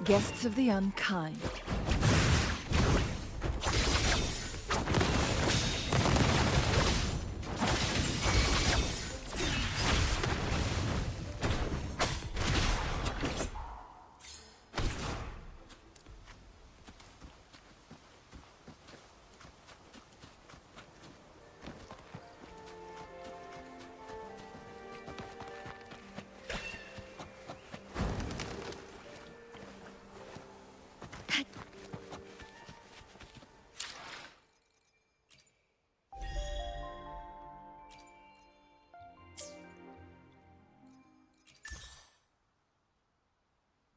Guests of the unkind.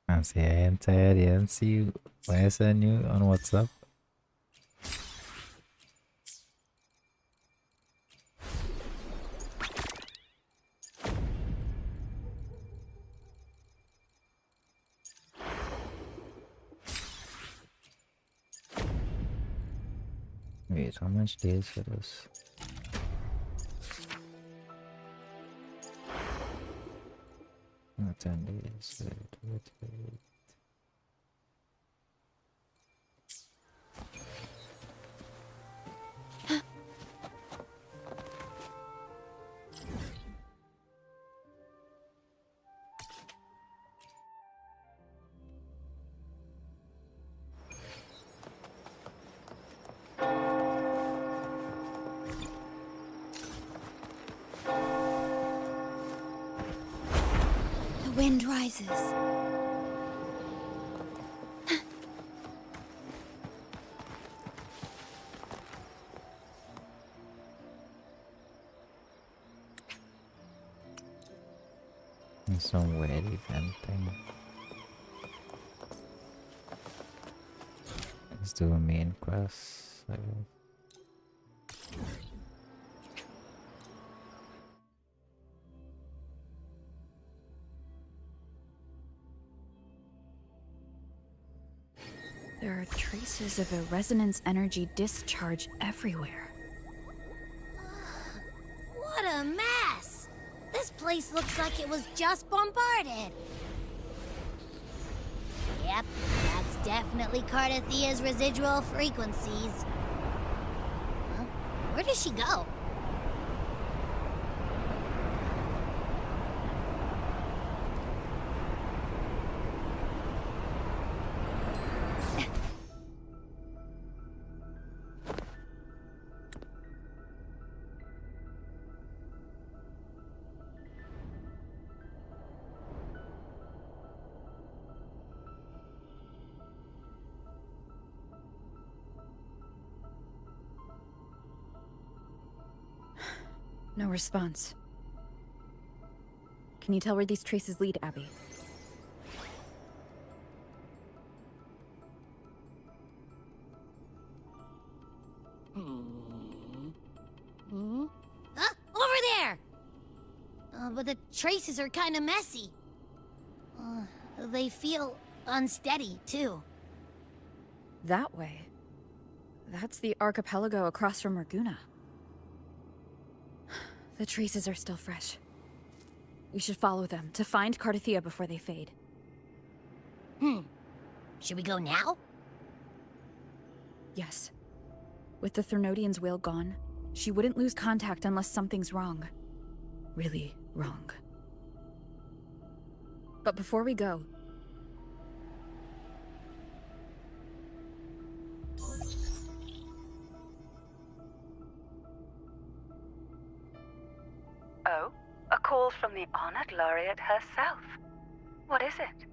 Así es, en sí, puede ser new on WhatsApp. Wait, how much days for this? Oh, 10 days. Wait. The wind rises. There's some weird event thing. Let's do a main quest. I guess. There are traces of a resonance energy discharge everywhere. What a mess! This place looks like it was just bombarded. Yep, that's definitely Cardathia's residual frequencies. Huh? Where does she go? No response. Can you tell where these traces lead, Abby? Huh? Over there! But the traces are kind of messy. They feel unsteady, too. That way. That's the archipelago across from Raguna. The traces are still fresh. We should follow them to find Cardathia before they fade. Should we go now? Yes. With the Thernodian's will gone, she wouldn't lose contact unless something's wrong. Really wrong. But before we go... Oh, a call from the honored laureate herself. What is it?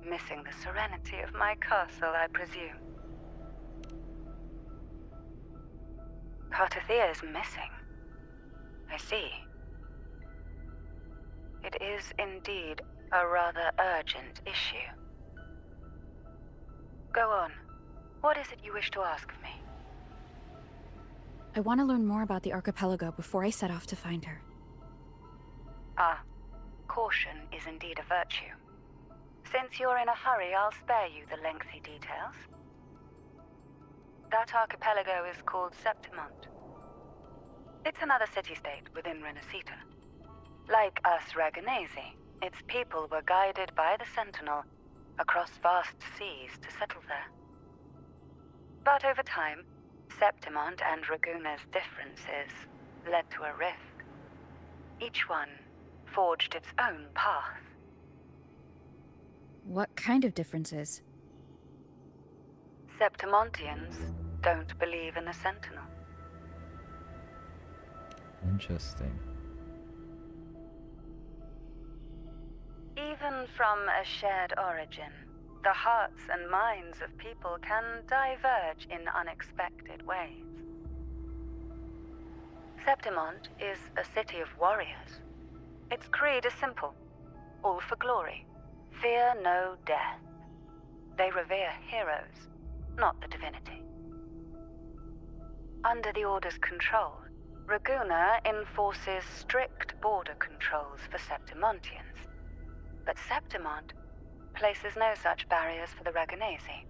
Missing the serenity of my castle, I presume. Cardathia is missing. I see. It is indeed a rather urgent issue. Go on. What is it you wish to ask of me? I want to learn more about the archipelago before I set off to find her. Ah, caution is indeed a virtue. Since you're in a hurry, I'll spare you the lengthy details. That archipelago is called Septimont. It's another city-state within Renacita. Like us Raganese, its people were guided by the Sentinel across vast seas to settle there. But over time, Septimont and Raguna's differences led to a rift. Each one forged its own path. What kind of differences? Septimontians don't believe in the Sentinel. Interesting. Even from a shared origin, the hearts and minds of people can diverge in unexpected ways. Septimont is a city of warriors. Its creed is simple: all for glory. Fear no death. They revere heroes, not the divinity. Under the Order's control, Raguna enforces strict border controls for Septimontians. But Septimont places no such barriers for the Ragunesi.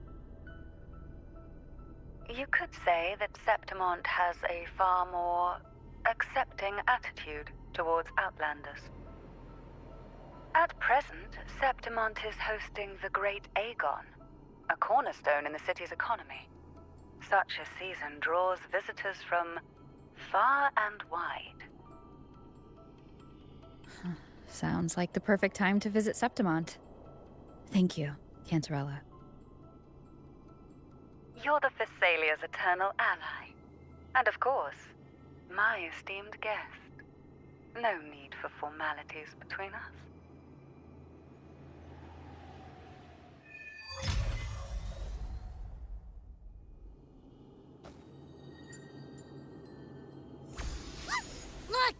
You could say that Septimont has a far more accepting attitude towards Outlanders. At present, Septimont is hosting the Great Aegon, a cornerstone in the city's economy. Such a season draws visitors from far and wide. Sounds like the perfect time to visit Septimont. Thank you, Cantarella. You're the Thessalia's eternal ally. And of course, my esteemed guest. No need for formalities between us. Look!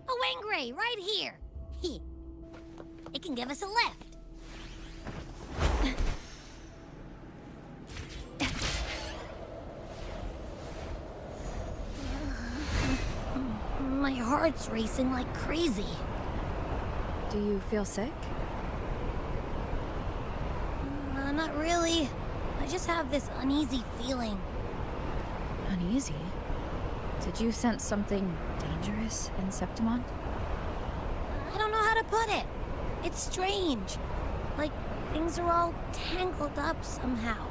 A Wengray right here! It can give us a lift. My heart's racing like crazy. Do you feel sick? Not really. I just have this uneasy feeling. Uneasy? Did you sense something dangerous in Septimont? I don't know how to put it. It's strange. Like things are all tangled up somehow.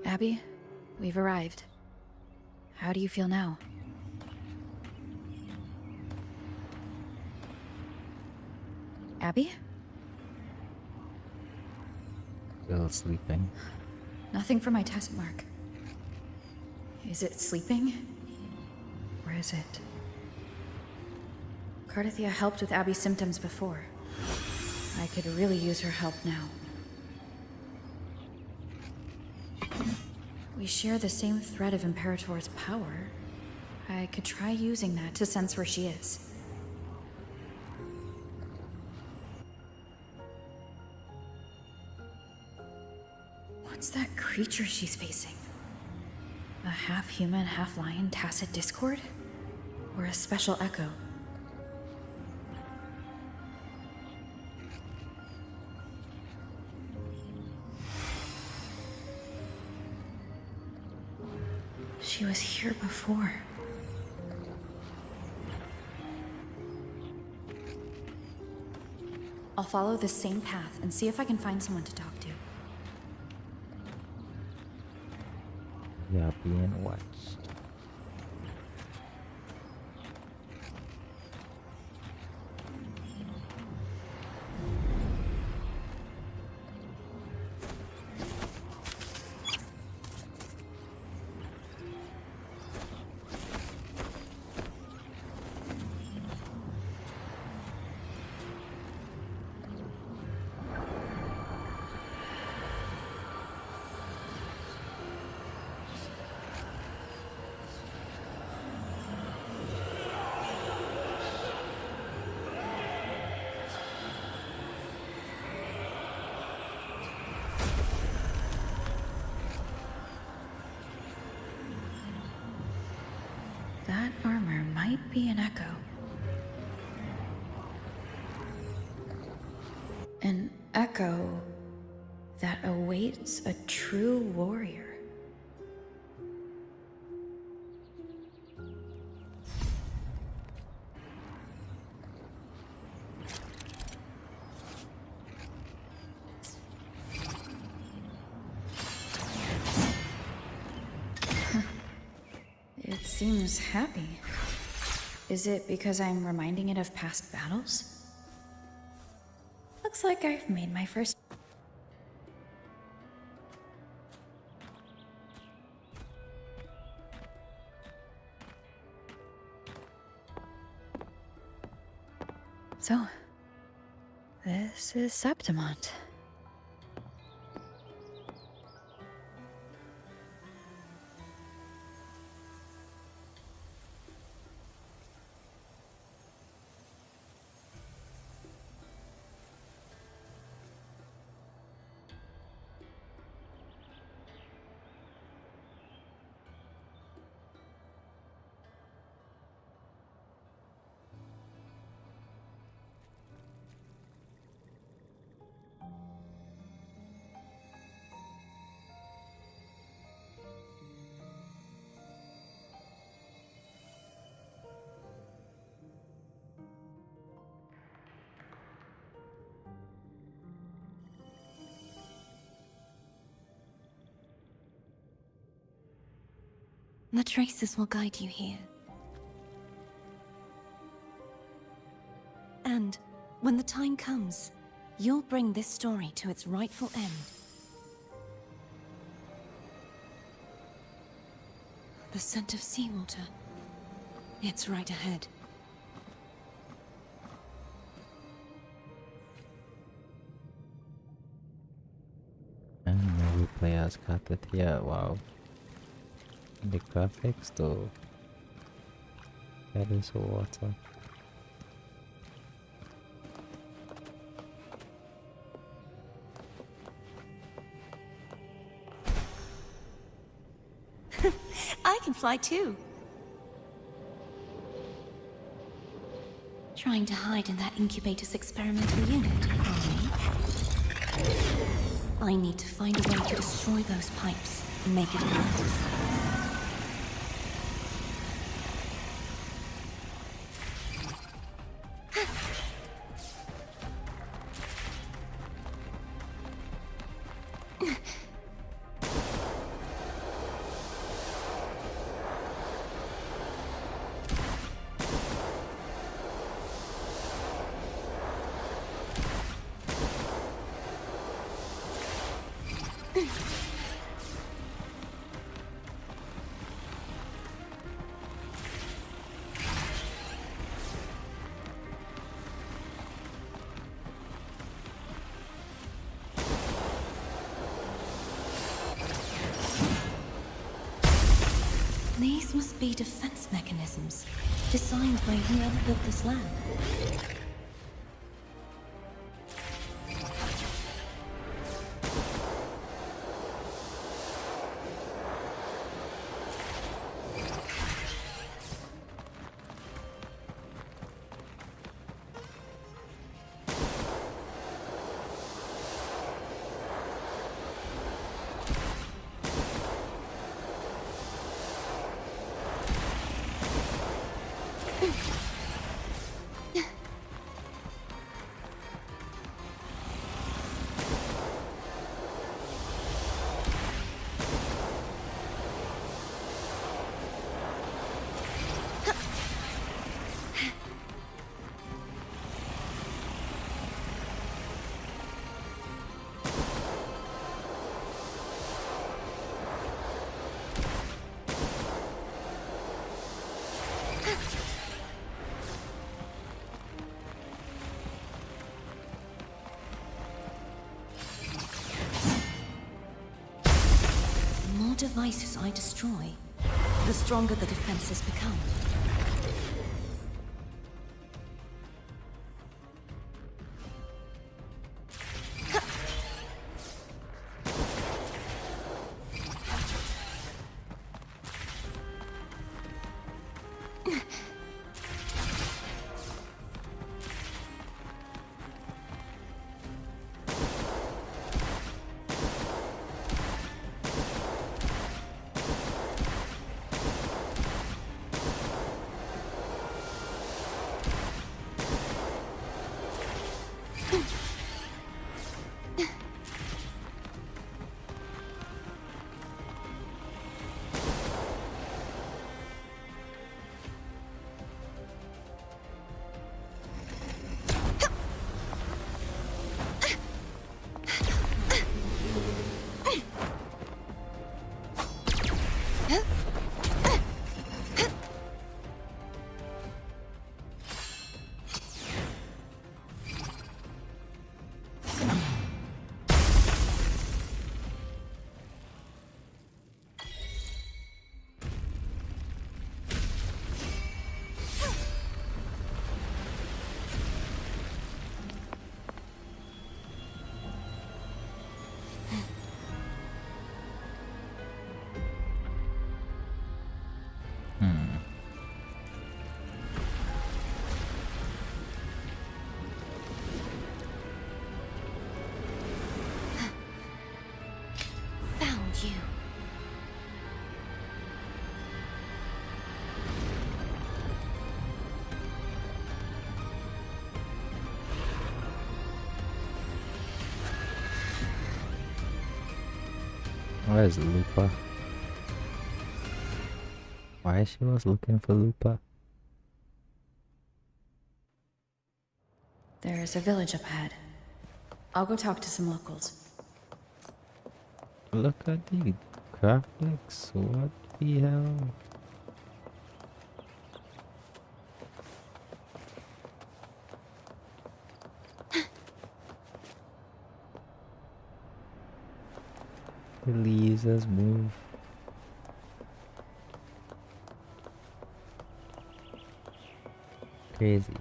Abby, we've arrived. How do you feel now? Abby? Still sleeping. Nothing for my test mark. Is it sleeping? Or is it? Cardathia helped with Abby's symptoms before. I could really use her help now. We share the same thread of Imperator's power. I could try using that to sense where she is. What's that creature she's facing? A half-human, half-lion tacit discord? Or a special echo? She was here before. I'll follow the same path and see if I can find someone to talk to. You are being watched. That armor might be an echo. An echo that awaits a true warrior. It seems happy. Is it because I'm reminding it of past battles? Looks like I've made my first. So, this is Septimont. The traces will guide you here. And when the time comes, you'll bring this story to its rightful end. The scent of seawater. It's right ahead. And we play as Katet here. Wow. The graphics though. That is water. I can fly too. Trying to hide in that incubator's experimental unit, are we? I need to find a way to destroy those pipes and make it work. These must be defense mechanisms, designed by whoever built this land. devices I destroy, the stronger the defenses become. Found you. Where's Lupa? Why she was looking for Lupa? There's a village up ahead. I'll go talk to some locals. Look at the graphics. What the hell? The leaves us move. Crazy.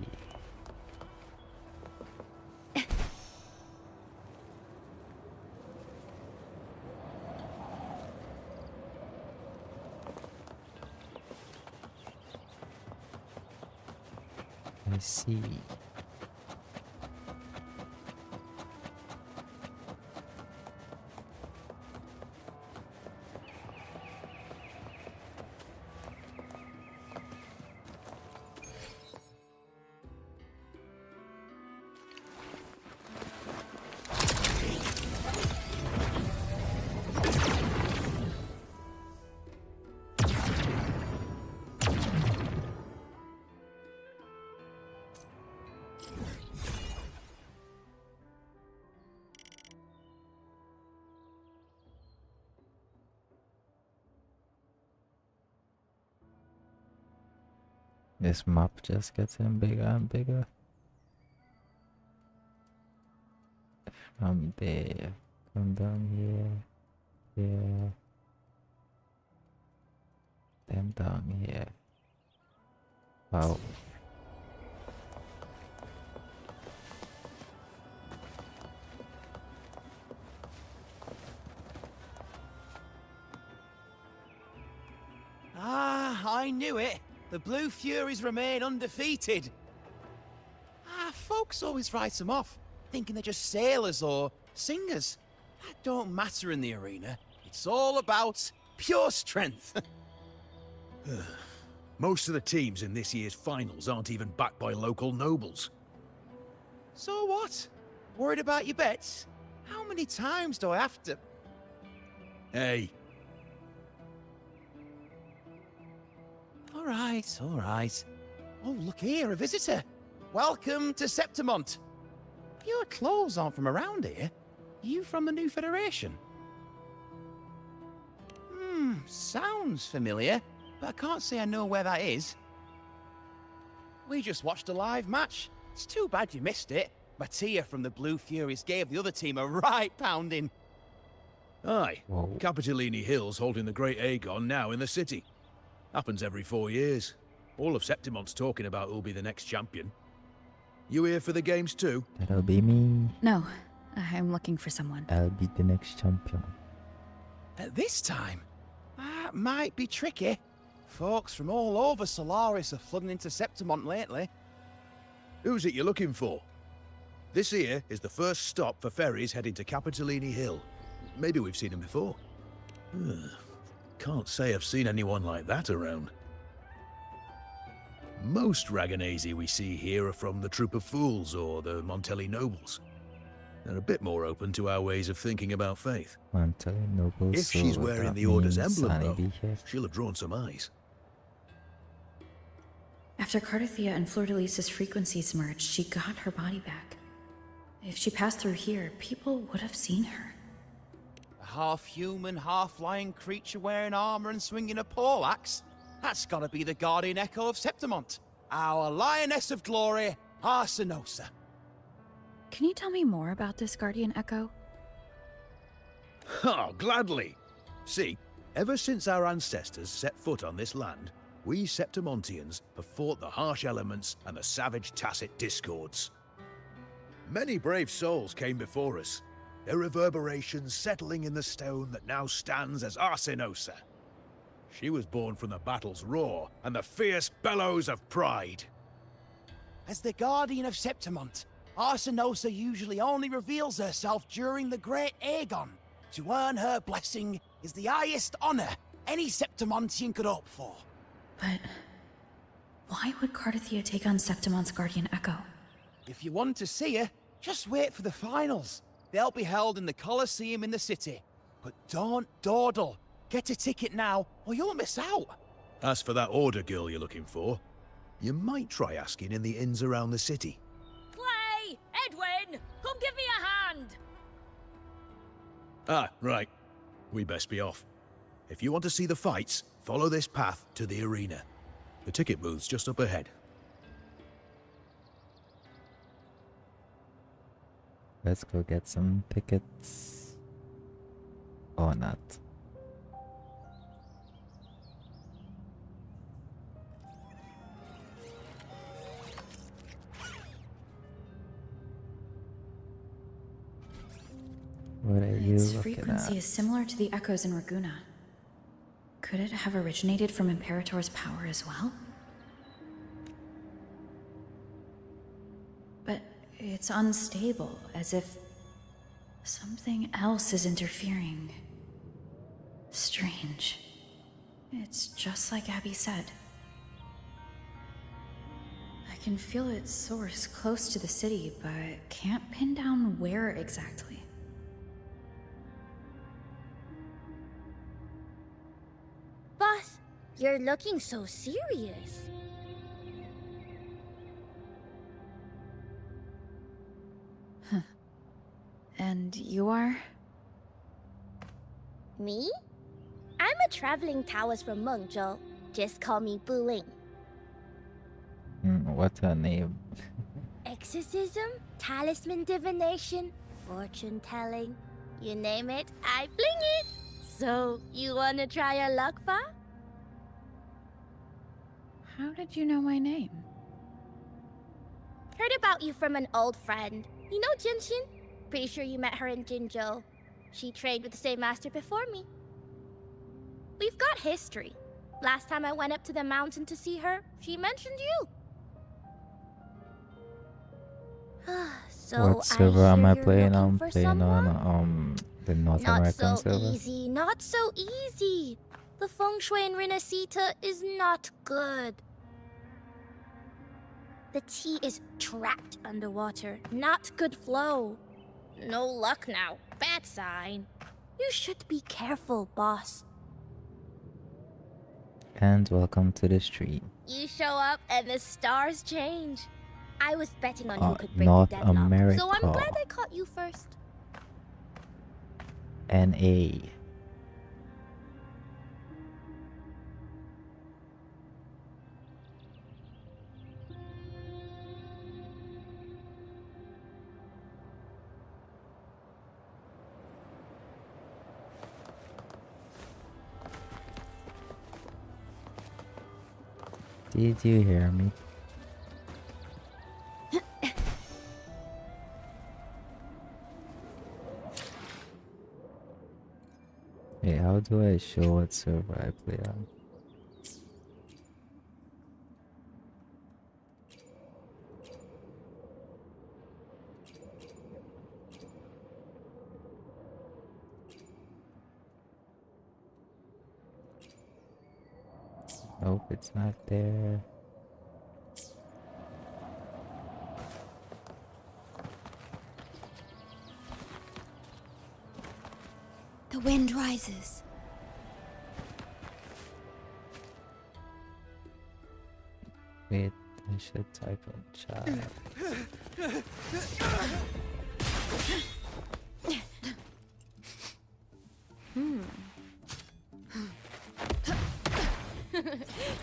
I see. This map just gets bigger and bigger. From there, come down here, then down here. Wow. Ah, I knew it. The Blue Furies remain undefeated. Folks always write them off, thinking they're just sailors or singers. That don't matter in the arena. It's all about pure strength. Most of the teams in this year's finals aren't even backed by local nobles. So what? Worried about your bets? How many times do I have to... Hey, All right. Oh, look here, a visitor. Welcome to Septimont. Your clothes aren't from around here. You from the New Federation? Sounds familiar, but I can't say I know where that is. We just watched a live match. It's too bad you missed it. Mattia from the Blue Furies gave the other team a right pounding. Aye. Whoa. Capitolini Hill's holding the Great Aegon now in the city. Happens every 4 years. All of Septimont's talking about who'll be the next champion. You here for the games too? That'll be me. No, I'm looking for someone. I'll be the next champion. At this time? That might be tricky. Folks from all over Solaris are flooding into Septimont lately. Who's it you're looking for? This here is the first stop for ferries heading to Capitolini Hill. Maybe we've seen him before. Can't say I've seen anyone like that around. Most Raganesi we see here are from the Troop of Fools or the Montelli Nobles. They're a bit more open to our ways of thinking about faith. Montelli Nobles. If she's so wearing that the Order's means emblem, Sunny though, be here. she'll have drawn some eyes. After Cardathia and Fleur-de-Lis's frequencies merged, she got her body back. If she passed through here, people would have seen her. A half-human, half-lion creature wearing armor and swinging a poleaxe? That's gotta be the Guardian Echo of Septimont. Our Lioness of Glory, Arsinosa. Can you tell me more about this Guardian Echo? Oh, gladly. See, ever since our ancestors set foot on this land, we Septimontians have fought the harsh elements and the savage Tacit discords. Many brave souls came before us, their reverberations settling in the stone that now stands as Arsinosa. She was born from the battle's roar and the fierce bellows of pride. As the Guardian of Septimont, Arsinosa usually only reveals herself during the Great Aegon. To earn her blessing is the highest honor any Septimontian could hope for. But why would Cardathia take on Septimont's Guardian Echo? If you want to see her, just wait for the finals. They'll be held in the Colosseum in the city. But don't dawdle. Get a ticket now, or you'll miss out. As for that Order girl you're looking for, you might try asking in the inns around the city. Clay! Edwin! Come give me a hand! Ah, right. We best be off. If you want to see the fights, follow this path to the arena. The ticket booth's just up ahead. Let's go get some tickets. Or not. What are you Its looking frequency at? is similar to the echoes in Raguna. Could it have originated from Imperator's power as well? But it's unstable, as if something else is interfering. Strange. It's just like Abby said. I can feel its source close to the city, but can't pin down where exactly. Boss, you're looking so serious. And you are? Me? I'm a traveling Taoist from Mengzhou. Just call me Bu Ling. What's her name? Exorcism, talisman divination, fortune telling. You name it, I bling it. So, you wanna try your luck, Fa? How did you know my name? Heard about you from an old friend. You know Jinshin? Pretty sure you met her in Jinzhou. She trained with the same master before me. We've got history. Last time I went up to the mountain to see her, she mentioned you. So What server I am hear I you're playing looking on? for Playing someone? on the North Not American so server? easy, not so easy. The feng shui in Renacita is not good. The tea is trapped underwater, not good flow. No luck now, bad sign. You should be careful, boss. And welcome to the stream. You show up and the stars change. I was betting on who could break North the deadlock, so I'm America. glad I caught you first. NA. Did you hear me? Hey, how do I show what server I play on? Nope, it's not there. The wind rises. Wait, I should type in chat.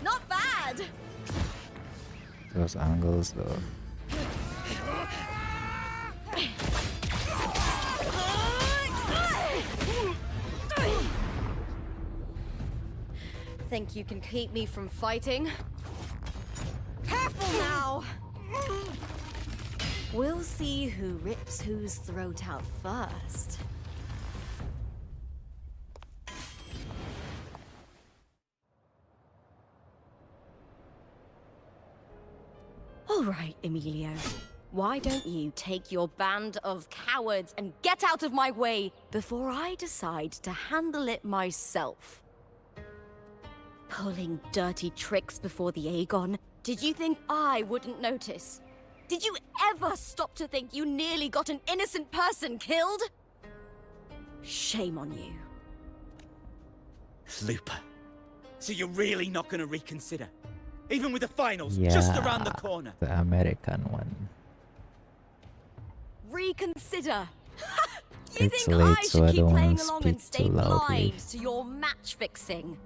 Not bad! Those angles though. Think you can keep me from fighting? Careful now! We'll see who rips whose throat out first. All right, Emilio. Why don't you take your band of cowards and get out of my way before I decide to handle it myself? Pulling dirty tricks before the Aegon? Did you think I wouldn't notice? Did you ever stop to think you nearly got an innocent person killed? Shame on you. Looper. So you're really not gonna reconsider? Even with the finals Yeah, just around the corner? the American one. Reconsider? You It's think late, I so should I keep don't wanna playing along and speak stay too loudly. blind to your match fixing?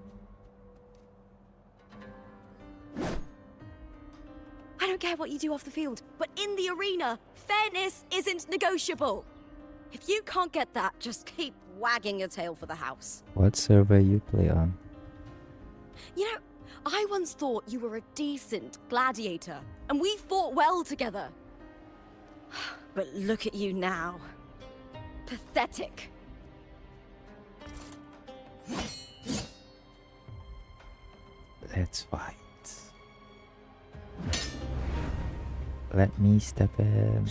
I don't care what you do off the field, but in the arena, fairness isn't negotiable. If you can't get that, just keep wagging your tail for the house. What server you play on? You know, I once thought you were a decent gladiator, and we fought well together. But look at you now. Pathetic. Let's fight. Let me step in.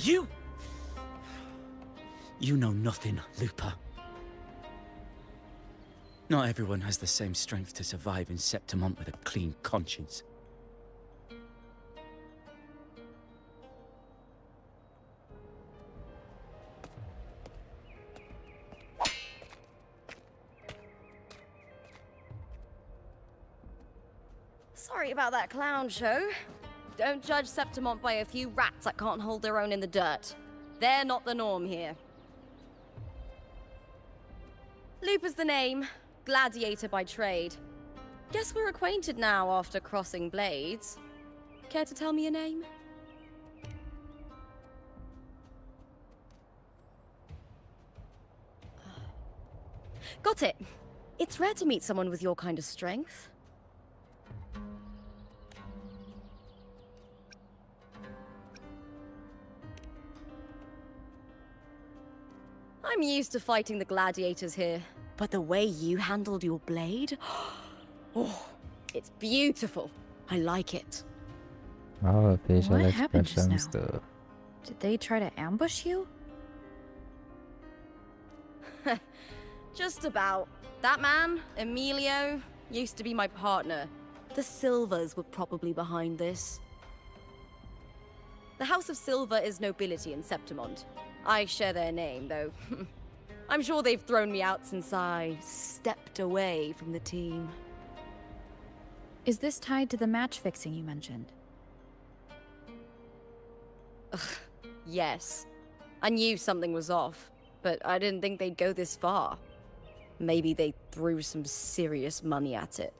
You know nothing, Looper. Not everyone has the same strength to survive in Septimont with a clean conscience. Sorry about that clown show. Don't judge Septimont by a few rats that can't hold their own in the dirt. They're not the norm here. Looper's the name. Gladiator by trade. Guess we're acquainted now after crossing blades. Care to tell me your name? Got it. It's rare to meet someone with your kind of strength. I'm used to fighting the gladiators here, but the way you handled your blade? Oh, it's beautiful. I like it. Oh, facial What happened just expressions now? though. Did they try to ambush you? Just about. That man, Emilio, used to be my partner. The Silvers were probably behind this. The House of Silver is nobility in Septimont. I share their name, though. I'm sure they've thrown me out since I stepped away from the team. Is this tied to the match fixing you mentioned? Yes. I knew something was off, but I didn't think they'd go this far. Maybe they threw some serious money at it.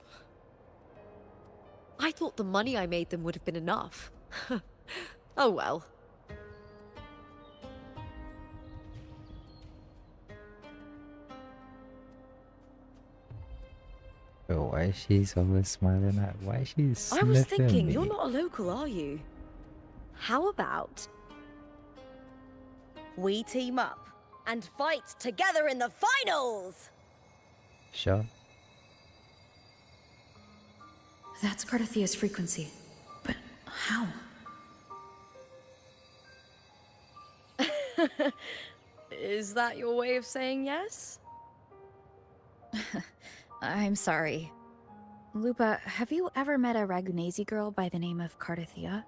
I thought the money I made them would have been enough. Oh well. Oh, why is she so smiling at? Why is she I sniffing was thinking, me? you're not a local, are you? How about we team up and fight together in the finals? Sure. That's Cardathia's frequency. But how? Is that your way of saying yes? I'm sorry. Lupa, have you ever met a Ragunesi girl by the name of Cardathia?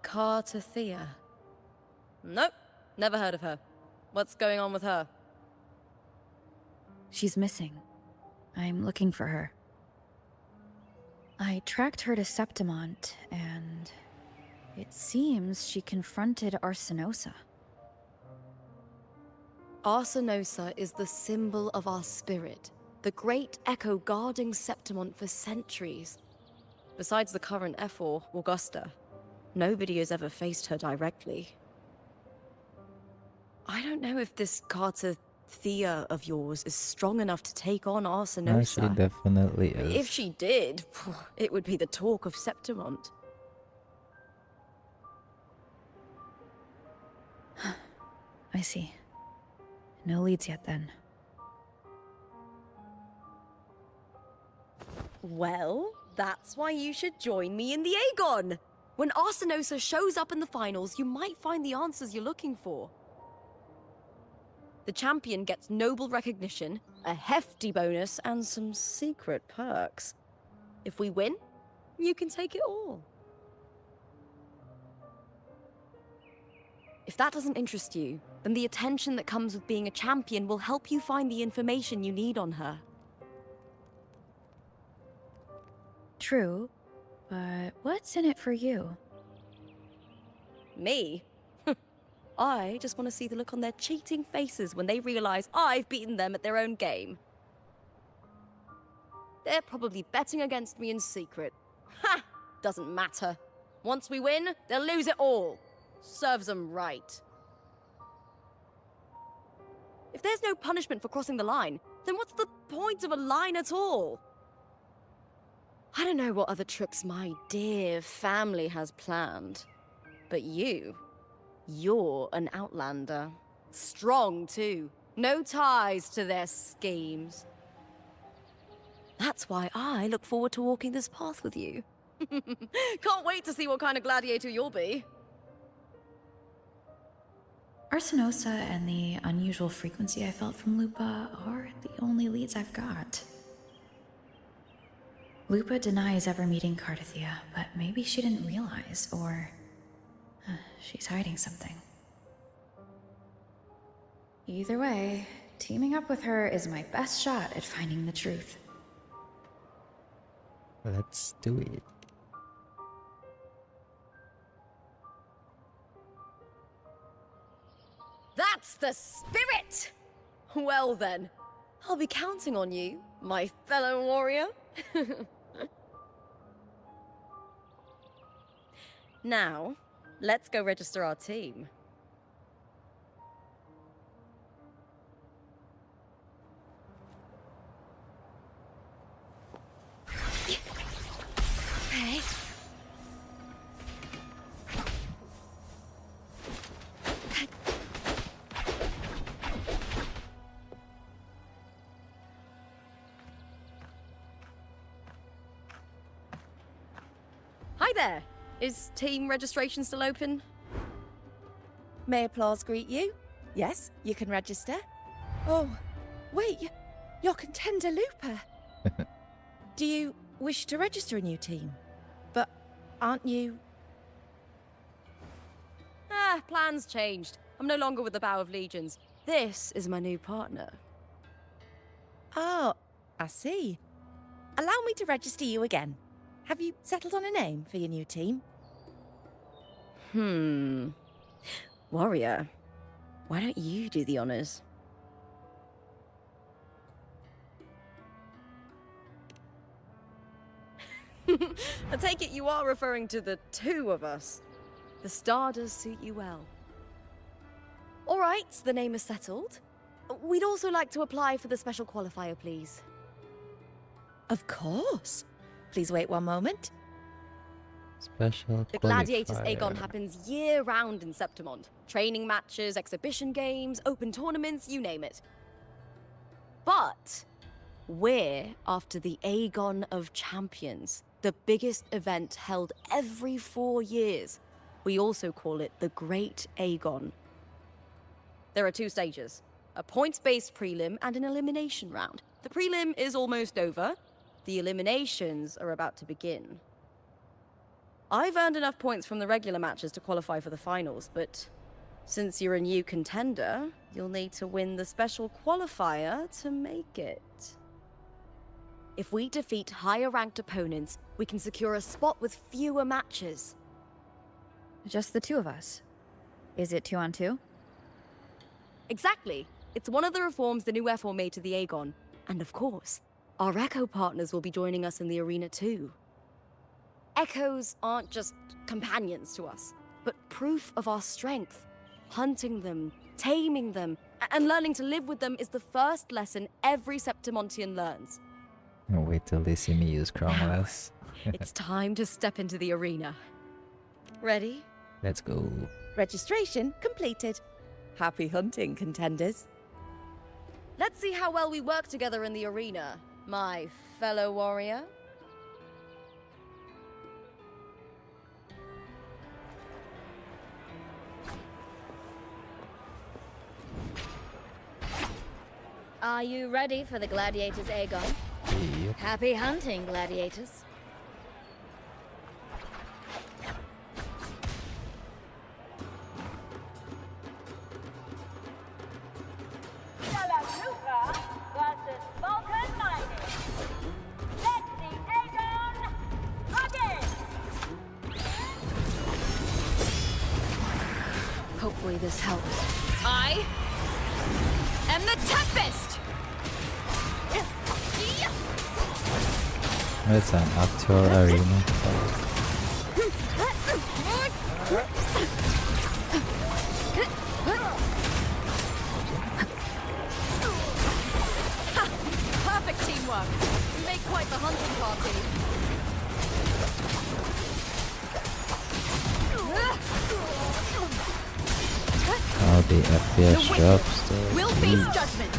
Cartathea. Nope, never heard of her. What's going on with her? She's missing. I'm looking for her. I tracked her to Septimont, and it seems she confronted Arsenosa. Arsenosa is the symbol of our spirit, the great echo guarding Septimont for centuries. Besides the current Ephor, Augusta, nobody has ever faced her directly. I don't know if this Cartathea of yours is strong enough to take on No, she Arsenosa. definitely is. If she did, it would be the talk of Septimont. I see. No leads yet, then. Well, that's why you should join me in the Aegon! When Arsenosa shows up in the finals, you might find the answers you're looking for. The champion gets noble recognition, a hefty bonus, and some secret perks. If we win, you can take it all. If that doesn't interest you, then the attention that comes with being a champion will help you find the information you need on her. True, but what's in it for you? Me? I just want to see the look on their cheating faces when they realize I've beaten them at their own game. They're probably betting against me in secret. Ha! Doesn't matter. Once we win, they'll lose it all. Serves them right. If there's no punishment for crossing the line, then what's the point of a line at all? I don't know what other tricks my dear family has planned, but you're an outlander. Strong, too. No ties to their schemes. That's why I look forward to walking this path with you. Can't wait to see what kind of gladiator you'll be. Arsenosa and the unusual frequency I felt from Lupa are the only leads I've got. Lupa denies ever meeting Cardathia, but maybe she didn't realize, or she's hiding something. Either way, teaming up with her is my best shot at finding the truth. Let's do it. That's the spirit! Well then, I'll be counting on you, my fellow warrior. Now, let's go register our team. Okay. Hi there! Is team registration still open? May applause greet you? Yes, you can register. Oh, wait, you're Contender Looper. Do you wish to register a new team? But aren't you... Plans changed. I'm no longer with the Bow of Legions. This is my new partner. Oh, I see. Allow me to register you again. Have you settled on a name for your new team? Warrior, why don't you do the honors? I take it you are referring to the two of us. The star does suit you well. All right, the name is settled. We'd also like to apply for the special qualifier, please. Of course. Please wait one moment. Special The Gladiators qualifier. Aegon happens year-round in Septimont. Training matches, exhibition games, open tournaments, you name it. But we're after the Aegon of Champions, the biggest event held every 4 years. We also call it the Great Aegon. There are 2 stages, a points-based prelim and an elimination round. The prelim is almost over. The eliminations are about to begin. I've earned enough points from the regular matches to qualify for the finals, but since you're a new contender, you'll need to win the special qualifier to make it. If we defeat higher-ranked opponents, we can secure a spot with fewer matches. Just the 2 of us. Is it 2 on 2? Exactly. It's one of the reforms the new F4 made to the Aegon. And of course, our Echo partners will be joining us in the arena too. Echoes aren't just companions to us, but proof of our strength. Hunting them, taming them, and learning to live with them is the first lesson every Septimontian learns. I'll wait till they see me use Cromwell's. It's time to step into the arena. Ready? Let's go. Registration completed. Happy hunting, contenders. Let's see how well we work together in the arena, my fellow warrior. Are you ready for the Gladiators, Aegon? Yep. Happy hunting, Gladiators. Hopefully this helps. I am the Tempest! It's an actual arena. Perfect teamwork. We make quite the hunting party. How the FPS drops. We'll face judgment.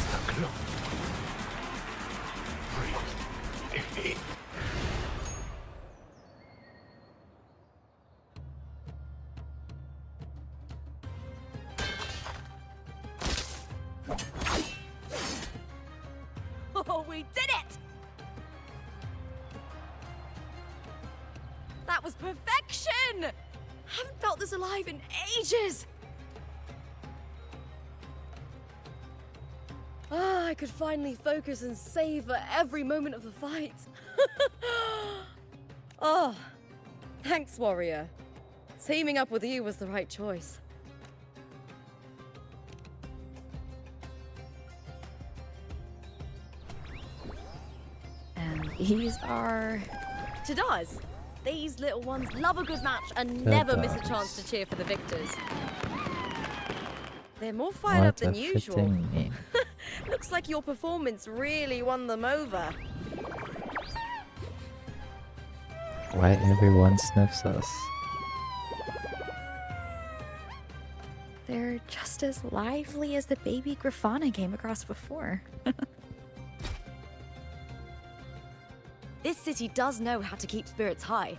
Oh, we did it! That was perfection! Haven't felt this alive in ages! I could finally focus and savor every moment of the fight. Oh, thanks, warrior. Teaming up with you was the right choice. And these are... Tadars. These little ones love a good match and never miss a chance to cheer for the victors. They're more fired up than usual. Name. Looks like your performance really won them over. Why everyone sniffs us? They're just as lively as the baby Grafana I came across before. This city does know how to keep spirits high.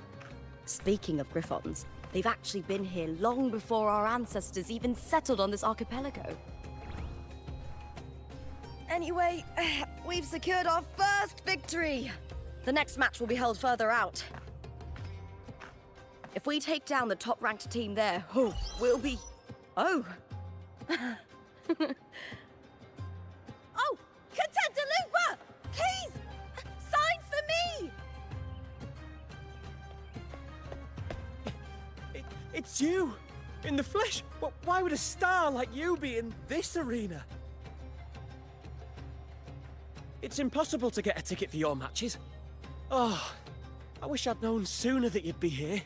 Speaking of Griffons, they've actually been here long before our ancestors even settled on this archipelago. Anyway, we've secured our first victory. The next match will be held further out. If we take down the top-ranked team there, we'll be... Oh! Oh! Contender Lupa! Please! Sign for me! It's you! In the flesh! Why would a star like you be in this arena? It's impossible to get a ticket for your matches. Oh, I wish I'd known sooner that you'd be here.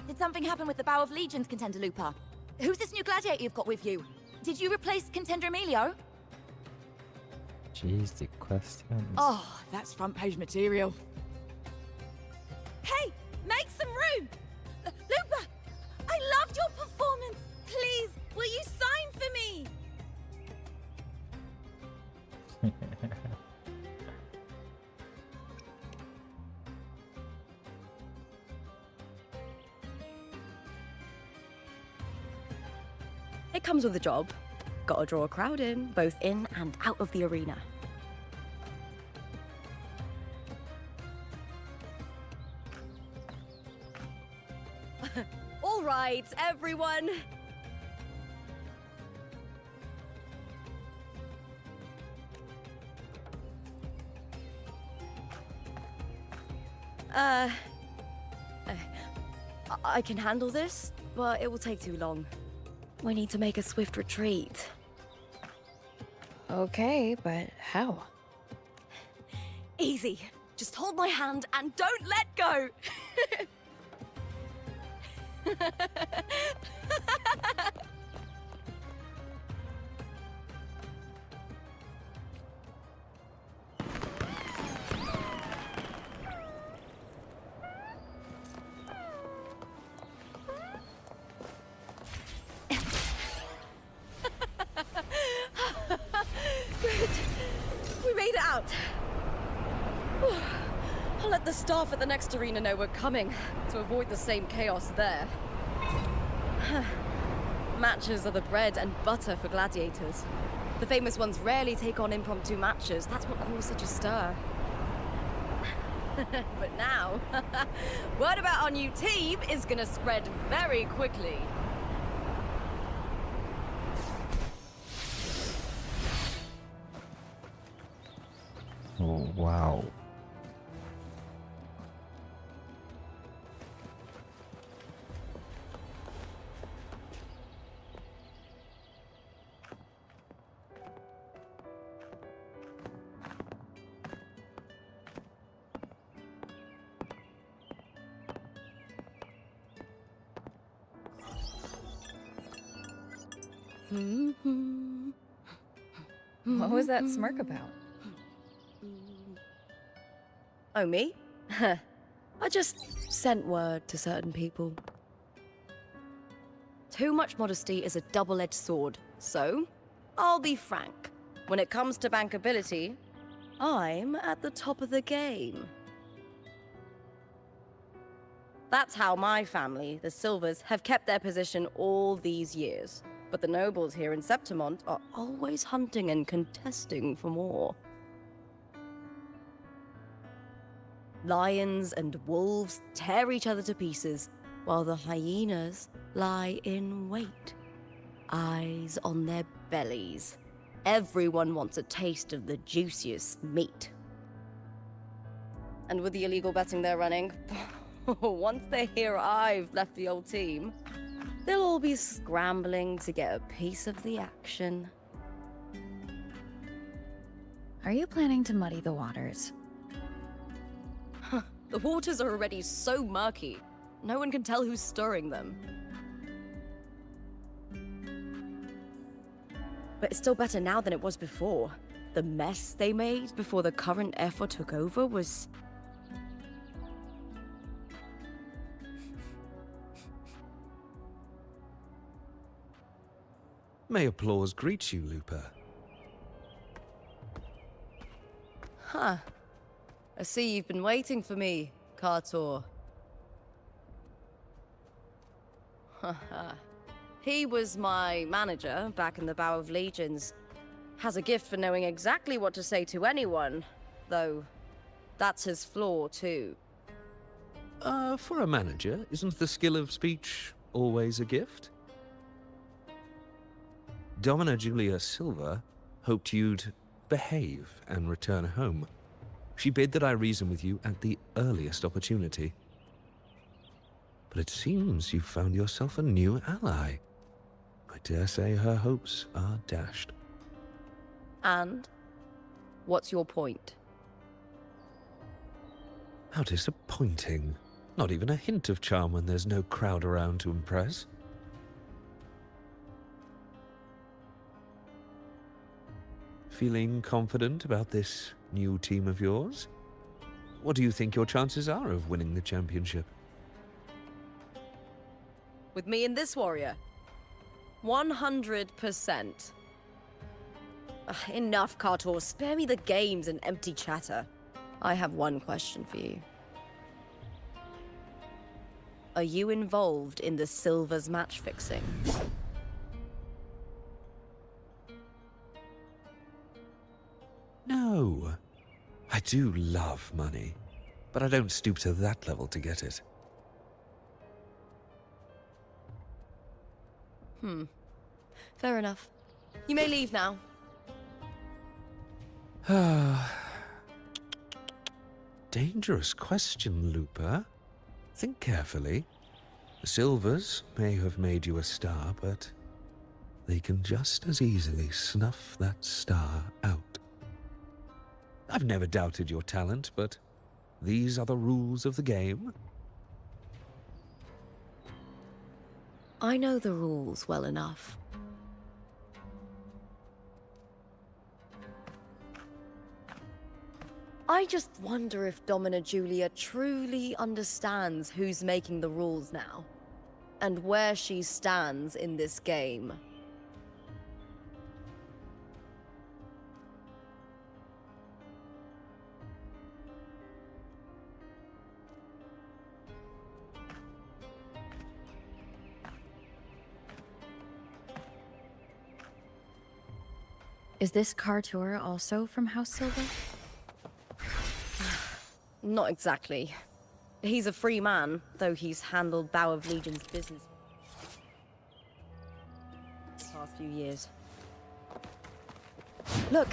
Did something happen with the Bow of Legions, Contender Lupa? Who's this new gladiator you've got with you? Did you replace Contender Emilio? Jeez, the questions. Oh, that's front page material. Hey, make some room! Lupa, I loved your performance. Please, will you sign for me? It comes with a job. Gotta draw a crowd in, both in and out of the arena. All right, everyone. I can handle this, but it will take too long. We need to make a swift retreat. Okay, but how? Easy. Just hold my hand and don't let go. Good. We made it out. Whew. I'll let the staff at the next arena know we're coming to avoid the same chaos there. Matches are the bread and butter for gladiators. The famous ones rarely take on impromptu matches. That's what caused such a stir. But now, word about our new team is gonna spread very quickly. Oh, wow. What was that smirk about? Oh, me? I just sent word to certain people. Too much modesty is a double-edged sword, so I'll be frank. When it comes to bankability, I'm at the top of the game. That's how my family, the Silvers, have kept their position all these years. But the nobles here in Septimont are always hunting and contesting for more. Lions and wolves tear each other to pieces, while the hyenas lie in wait, eyes on their bellies. Everyone wants a taste of the juiciest meat. And with the illegal betting they're running, once they hear I've left the old team, they'll all be scrambling to get a piece of the action. Are you planning to muddy the waters? The waters are already so murky, no one can tell who's stirring them. But it's still better now than it was before. The mess they made before the current effort took over was... May applause greet you, Lupa. Huh. I see you've been waiting for me, Kartor. Haha. He was my manager back in the Bow of Legions. Has a gift for knowing exactly what to say to anyone, though that's his flaw too. For a manager, isn't the skill of speech always a gift? Domina Julia Silva hoped you'd behave and return home. She bid that I reason with you at the earliest opportunity. But it seems you've found yourself a new ally. I dare say her hopes are dashed. And? What's your point? How disappointing. Not even a hint of charm when there's no crowd around to impress. feeling confident about this new team of yours? What do you think your chances are of winning the championship? With me and this warrior? 100%. Enough, Kartor. Spare me the games and empty chatter. I have one question for you. Are you involved in the Silver's match fixing? No. I do love money, but I don't stoop to that level to get it. Fair enough. You may leave now. Dangerous question, Looper. Think carefully. The Silvers may have made you a star, but they can just as easily snuff that star out. I've never doubted your talent, but these are the rules of the game. I know the rules well enough. I just wonder if Domina Julia truly understands who's making the rules now, and where she stands in this game. Is this Kartor also from House Silver? Not exactly. He's a free man, though he's handled Bow of Legion's business the past few years. Look!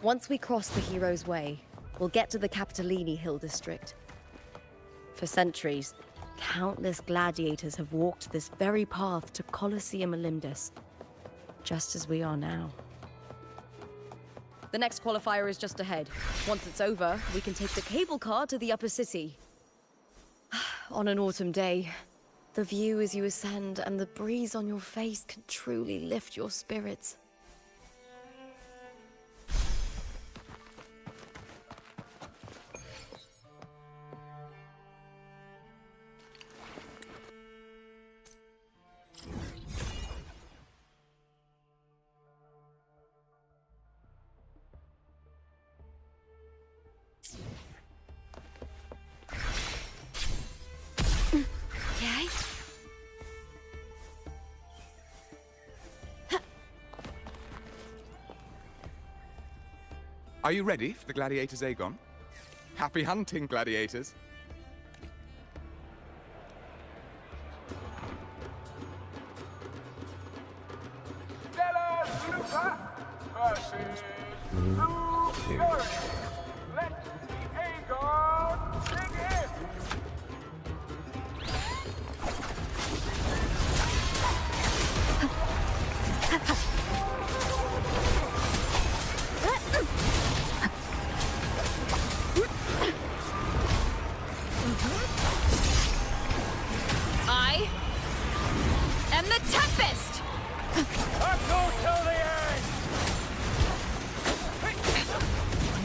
Once we cross the Hero's Way, we'll get to the Capitolini Hill district. For centuries, countless gladiators have walked this very path to Colosseum Olympus, just as we are now. The next qualifier is just ahead. Once it's over, we can take the cable car to the upper city. On an autumn day, the view as you ascend and the breeze on your face can truly lift your spirits. Are you ready for the gladiators, Aegon? Happy hunting, gladiators. Versus Fury. Let the Aegon begin! I am the Tempest! Go till the end!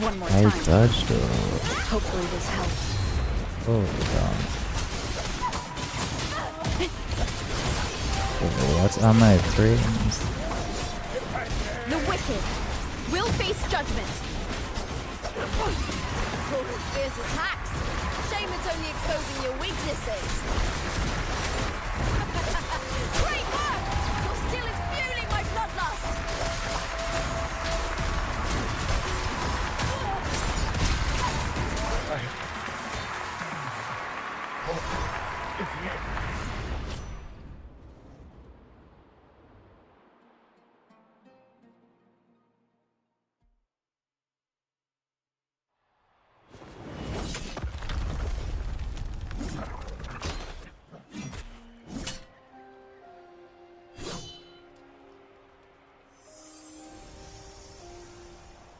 One more I time. touched it. Hopefully this helps. Oh, God. What's on my frames? The wicked will face judgment. Fierce attacks. Shame it's only exposing your weaknesses. Great work! Your skill is fueling my bloodlust!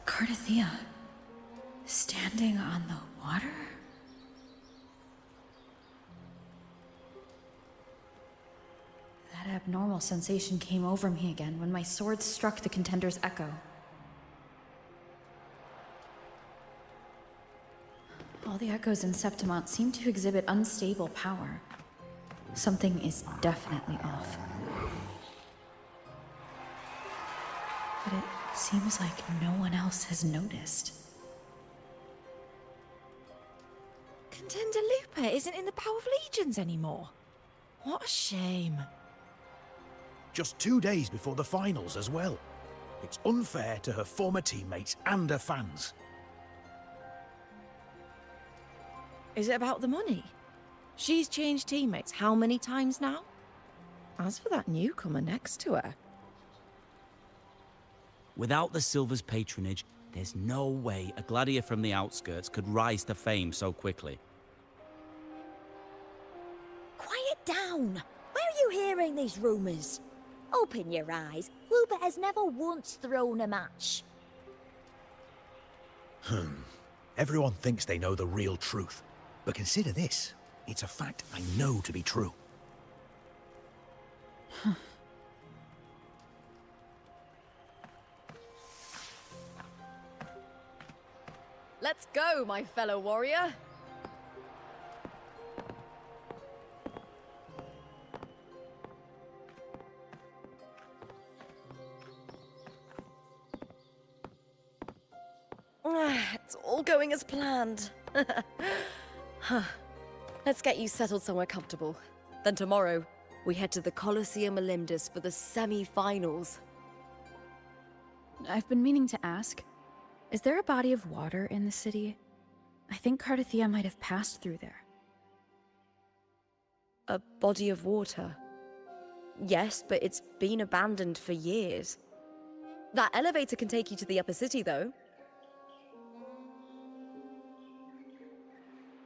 Cardathea, standing on the water? That That abnormal sensation came over me again when my sword struck the contender's echo. All the echoes in Septimont seem to exhibit unstable power. Something is definitely off. But it seems like no one else has noticed. Contender Lupa isn't in the Power of Legions anymore. What a shame. Just 2 days before the finals as well. It's unfair to her former teammates and her fans. Is it about the money? She's changed teammates how many times now? As for that newcomer next to her... Without the Silver's patronage, there's no way a gladiator from the outskirts could rise to fame so quickly. Quiet down! Where are you hearing these rumours? Open your eyes. Lupa has never once thrown a match. Everyone thinks they know the real truth. But consider this. It's a fact I know to be true. Let's go, my fellow warrior. It's all going as planned. Let's get you settled somewhere comfortable. Then tomorrow, we head to the Colosseum Olympus for the semi-finals. I've been meaning to ask, is there a body of water in the city? I think Cardathia might have passed through there. A body of water? Yes, but it's been abandoned for years. That elevator can take you to the upper city, though.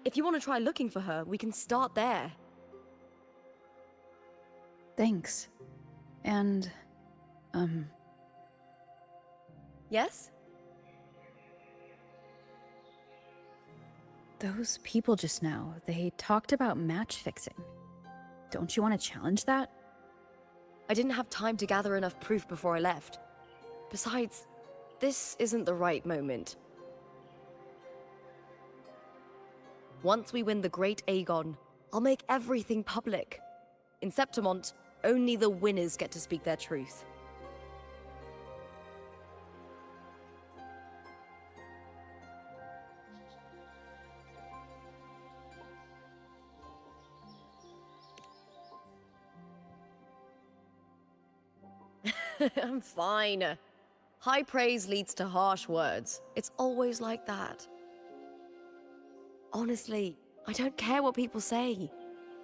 If you want to try looking for her, we can start there. Thanks. And, Yes? those people just now, they talked about match fixing. Don't you want to challenge that? I didn't have time to gather enough proof before I left. Besides, this isn't the right moment. Once we win the Great Aegon, I'll make everything public. In Septimont, only the winners get to speak their truth. I'm fine. High praise leads to harsh words. It's always like that. Honestly, I don't care what people say.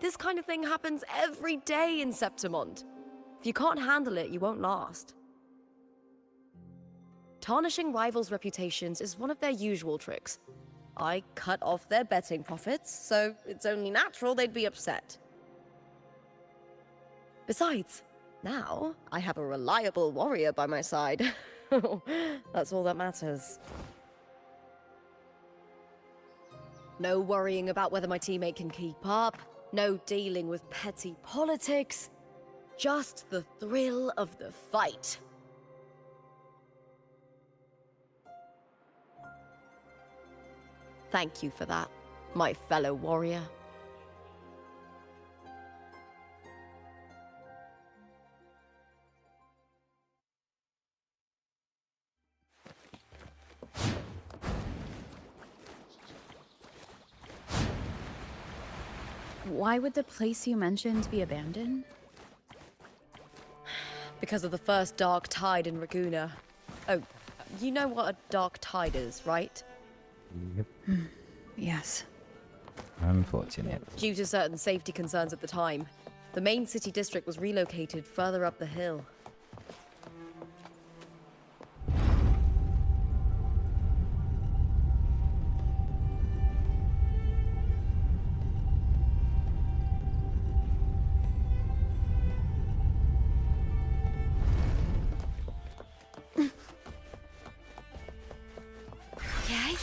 This kind of thing happens every day in Septimont. If you can't handle it, you won't last. Tarnishing rivals' reputations is one of their usual tricks. I cut off their betting profits, so it's only natural they'd be upset. Besides, now I have a reliable warrior by my side. That's all that matters. No worrying about whether my teammate can keep up. No dealing with petty politics. Just the thrill of the fight. Thank you for that, my fellow warrior. Why would the place you mentioned be abandoned? Because of the first dark tide in Raguna. Oh, you know what a dark tide is, right? Yep. Yes. Unfortunate. Due to certain safety concerns at the time, the main city district was relocated further up the hill. Okay.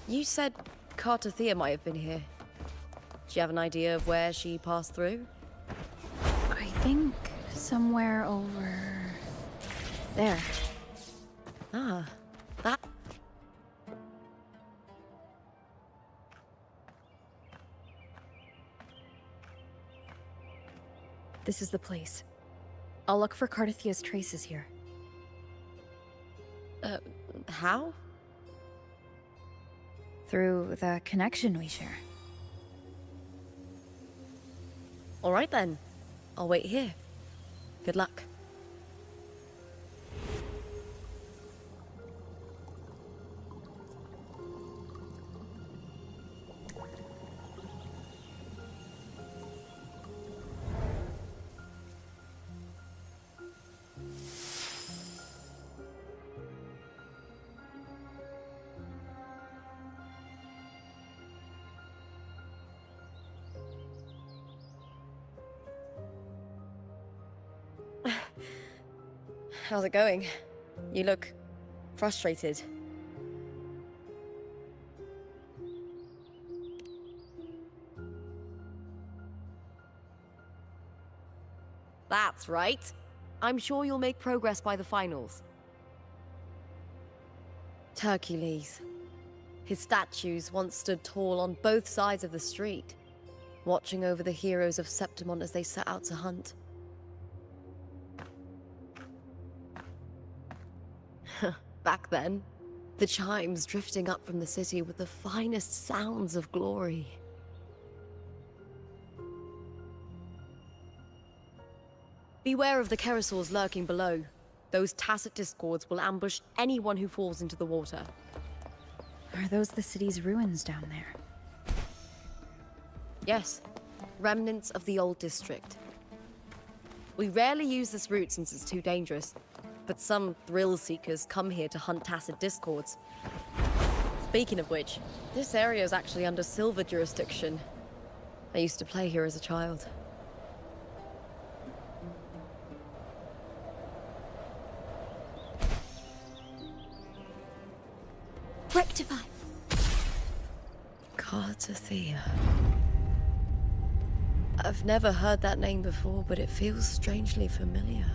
You said Carter Thea might have been here. Do you have an idea of where she passed through? I think somewhere over there. Ah, that. This is the place. I'll look for Cardathia's traces here. How? Through the connection we share. All right then. I'll wait here. Good luck. How's it going? You look frustrated. That's right. I'm sure you'll make progress by the finals. Hercules. His statues once stood tall on both sides of the street, watching over the heroes of Septimont as they set out to hunt. Back then, the chimes drifting up from the city were the finest sounds of glory. Beware of the Kerosaurs lurking below. Those tacit discords will ambush anyone who falls into the water. Are those the city's ruins down there? Yes, remnants of the old district. We rarely use this route since it's too dangerous, but some thrill-seekers come here to hunt tacit discords. Speaking of which, this area is actually under Silver jurisdiction. I used to play here as a child. Rectify. Carter Thea. I've never heard that name before, but it feels strangely familiar.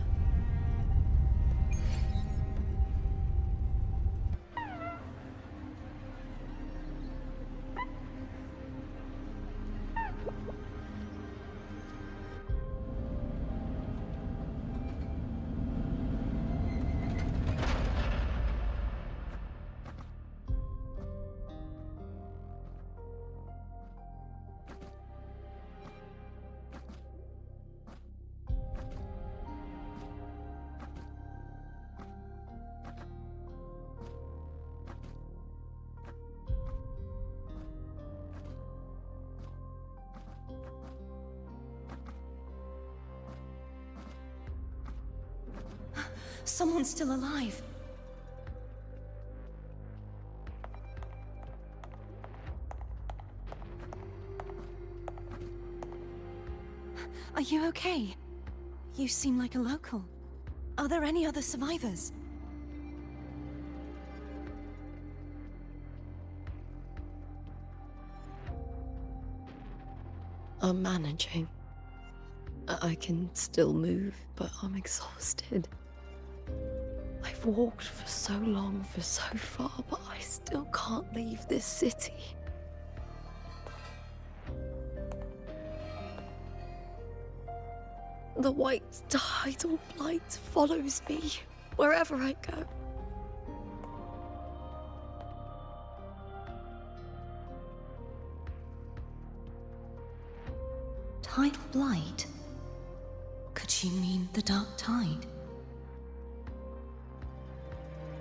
Someone's still alive. Are you okay? You seem like a local. Are there any other survivors? I'm managing. I can still move, but I'm exhausted. I've walked for so long, for so far, but I still can't leave this city. The white tidal blight follows me wherever I go. Tidal blight? Could she mean the dark tide?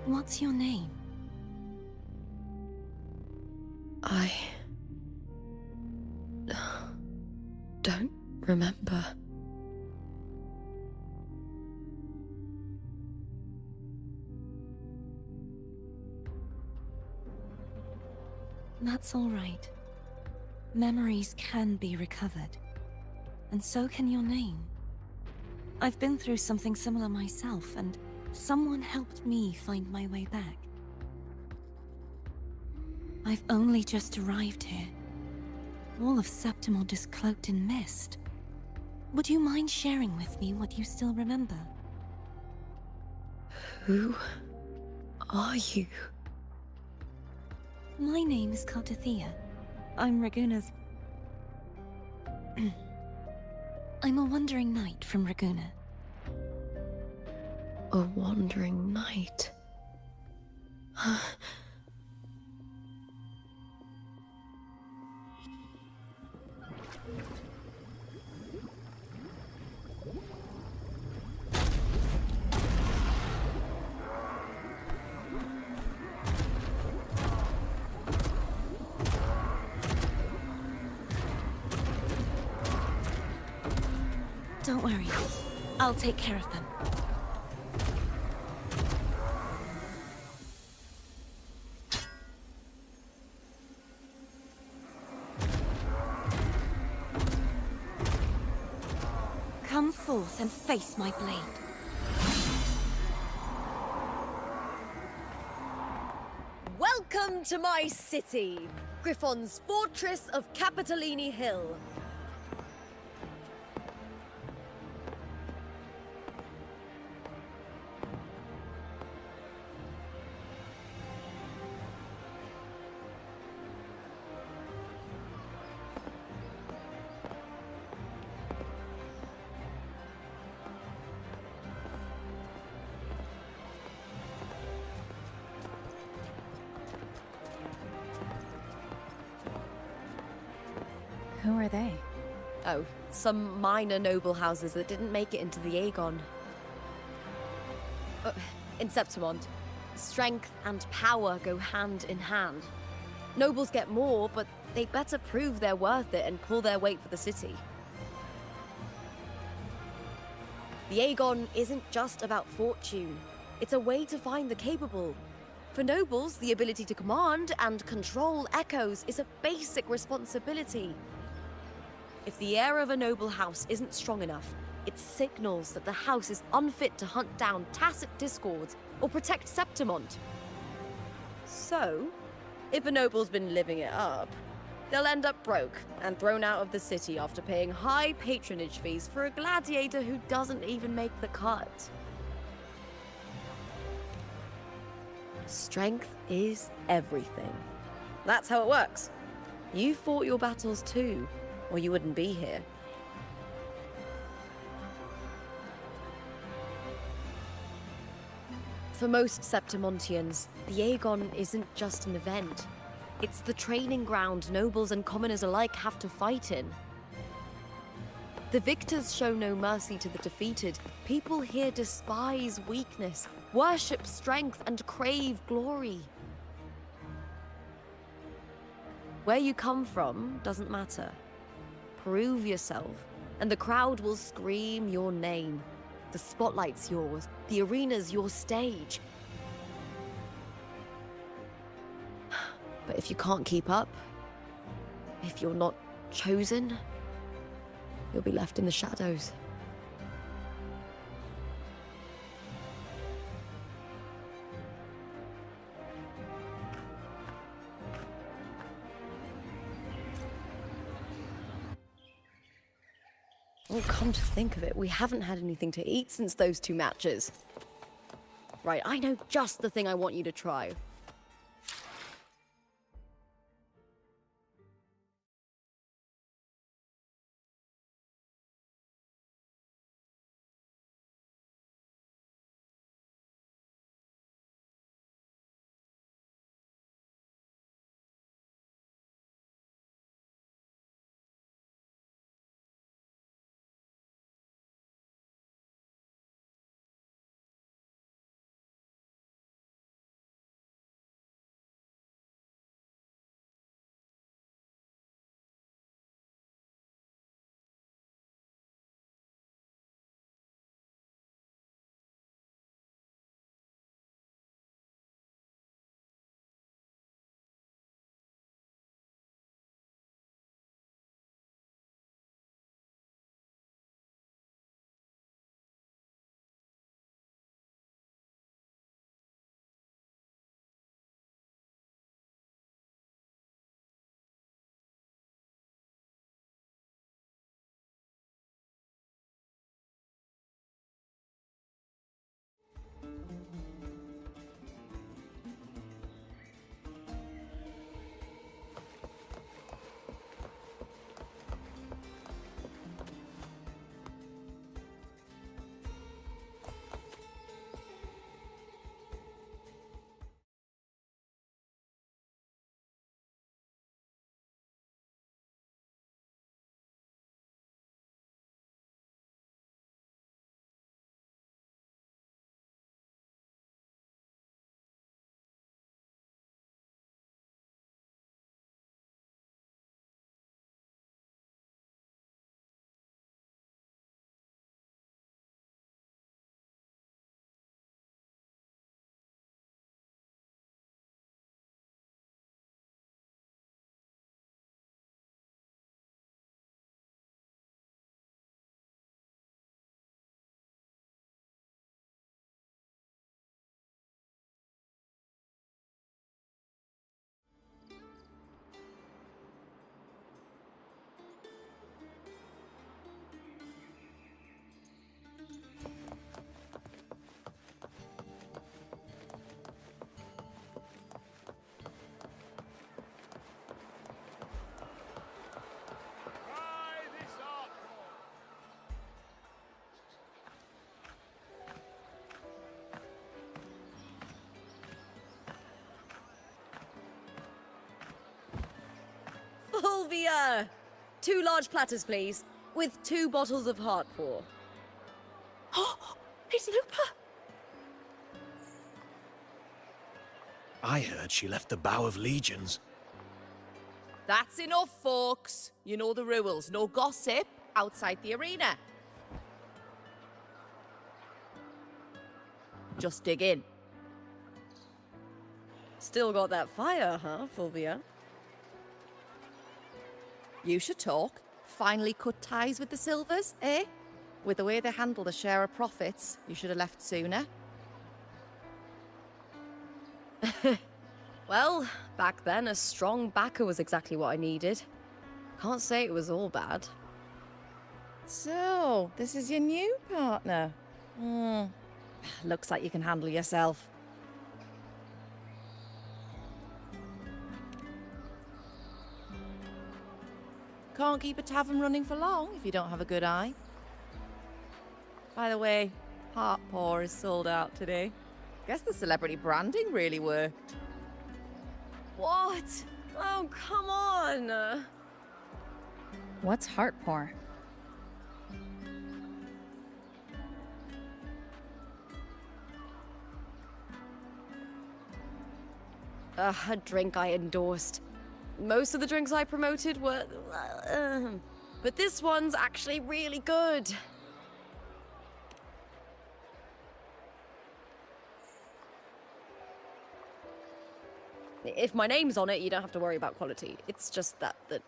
What's your name? I don't remember. That's all right. Memories can be recovered. And so can your name. I've been through something similar myself, and someone helped me find my way back. I've only just arrived here. All of Septimont is cloaked in mist. Would you mind sharing with me what you still remember? Who are you? My name is Kartathea. I'm Raguna's... I'm a wandering knight from Raguna. A wandering knight. Don't worry. I'll take care of them. Come forth and face my blade. Welcome to my city, Griffon's fortress of Capitolini Hill. Who are they? Oh, some minor noble houses that didn't make it into the Aegon. In Septimont, strength and power go hand in hand. Nobles get more, but they better prove they're worth it and pull their weight for the city. The Aegon isn't just about fortune. It's a way to find the capable. For nobles, the ability to command and control echoes is a basic responsibility. If the heir of a noble house isn't strong enough, it signals that the house is unfit to hunt down tacit discords or protect Septimont. So, if a noble's been living it up, they'll end up broke and thrown out of the city after paying high patronage fees for a gladiator who doesn't even make the cut. Strength is everything. That's how it works. You fought your battles too, or you wouldn't be here. For most Septimontians, the Aegon isn't just an event. It's the training ground nobles and commoners alike have to fight in. The victors show no mercy to the defeated. People here despise weakness, worship strength, and crave glory. Where you come from doesn't matter. Prove yourself, and the crowd will scream your name. The spotlight's yours, the arena's your stage. But if you can't keep up, if you're not chosen, you'll be left in the shadows. Oh, come to think of it, we haven't had anything to eat since those 2 matches. Right, I know just the thing I want you to try. Fulvia! 2 large platters, please, with 2 bottles of heart pour. Oh, it's Lupa! I heard she left the Bow of Legions. That's enough, folks. You know the rules. No gossip outside the arena. Just dig in. Still got that fire, huh, Fulvia? You should talk. Finally cut ties with the Silvers, eh? With the way they handle the share of profits, you should have left sooner. Well, back then, a strong backer was exactly what I needed. Can't say it was all bad. So, this is your new partner. Looks like you can handle yourself. Can't keep a tavern running for long if you don't have a good eye. By the way, Heart Pour is sold out today. Guess the celebrity branding really worked. What? Oh, come on! What's heart pour? A drink I endorsed. Most of the drinks I promoted were... but this one's actually really good. If my name's on it, you don't have to worry about quality. It's just that the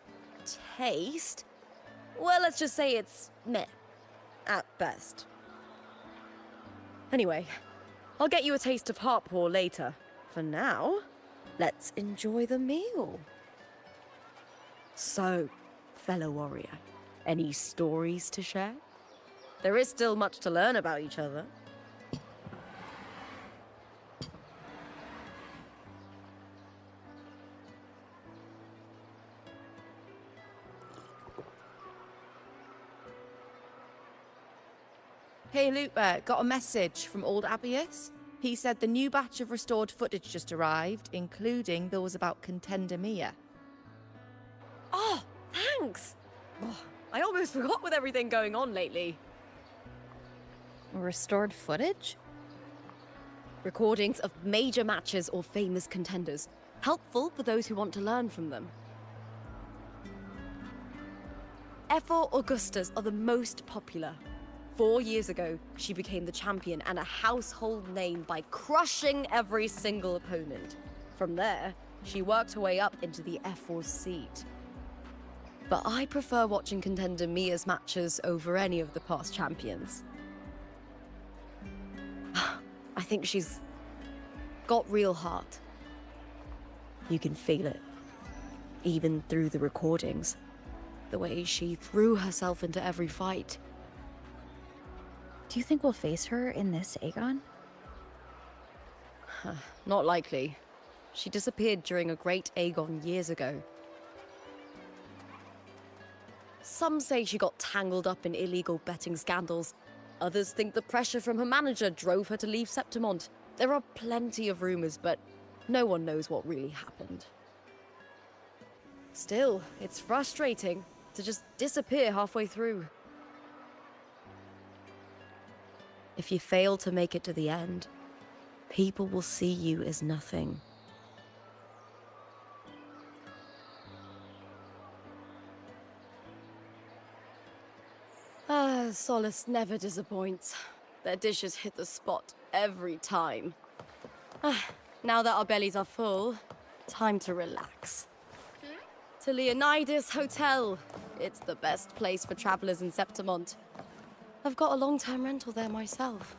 taste... Well, let's just say it's meh. At best. Anyway, I'll get you a taste of heart pour later. For now, let's enjoy the meal. So, fellow warrior, any stories to share? There is still much to learn about each other. Hey Lupa, got a message from old Abius. He said the new batch of restored footage just arrived, including those about Contender Mia. Oh, thanks! Oh, I almost forgot with everything going on lately. Restored footage? Recordings of major matches or famous contenders. Helpful for those who want to learn from them. F4 Augustas are the most popular. 4 years ago, she became the champion and a household name by crushing every single opponent. From there, she worked her way up into the F4 seat. But I prefer watching Contender Mia's matches over any of the past champions. I think she's got real heart. You can feel it, even through the recordings. The way she threw herself into every fight. Do you think we'll face her in this Aegon? Not likely. She disappeared during a great Aegon years ago. Some say she got tangled up in illegal betting scandals. Others think the pressure from her manager drove her to leave Septimont. There are plenty of rumors, but no one knows what really happened. Still, it's frustrating to just disappear halfway through. If you fail to make it to the end, people will see you as nothing. Solace never disappoints. Their dishes hit the spot every time. Now that our bellies are full, time to relax. To Leonidas Hotel. It's the best place for travelers in Septimont. I've got a long-term rental there myself.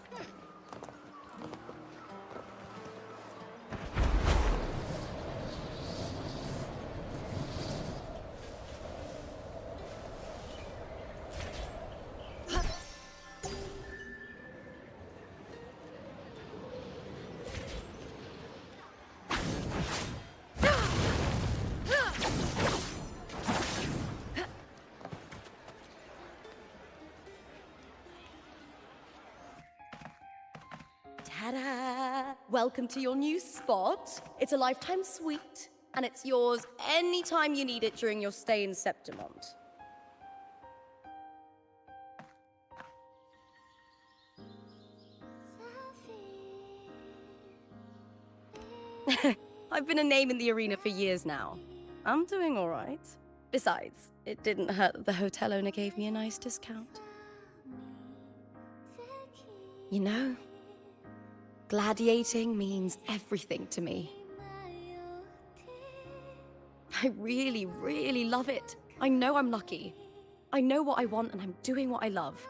Ta-da! Welcome to your new spot. It's a lifetime suite and it's yours anytime you need it during your stay in Septimont. I've been a name in the arena for years now. I'm doing all right. Besides, it didn't hurt that the hotel owner gave me a nice discount. You know, gladiating means everything to me. I really, really love it. I know I'm lucky. I know what I want and I'm doing what I love.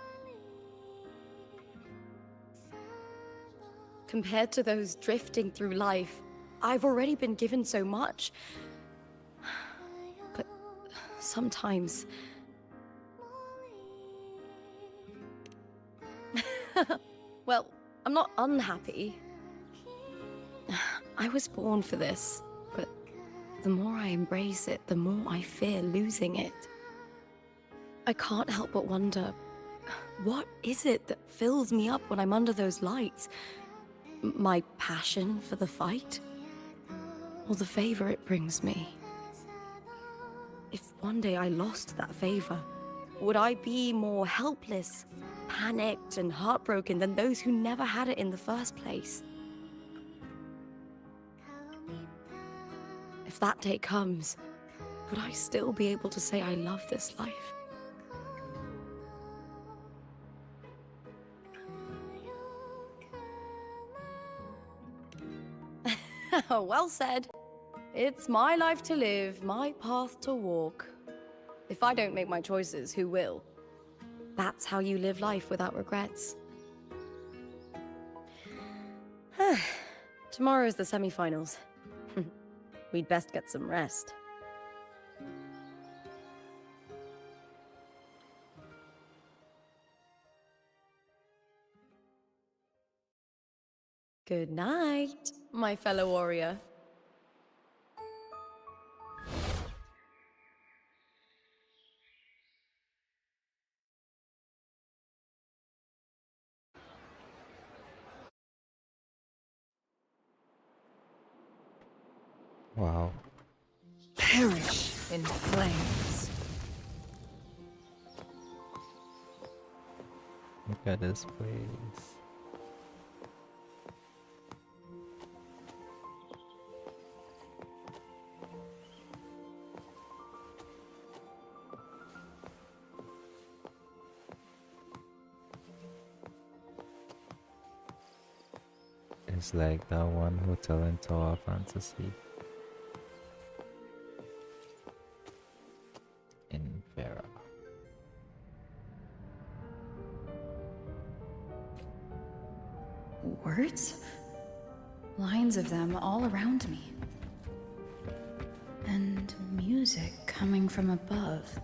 Compared to those drifting through life, I've already been given so much. But sometimes... Well, I'm not unhappy. I was born for this, but the more I embrace it, the more I fear losing it. I can't help but wonder, what is it that fills me up when I'm under those lights? My passion for the fight? Or the favor it brings me? If one day I lost that favor, would I be more helpless, panicked, and heartbroken than those who never had it in the first place? If that day comes, would I still be able to say I love this life? Well said. It's my life to live, my path to walk. If I don't make my choices, who will? That's how you live life without regrets. Tomorrow's the semi-finals. We'd best get some rest. Good night, my fellow warrior. Wow. Perish in flames. Look at this place. It's like that one hotel in Tower Fantasy in Vera. Words? Lines of them all around me. And music coming from above.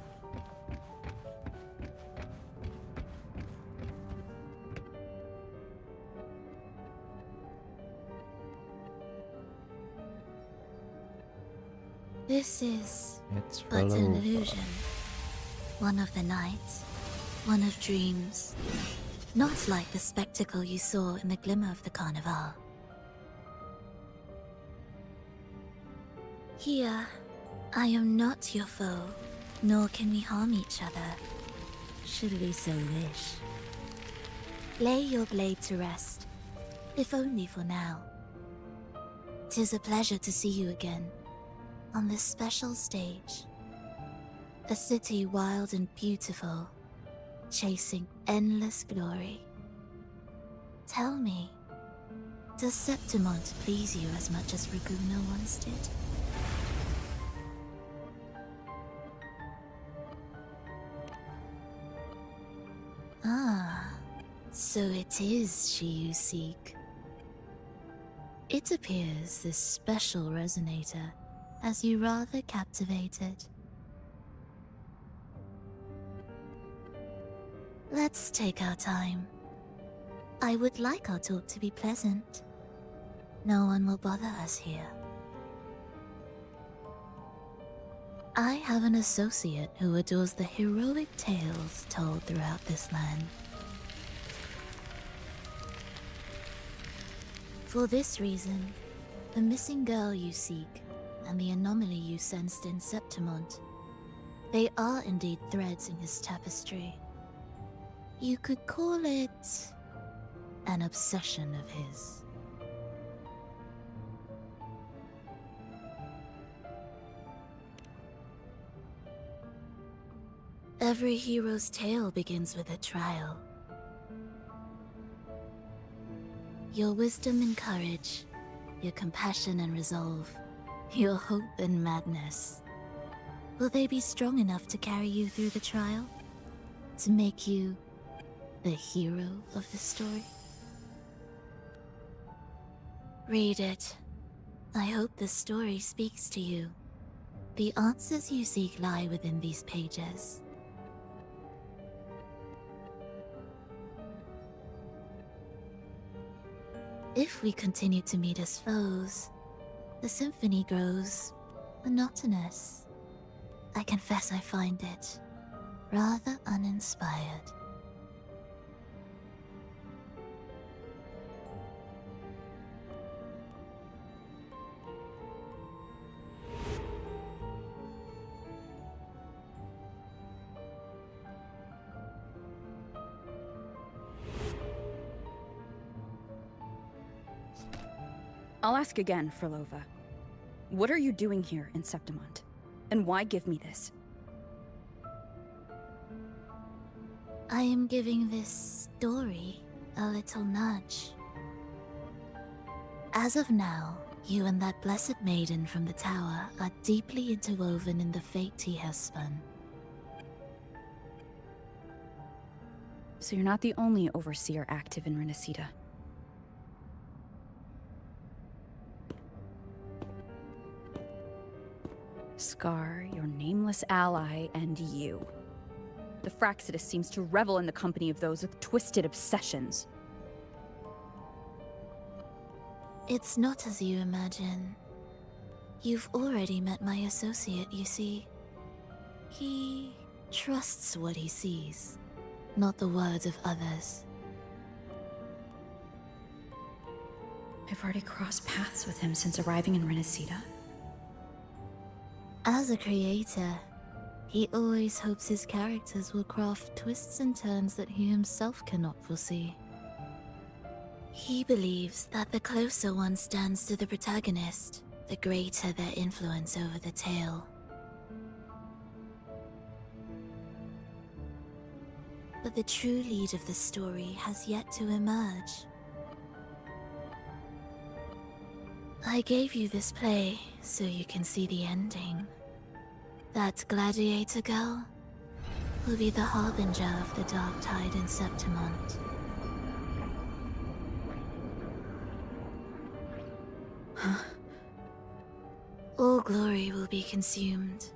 This is It's but an Relova. illusion. One of the nights, one of dreams. Not like the spectacle you saw in the glimmer of the Carnival. Here, I am not your foe, nor can we harm each other, should we so wish. Lay your blade to rest, if only for now. 'Tis a pleasure to see you again, on this special stage. A city wild and beautiful, chasing endless glory. Tell me, does Septimont please you as much as Raguna once did? Ah, so it is she you seek. It appears this special resonator has you rather captivated. Let's take our time. I would like our talk to be pleasant. No one will bother us here. I have an associate who adores the heroic tales told throughout this land. For this reason, the missing girl you seek and the anomaly you sensed in Septimont. They are indeed threads in his tapestry. You could call it an obsession of his. Every hero's tale begins with a trial. Your wisdom and courage, your compassion and resolve, your hope and madness. Will they be strong enough to carry you through the trial? To make you the hero of the story? Read it. I hope the story speaks to you. The answers you seek lie within these pages. If we continue to meet as foes, the symphony grows monotonous. I confess I find it rather uninspired. I'll ask again, Frolova. What are you doing here in Septimont? And why give me this? I am giving this story a little nudge. As of now, you and that blessed maiden from the tower are deeply interwoven in the fate he has spun. So you're not the only overseer active in Renacida. Scar, your nameless ally, and you. The Fraxidus seems to revel in the company of those with twisted obsessions. It's not as you imagine. You've already met my associate, you see. He trusts what he sees, not the words of others. I've already crossed paths with him since arriving in Renacida. As a creator, he always hopes his characters will craft twists and turns that he himself cannot foresee. He believes that the closer one stands to the protagonist, the greater their influence over the tale. But the true lead of the story has yet to emerge. I gave you this play so you can see the ending. That gladiator girl will be the harbinger of the dark tide in Septimont. All glory will be consumed,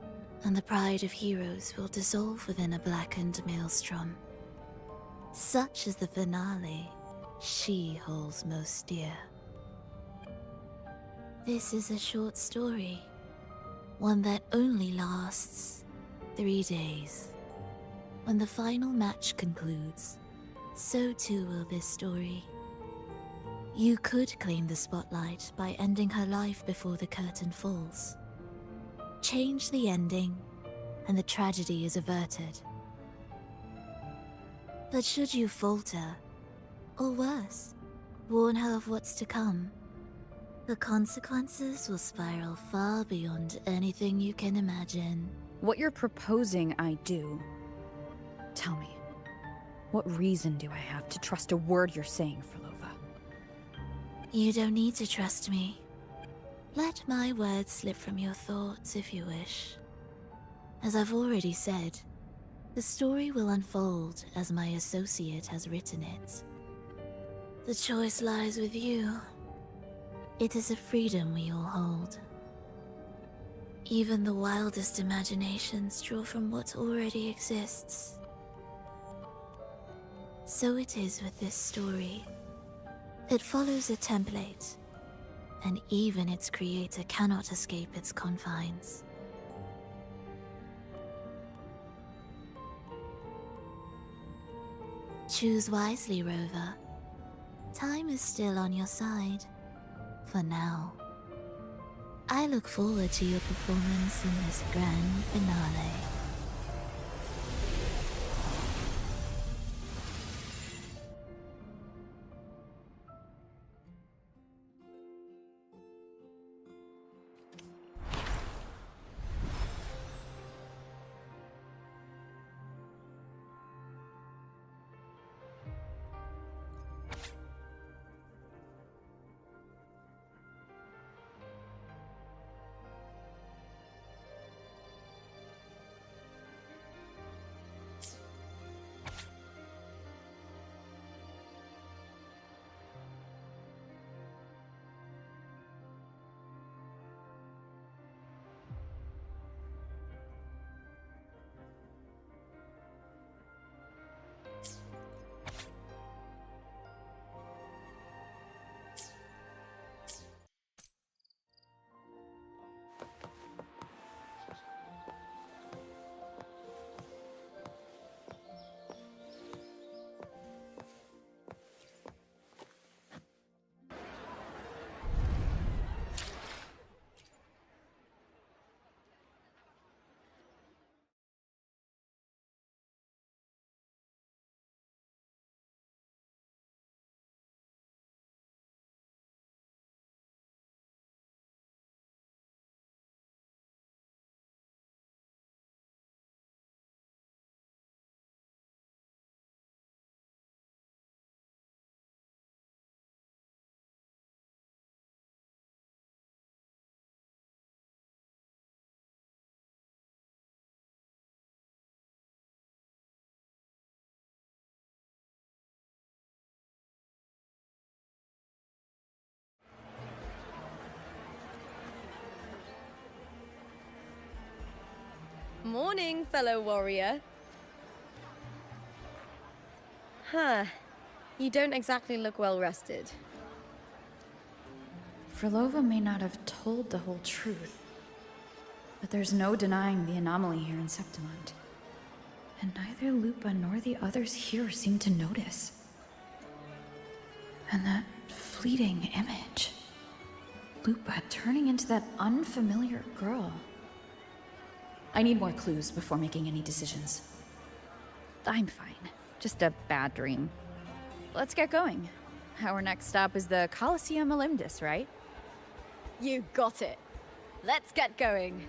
and the pride of heroes will dissolve within a blackened maelstrom. Such is the finale she holds most dear. This is a short story, one that only lasts 3 days. When the final match concludes, so too will this story. You could claim the spotlight by ending her life before the curtain falls. Change the ending, and the tragedy is averted. But should you falter, or worse, warn her of what's to come, the consequences will spiral far beyond anything you can imagine. What you're proposing I do. Tell me, what reason do I have to trust a word you're saying, Frolova? You don't need to trust me. Let my words slip from your thoughts if you wish. As I've already said, the story will unfold as my associate has written it. The choice lies with you. It is a freedom we all hold. Even the wildest imaginations draw from what already exists. So it is with this story. It follows a template, and even its creator cannot escape its confines. Choose wisely, Rover. Time is still on your side. For now. I look forward to your performance in this grand finale. Morning, fellow warrior. Huh. You don't exactly look well rested. Frolova may not have told the whole truth, but there's no denying the anomaly here in Septimont. And neither Lupa nor the others here seem to notice. And that fleeting image. Lupa turning into that unfamiliar girl. I need more clues before making any decisions. I'm fine. Just a bad dream. Let's get going. Our next stop is the Colosseum Olympus, right? You got it. Let's get going.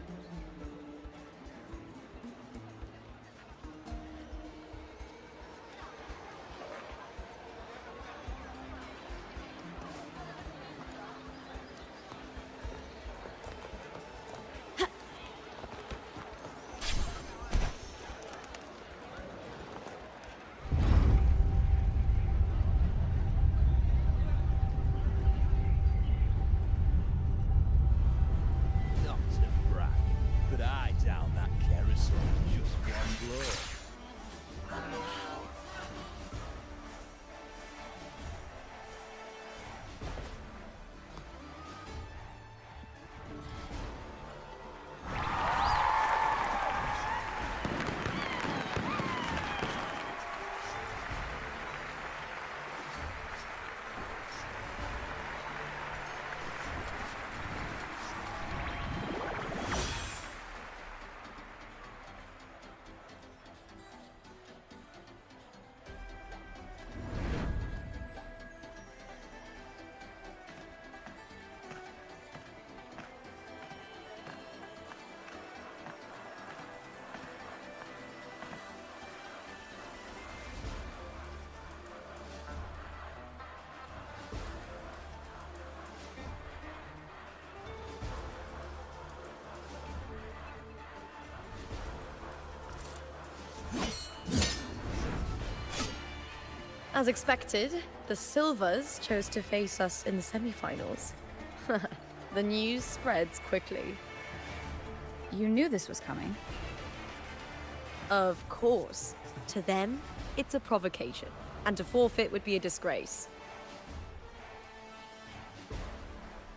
As expected, the Silvers chose to face us in the semifinals. The news spreads quickly. You knew this was coming. Of course. To them, it's a provocation, and to forfeit would be a disgrace.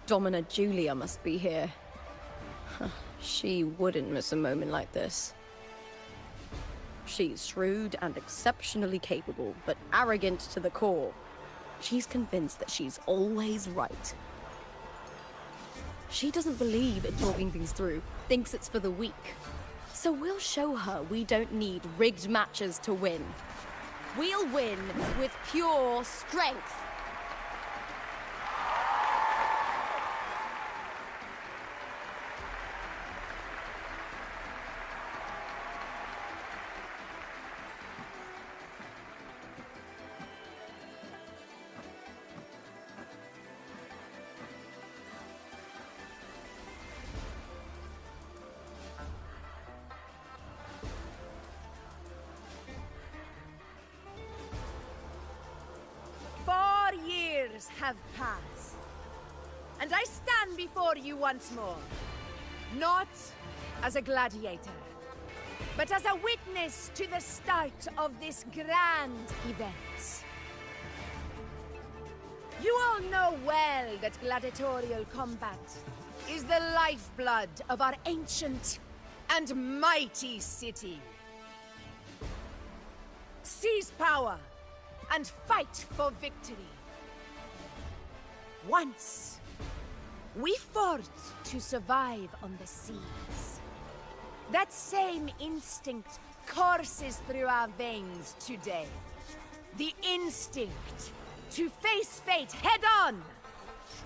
Domina Julia must be here. She wouldn't miss a moment like this. She's shrewd and exceptionally capable, but arrogant to the core. She's convinced that she's always right. She doesn't believe in talking things through, thinks it's for the weak. So we'll show her we don't need rigged matches to win. We'll win with pure strength. Have passed, and I stand before you once more, not as a gladiator, but as a witness to the start of this grand event. You all know well that gladiatorial combat is the lifeblood of our ancient and mighty city. Seize power and fight for victory. Once, we fought to survive on the seas. That same instinct courses through our veins today. The instinct to face fate head-on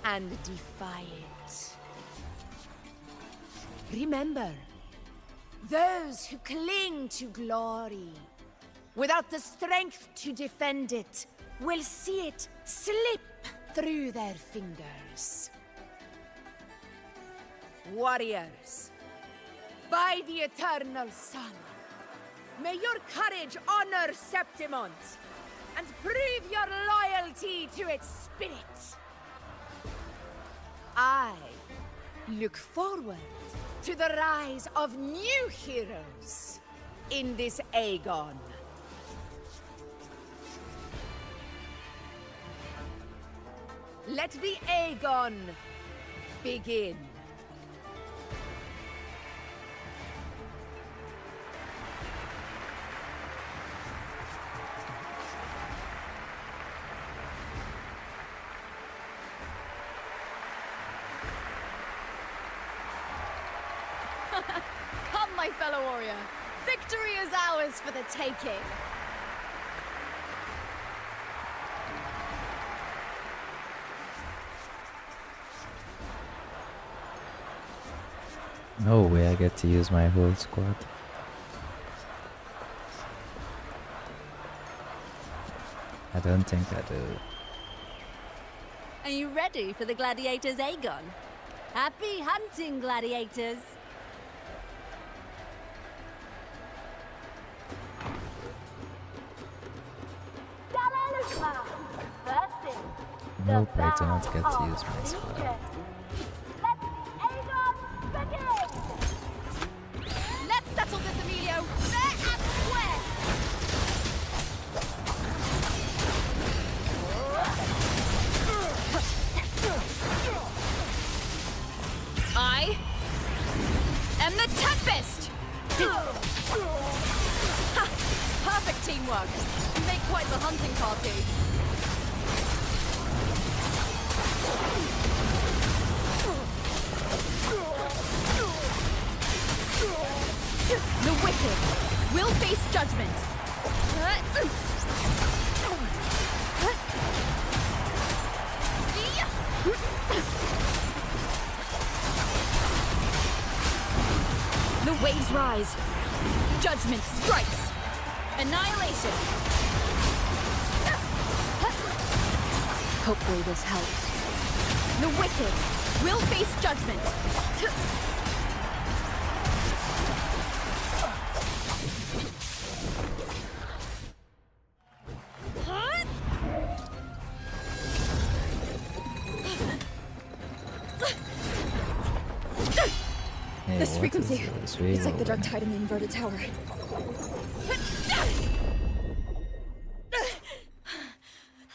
and defy it. Remember, those who cling to glory without the strength to defend it will see it slip through their fingers. Warriors, by the eternal sun, may your courage honor Septimont and prove your loyalty to its spirit. I look forward to the rise of new heroes in this Aegon. Let the Aegon begin. Come, my fellow warrior. Victory is ours for the taking. No way I get to use my whole squad. I don't think I do. Are you ready for the gladiators, Aegon? Happy hunting, gladiators! Nope, I don't get to use my squad. Let's settle this, Emilio, fair and square! I am the Tempest! Ha! Perfect teamwork. You make quite the hunting party. The wicked will face judgment. The waves rise. Judgment strikes. Annihilation. Hopefully this helps. The wicked will face judgment. Hey, This what frequency, is this it's like the wiggle? dark tide in the inverted tower.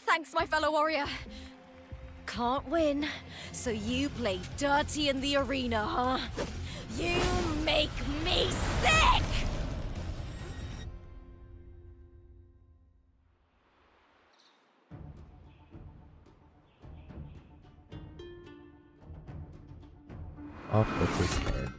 Thanks, my fellow warrior. Can't win, so you play dirty in the arena, huh? You make me sick! off with his head.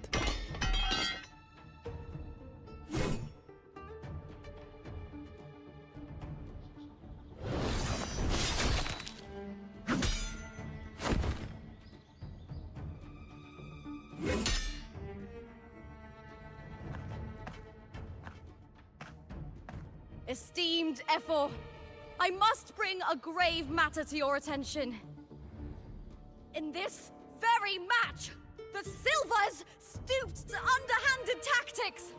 Esteemed Ephor, I must bring a grave matter to your attention. In this very match, the Silvers stooped to underhanded tactics.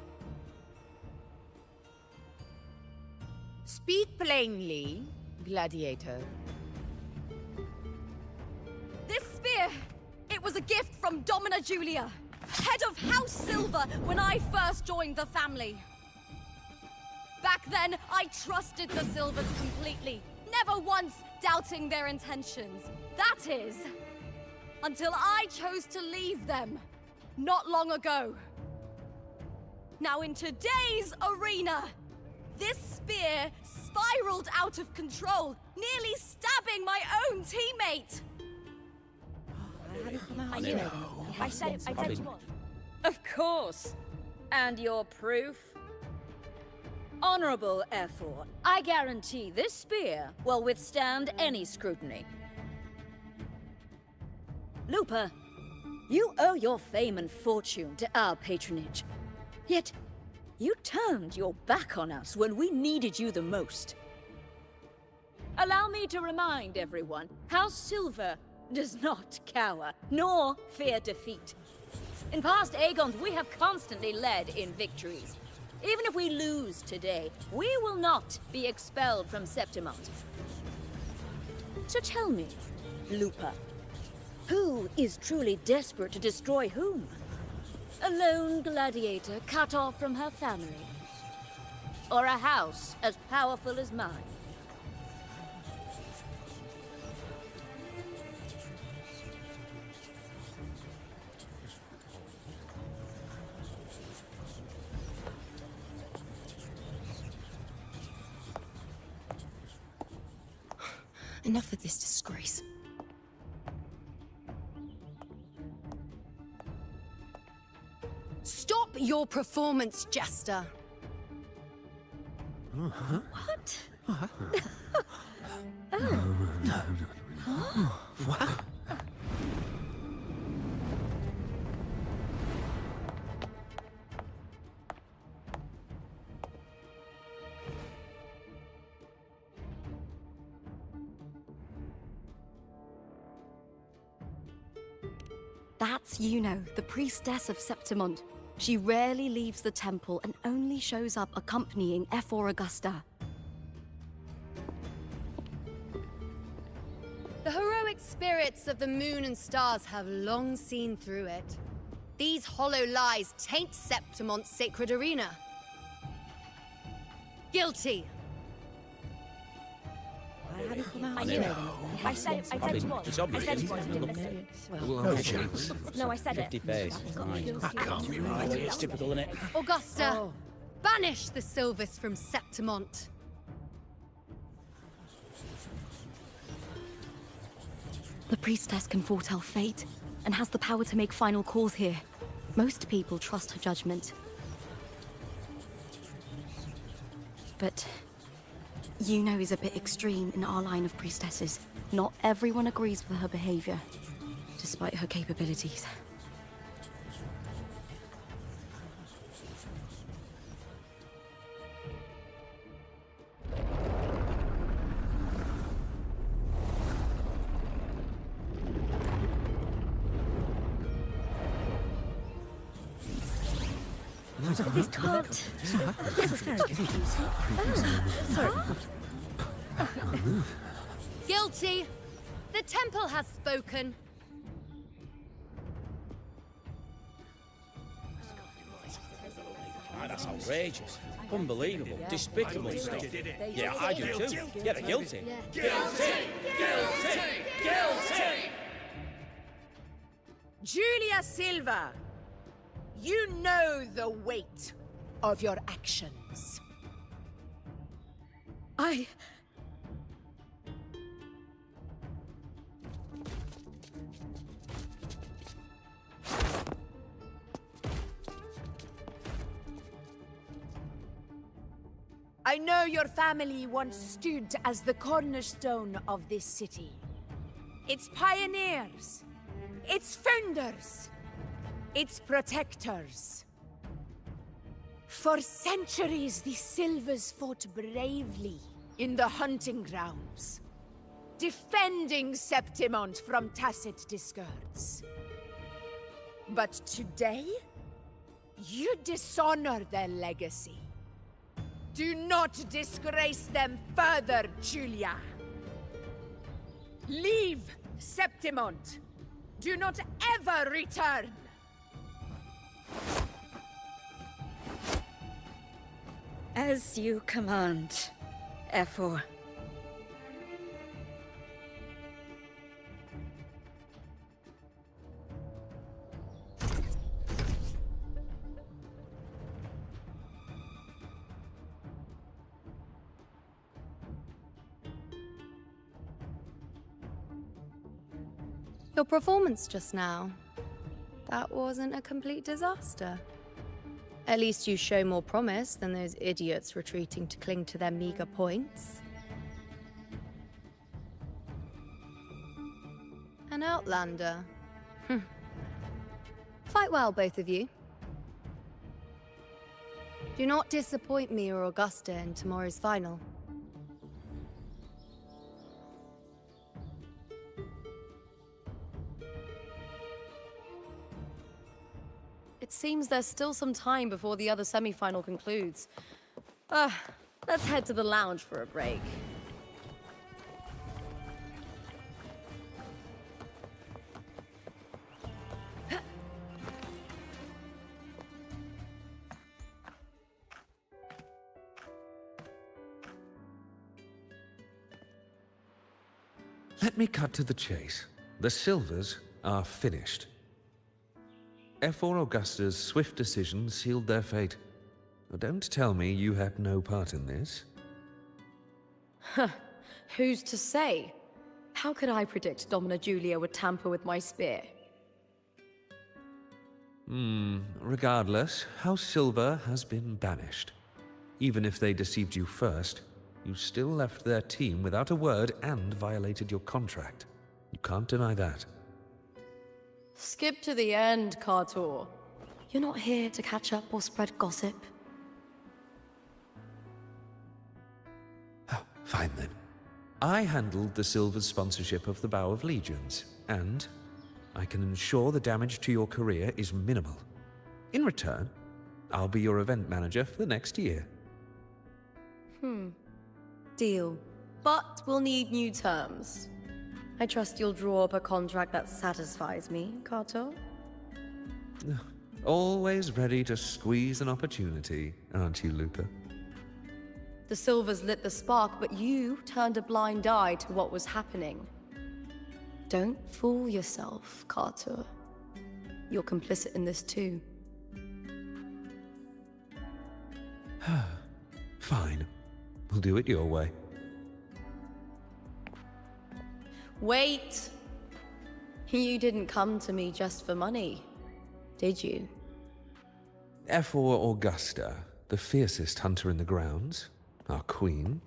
Speak plainly, Gladiator. This spear, it was a gift from Domina Julia, head of House Silver when I first joined the family. Back then, I trusted the Silvers completely, never once doubting their intentions. That is, until I chose to leave them, not long ago. Now in today's arena, this spear spiraled out of control, nearly stabbing my own teammate. I knew it. I said it was. Of course. And your proof? Honorable Ephor, I guarantee this spear will withstand any scrutiny. Lupa, you owe your fame and fortune to our patronage. Yet, you turned your back on us when we needed you the most. Allow me to remind everyone, House Silver does not cower, nor fear defeat. In past Aegons, we have constantly led in victories. Even if we lose today, we will not be expelled from Septimont. So tell me, Lupa, who is truly desperate to destroy whom? A lone gladiator cut off from her family? Or a house as powerful as mine? Enough of this disgrace. Stop your performance, Jester. What? What? That's Yuno, the priestess of Septimont. She rarely leaves the temple and only shows up accompanying Ephor Augusta. The heroic spirits of the moon and stars have long seen through it. These hollow lies taint Septimont's sacred arena. Guilty. I knew it. I said it was. It's obvious. I said it was. No chance. No, I said it. 50 face. Right. That can't be right. It's typical, isn't it? Augusta, banish the Silvers from Septimont. The priestess can foretell fate and has the power to make final calls here. Most people trust her judgment. But Yuno is a bit extreme in our line of priestesses. Not everyone agrees with her behavior, despite her capabilities. This can't. This is very confusing. Sorry. Guilty. The temple has spoken. That's outrageous. Unbelievable. Despicable stuff. Yeah, I do too. Yeah, they're guilty. Guilty! Guilty! Guilty! Julia Silva, you know the weight of your actions. I know your family once stood as the cornerstone of this city. Its pioneers, its founders, its protectors. For centuries, the Silvers fought bravely in the hunting grounds, defending Septimont from Tacit discords. But today, you dishonor their legacy. Do not disgrace them further, Julia. Leave Septimont. Do not ever return. As you command, Efor. Your performance just now. That wasn't a complete disaster. At least you show more promise than those idiots retreating to cling to their meager points. An outlander. Fight well, both of you. Do not disappoint me or Augusta in tomorrow's final. It seems there's still some time before the other semi-final concludes. Let's head to the lounge for a break. Let me cut to the chase. The Silvers are finished. Efor Augusta's swift decision sealed their fate. Don't tell me you had no part in this. Who's to say? How could I predict Domina Julia would tamper with my spear? Regardless, House Silver has been banished. Even if they deceived you first, you still left their team without a word and violated your contract. You can't deny that. Skip to the end, Kartor. You're not here to catch up or spread gossip. Fine then. I handled the Silver's sponsorship of the Bow of Legions, and I can ensure the damage to your career is minimal. In return, I'll be your event manager for the next year. Deal. But we'll need new terms. I trust you'll draw up a contract that satisfies me, Kato. Always ready to squeeze an opportunity, aren't you, Lupa? The Silvers lit the spark, but you turned a blind eye to what was happening. Don't fool yourself, Kato. You're complicit in this too. Fine. We'll do it your way. Wait! You didn't come to me just for money, did you? Efor Augusta, the fiercest hunter in the grounds, our queen.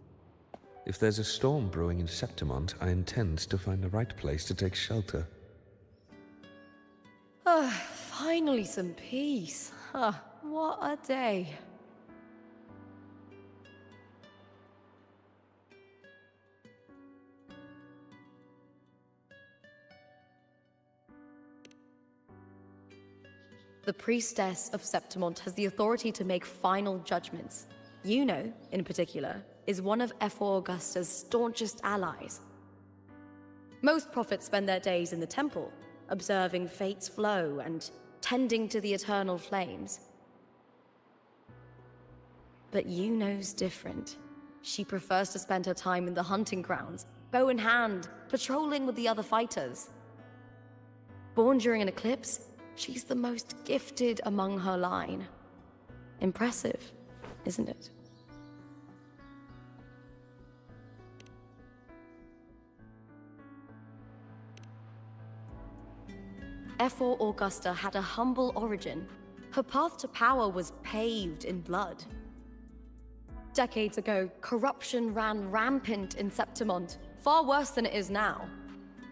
If there's a storm brewing in Septimont, I intend to find the right place to take shelter. Finally some peace. What a day. The priestess of Septimont has the authority to make final judgments. Yuno, in particular, is one of Efor Augusta's staunchest allies. Most prophets spend their days in the temple, observing fate's flow and tending to the eternal flames. But Yuno's different. She prefers to spend her time in the hunting grounds, bow in hand, patrolling with the other fighters. Born during an eclipse, she's the most gifted among her line. Impressive, isn't it? Efor Augusta had a humble origin. Her path to power was paved in blood. Decades ago, corruption ran rampant in Septimont, far worse than it is now.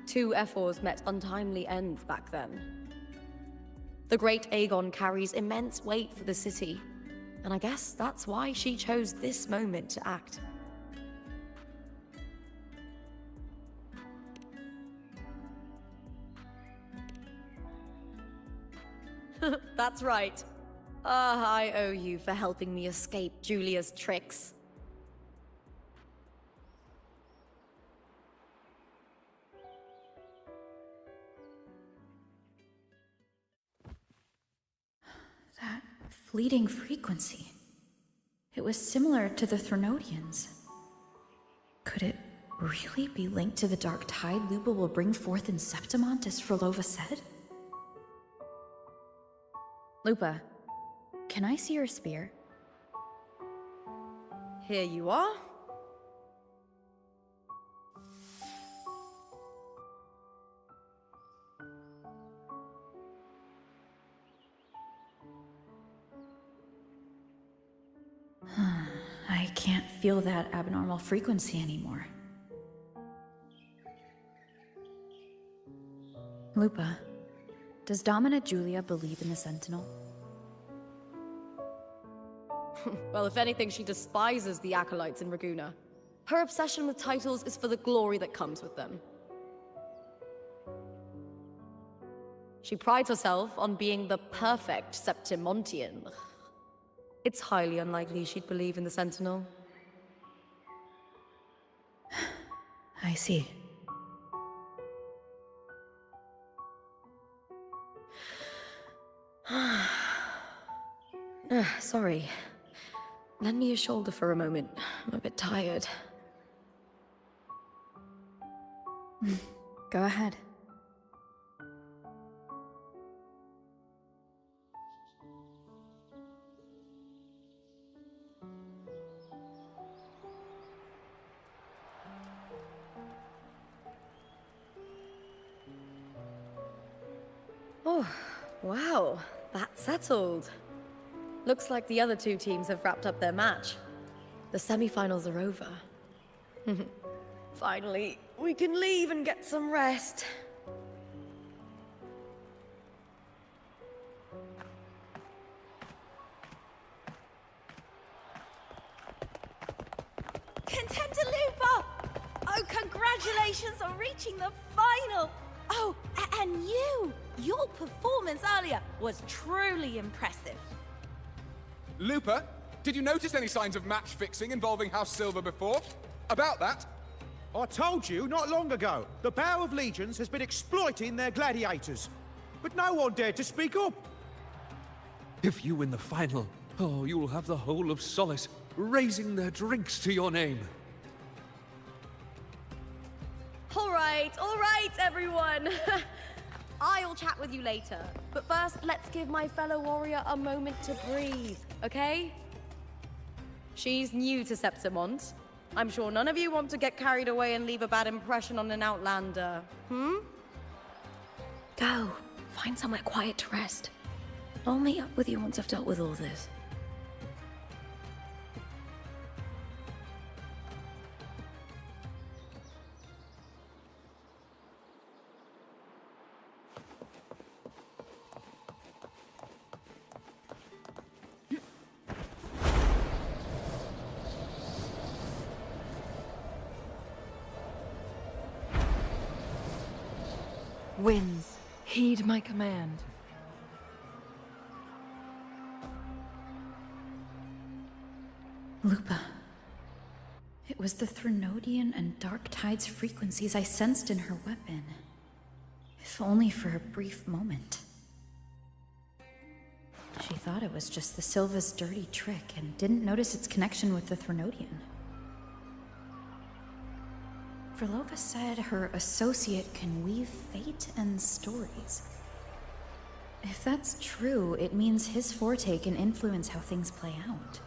2 Ephors met untimely ends back then. The great Aegon carries immense weight for the city, and I guess that's why she chose this moment to act. That's right. I owe you for helping me escape Julia's tricks. That fleeting frequency. It was similar to the Threnodians. Could it really be linked to the dark tide Lupa will bring forth in Septimont, as Frolova said? Lupa, can I see your spear? Here you are. I can't feel that abnormal frequency anymore. Lupa, does Domina Julia believe in the Sentinel? Well, if anything, she despises the acolytes in Raguna. Her obsession with titles is for the glory that comes with them. She prides herself on being the perfect Septimontian. It's highly unlikely she'd believe in the Sentinel. I see. Sorry. Lend me your shoulder for a moment. I'm a bit tired. Go ahead. Oh, wow. That's settled. Looks like the other 2 teams have wrapped up their match. The semi-finals are over. Finally, we can leave and get some rest. Contender Lupa! Oh, congratulations on reaching the final! Oh, and you! Your performance earlier was truly impressive. Lupa, did you notice any signs of match fixing involving House Silver before? About that? I told you not long ago, the Bow of Legions has been exploiting their gladiators. But no one dared to speak up. If you win the final, oh, you'll have the whole of Solace raising their drinks to your name. All right, everyone. I'll chat with you later. But first, let's give my fellow warrior a moment to breathe, okay? She's new to Septimont. I'm sure none of you want to get carried away and leave a bad impression on an Outlander, Go. Find somewhere quiet to rest. I'll meet up with you once I've dealt with all this. Winds, heed my command. Lupa. It was the Threnodian and Dark Tide's frequencies I sensed in her weapon. If only for a brief moment. She thought it was just the Silva's dirty trick and didn't notice its connection with the Threnodian. Frolova said her associate can weave fate and stories. If that's true, it means his forte can influence how things play out.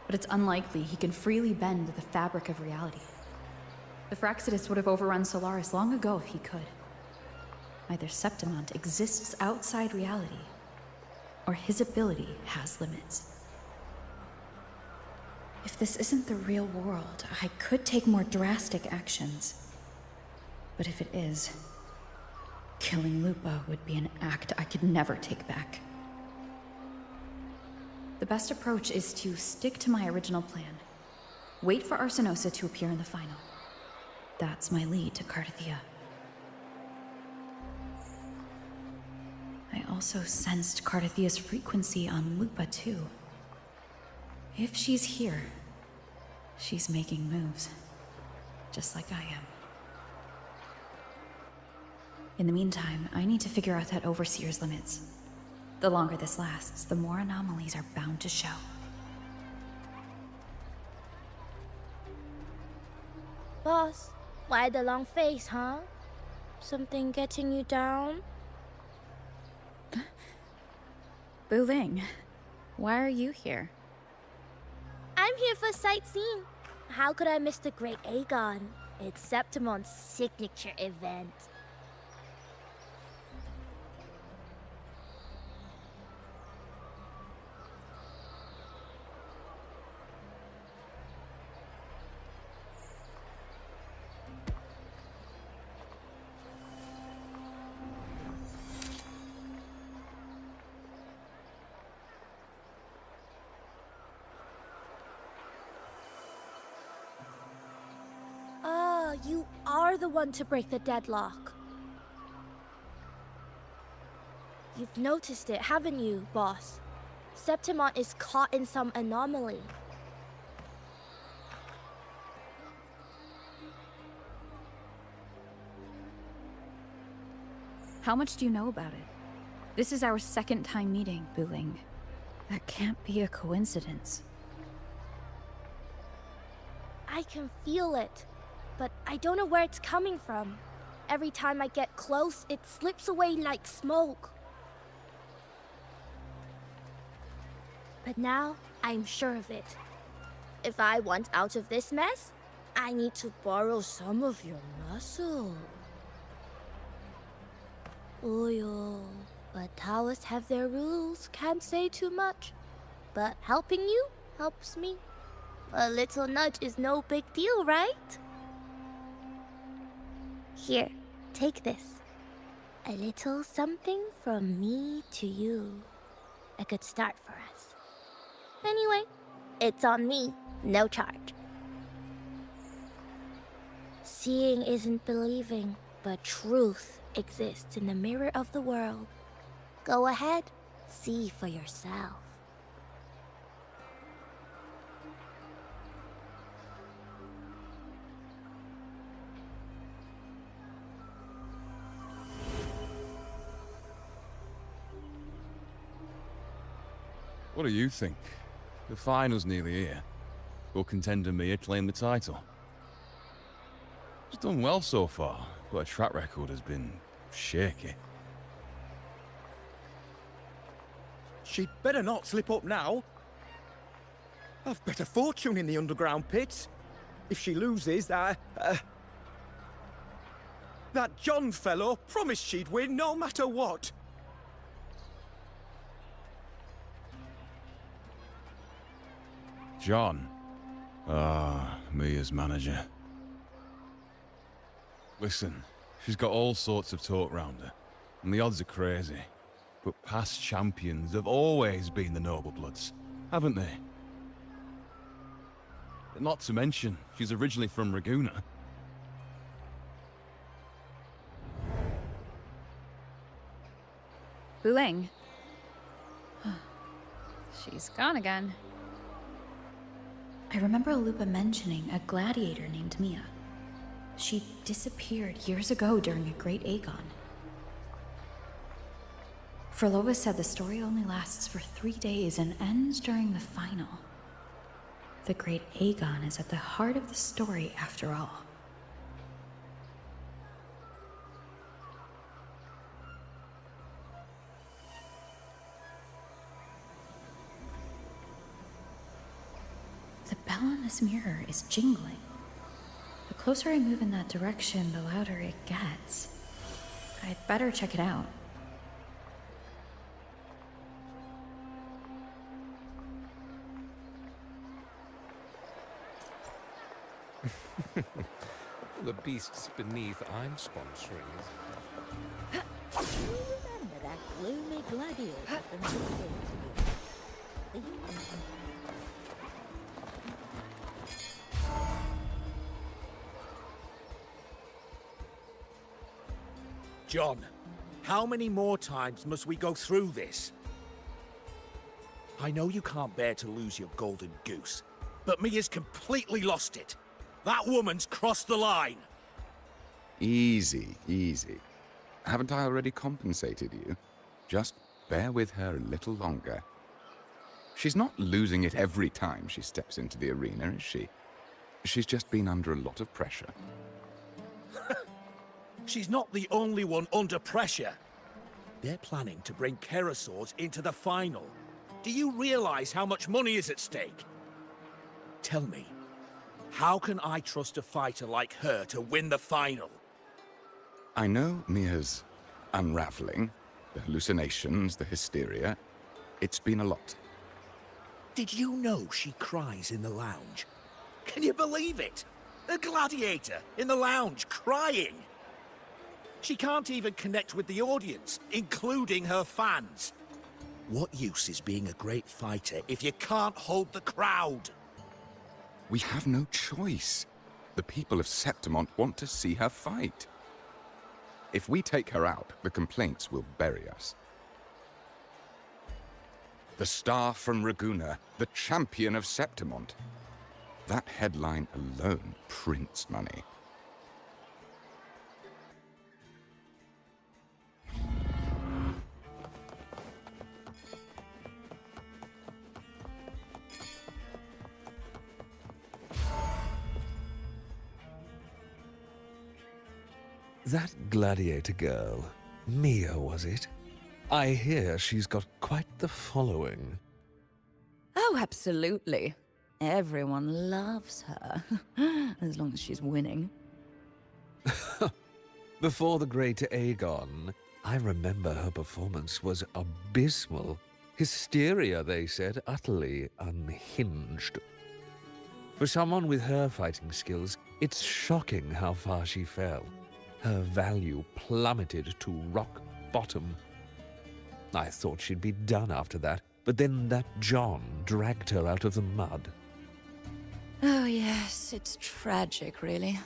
But it's unlikely he can freely bend the fabric of reality. The Fraxidus would have overrun Solaris long ago if he could. Either Septimont exists outside reality, or his ability has limits. If this isn't the real world, I could take more drastic actions. But if it is, killing Lupa would be an act I could never take back. The best approach is to stick to my original plan. Wait for Arsenosa to appear in the final. That's my lead to Cardathia. I also sensed Cardathia's frequency on Lupa too. If she's here, she's making moves, just like I am. In the meantime, I need to figure out that Overseer's limits. The longer this lasts, the more anomalies are bound to show. Boss, why the long face, huh? Something getting you down? Buling, why are you here? I'm here for sightseeing. How could I miss the Great Aegon? It's Septimon's signature event. You are the one to break the deadlock. You've noticed it, haven't you, boss? Septimon is caught in some anomaly. How much do you know about it? This is our second time meeting, Buling. That can't be a coincidence. I can feel it, but I don't know where it's coming from. Every time I get close, it slips away like smoke. But now, I'm sure of it. If I want out of this mess, I need to borrow some of your muscle. Oyo, but Taoists have their rules, can't say too much. But helping you helps me. A little nudge is no big deal, right? Here, take this. A little something from me to you. A good start for us. Anyway, it's on me, no charge. Seeing isn't believing, but truth exists in the mirror of the world. Go ahead, see for yourself. What do you think? The final's nearly here. Will contender Mia claim the title? She's done well so far, but her track record has been shaky. She'd better not slip up now. I've bet a fortune in the underground pits. If she loses, that John fellow promised she'd win no matter what. John? Ah, Mia's manager. Listen, she's got all sorts of talk round her, and the odds are crazy. But past champions have always been the noble bloods, haven't they? Not to mention, she's originally from Raguna. Buling. She's gone again. I remember Lupa mentioning a gladiator named Mia. She disappeared years ago during a Great Aegon. Frolova said the story only lasts for 3 days and ends during the final. The Great Aegon is at the heart of the story after all. The bell on this mirror is jingling. The closer I move in that direction, the louder it gets. I'd better check it out. The beasts beneath I'm sponsoring is... Do you remember that gloomy gladiator from the John, how many more times must we go through this? I know you can't bear to lose your golden goose, but Mia's completely lost it. That woman's crossed the line. Easy, easy. Haven't I already compensated you? Just bear with her a little longer. She's not losing it every time she steps into the arena, is she? She's just been under a lot of pressure. She's not the only one under pressure. They're planning to bring Kerosaurs into the final. Do you realize how much money is at stake? Tell me, how can I trust a fighter like her to win the final? I know Mia's unraveling, the hallucinations, the hysteria. It's been a lot. Did you know she cries in the lounge? Can you believe it? A gladiator in the lounge crying. She can't even connect with the audience, including her fans. What use is being a great fighter if you can't hold the crowd? We have no choice. The people of Septimont want to see her fight. If we take her out, the complaints will bury us. The star from Raguna, the champion of Septimont. That headline alone prints money. That gladiator girl, Mia, was it? I hear she's got quite the following. Oh, absolutely. Everyone loves her, as long as she's winning. Before the great Aegon, I remember her performance was abysmal. Hysteria, they said, utterly unhinged. For someone with her fighting skills, it's shocking how far she fell. Her value plummeted to rock bottom. I thought she'd be done after that, but then that John dragged her out of the mud. Oh, yes, it's tragic, really.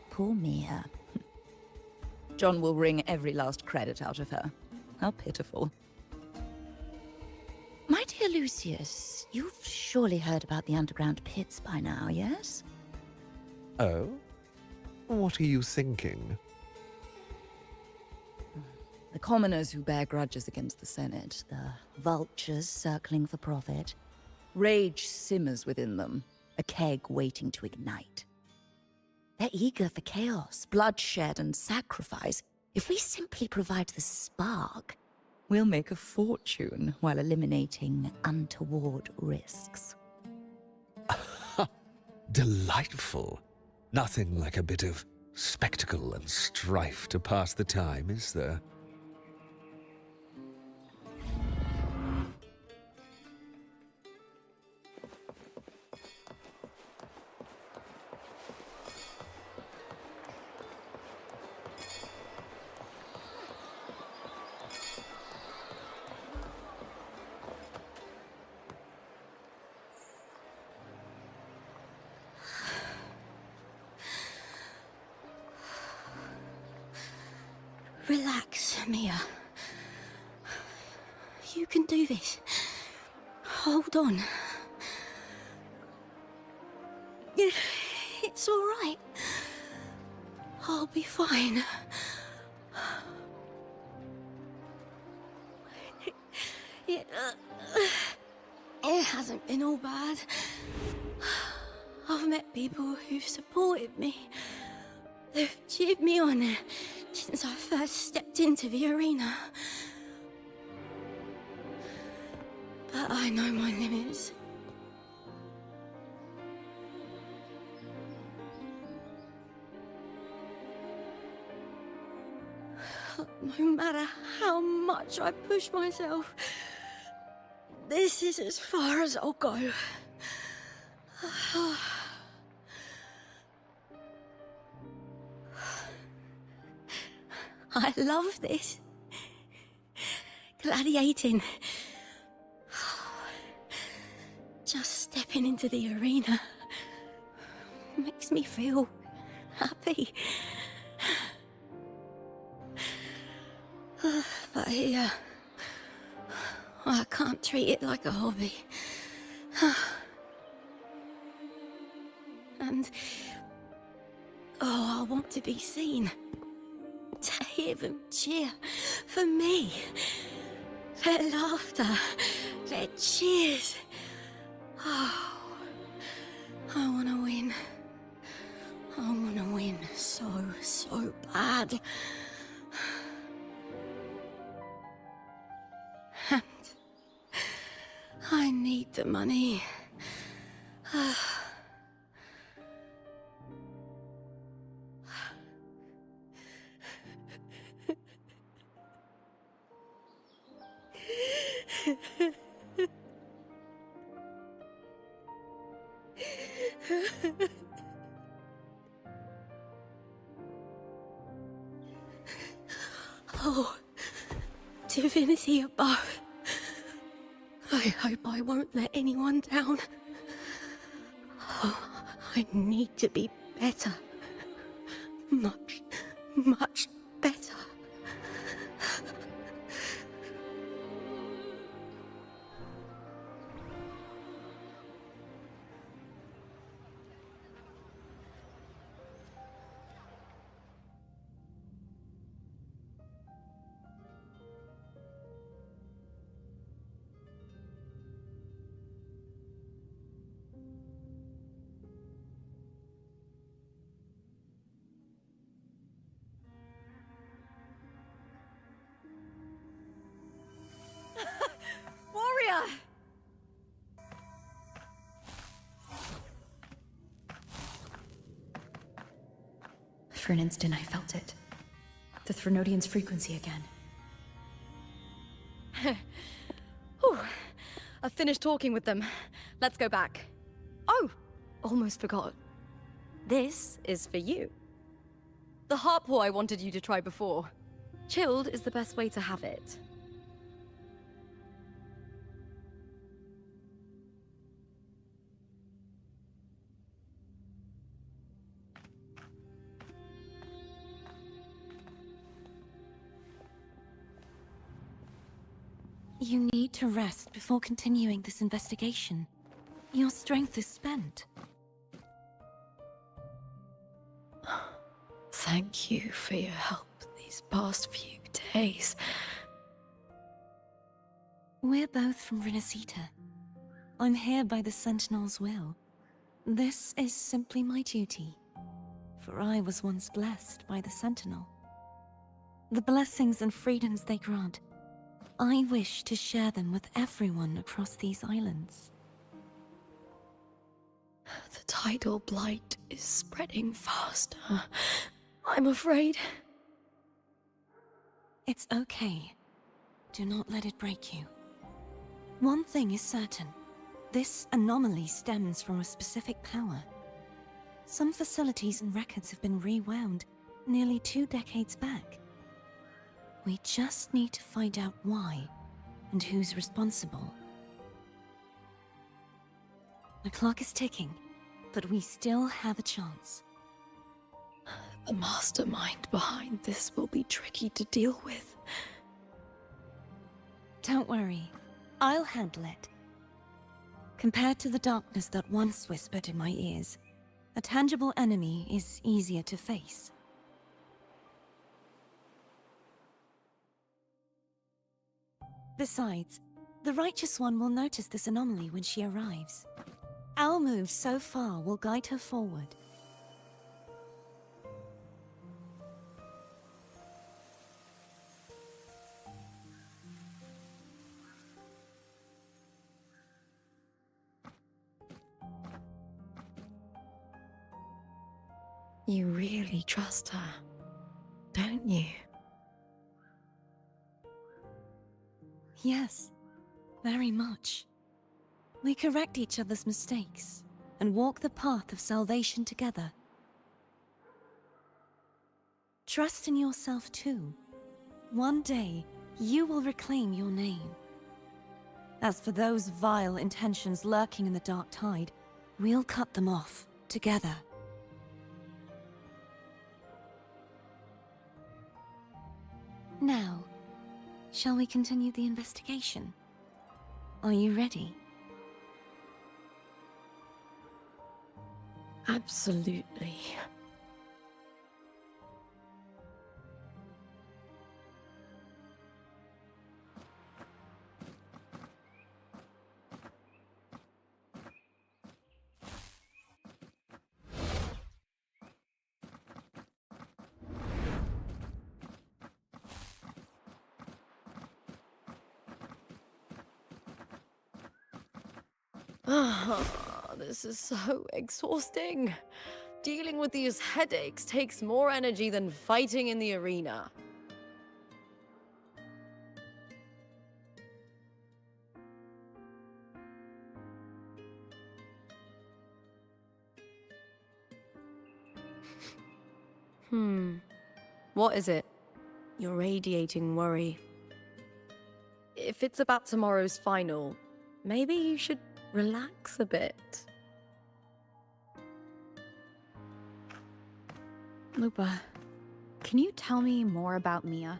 Poor Mia. John will wring every last credit out of her. How pitiful. My dear Lucius, you've surely heard about the underground pits by now, yes? Oh? What are you thinking? The commoners who bear grudges against the Senate, the vultures circling for profit. Rage simmers within them, a keg waiting to ignite. They're eager for chaos, bloodshed, and sacrifice. If we simply provide the spark, we'll make a fortune while eliminating untoward risks. Delightful. Nothing like a bit of spectacle and strife to pass the time, is there? Relax, Mia. You can do this. Hold on. It's all right. I'll be fine. It hasn't been all bad. I've met people who've supported me. They've cheered me on since I first stepped into the arena. But I know my limits. No matter how much I push myself, this is as far as I'll go. I love this. Gladiating. Just stepping into the arena makes me feel happy. But here, I can't treat it like a hobby. And I want to be seen. To hear them cheer for me. Their laughter, their cheers. Oh, I want to win. I want to win so bad. And I need the money. Oh, divinity above. I hope I won't let anyone down. Oh, I need to be better. Much better. Warrior! For an instant, I felt it. The Threnodian's frequency again. Whew. I've finished talking with them. Let's go back. Oh, almost forgot. This is for you. The harpor I wanted you to try before. Chilled is the best way to have it. You need to rest before continuing this investigation. Your strength is spent. Thank you for your help these past few days. We're both from Renacita. I'm here by the Sentinel's will. This is simply my duty, for I was once blessed by the Sentinel. The blessings and freedoms they grant, I wish to share them with everyone across these islands. The tidal blight is spreading faster. I'm afraid. It's okay. Do not let it break you. One thing is certain. This anomaly stems from a specific power. Some facilities and records have been rewound nearly 2 decades back. We just need to find out why and who's responsible. The clock is ticking, but we still have a chance. The mastermind behind this will be tricky to deal with. Don't worry, I'll handle it. Compared to the darkness that once whispered in my ears, a tangible enemy is easier to face. Besides, the Righteous One will notice this anomaly when she arrives. Our moves so far will guide her forward. You really trust her, don't you? Yes, very much. We correct each other's mistakes and walk the path of salvation together. Trust in yourself too, One day, you will reclaim your name. As for those vile intentions lurking in the dark tide, we'll cut them off, together. Now, shall we continue the investigation? Are you ready? Absolutely. This is so exhausting. Dealing with these headaches takes more energy than fighting in the arena. What is it? You're radiating worry. If it's about tomorrow's final, maybe you should relax a bit. Lupa, can you tell me more about Mia?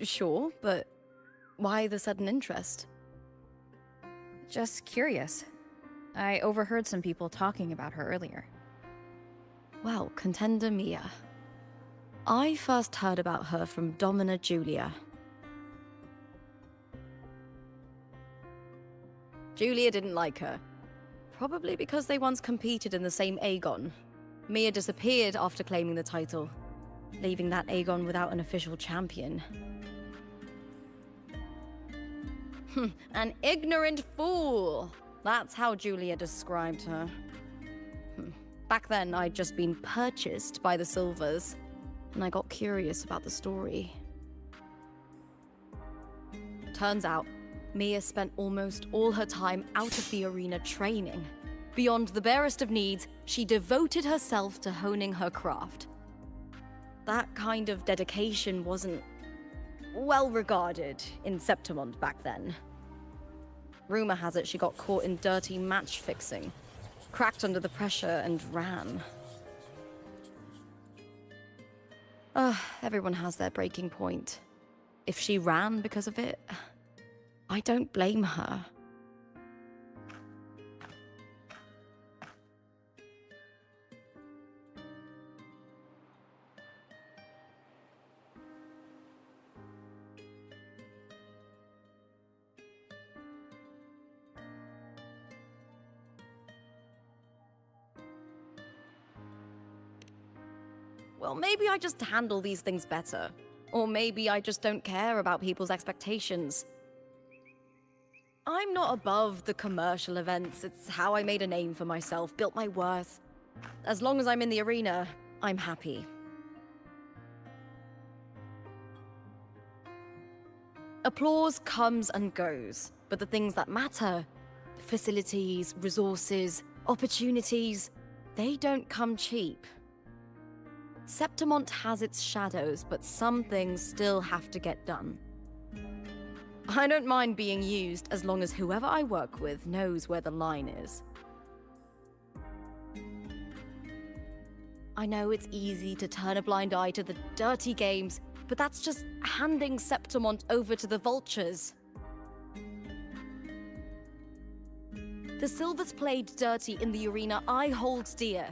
Sure, but why the sudden interest? Just curious. I overheard some people talking about her earlier. Well, contender Mia. I first heard about her from Domina Julia. Julia didn't like her. Probably because they once competed in the same Aegon. Mia disappeared after claiming the title, leaving that Aegon without an official champion. An ignorant fool! That's how Julia described her. Back then, I'd just been purchased by the Silvers, and I got curious about the story. Turns out, Mia spent almost all her time out of the arena training. Beyond the barest of needs, she devoted herself to honing her craft. That kind of dedication wasn't well regarded in Septimond back then. Rumor has it she got caught in dirty match fixing, cracked under the pressure, and ran. Everyone has their breaking point. If she ran because of it, I don't blame her. Well, maybe I just handle these things better. Or maybe I just don't care about people's expectations. I'm not above the commercial events. It's how I made a name for myself, built my worth. As long as I'm in the arena, I'm happy. Applause comes and goes, but the things that matter, facilities, resources, opportunities, they don't come cheap. Septimont has its shadows, but some things still have to get done. I don't mind being used as long as whoever I work with knows where the line is. I know it's easy to turn a blind eye to the dirty games, but that's just handing Septimont over to the vultures. The Silvers played dirty in the arena I hold dear.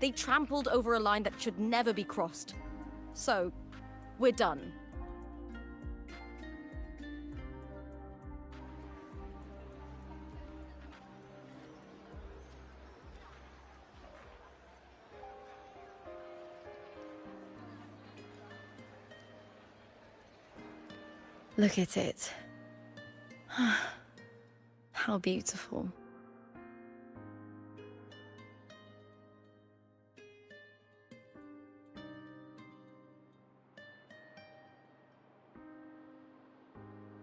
They trampled over a line that should never be crossed. So, we're done. Look at it. How beautiful.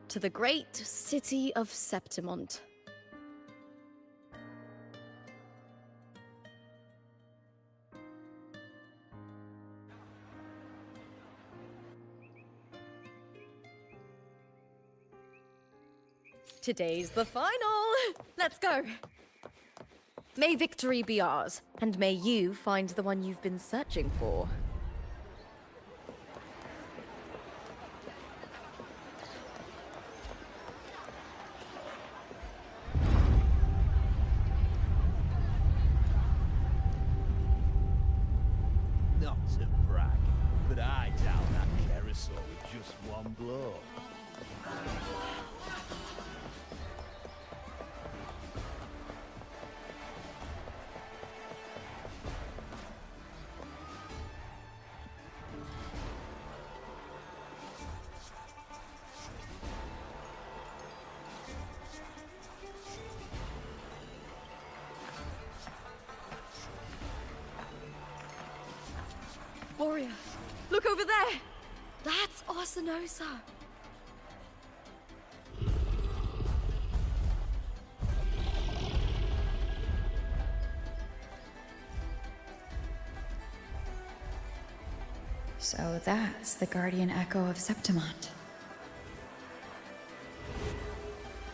To the great city of Septimont. Today's the final. Let's go. May victory be ours, and may you find the one you've been searching for. Not to brag, but I down that carousel with just one blow. Warrior, look over there! That's Arsinosa! So that's the guardian echo of Septimont.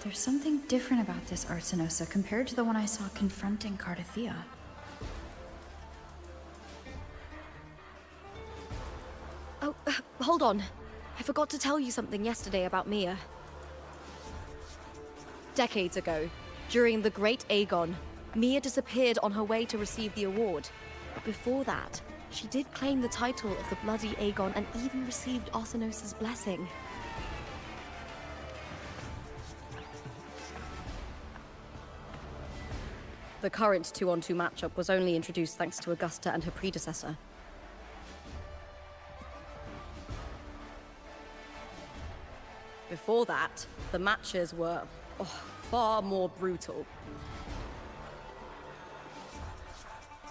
There's something different about this Arsinosa compared to the one I saw confronting Cardathea. Oh, hold on. I forgot to tell you something yesterday about Mia. Decades ago, during the Great Aegon, Mia disappeared on her way to receive the award. But before that, she did claim the title of the Bloody Aegon and even received Arsinosa's blessing. The current 2-on-2 matchup was only introduced thanks to Augusta and her predecessor. Before that, the matches were far more brutal.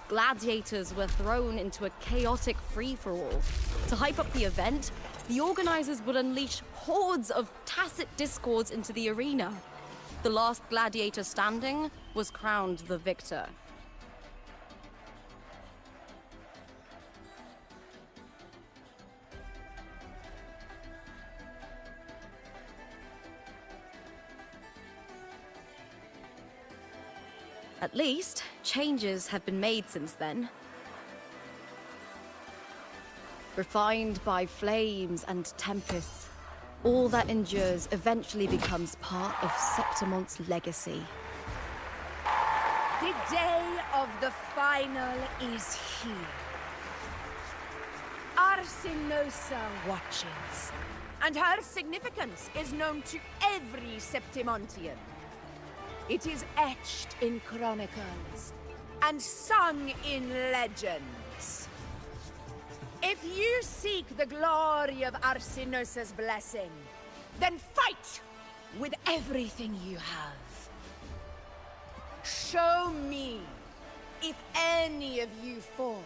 Gladiators were thrown into a chaotic free-for-all. To hype up the event, the organizers would unleash hordes of tacit discords into the arena. The last gladiator standing was crowned the victor. At least, changes have been made since then. Refined by flames and tempests, all that endures eventually becomes part of Septimont's legacy. The day of the final is here. Arsinosa watches, and her significance is known to every Septimontian. It is etched in chronicles and sung in legends. If you seek the glory of Arsinosa's blessing, then fight with everything you have. Show me if any of you four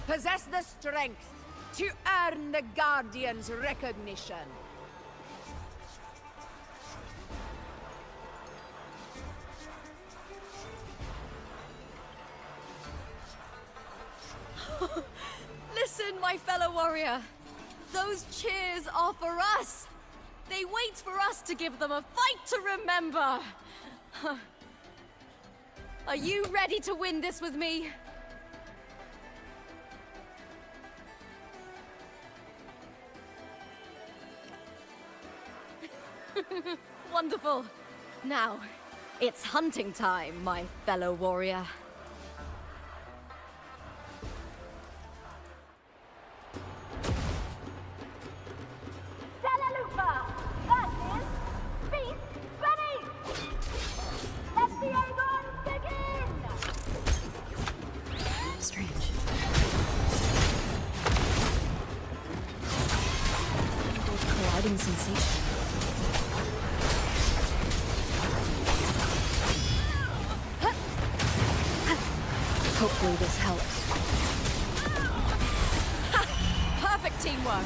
possess the strength to earn the Guardian's recognition. Listen, my fellow warrior. Those cheers are for us. They wait for us to give them a fight to remember. Are you ready to win this with me? Wonderful. Now, it's hunting time, my fellow warrior. Strange. Colliding sensation. Hopefully this helps. Perfect teamwork.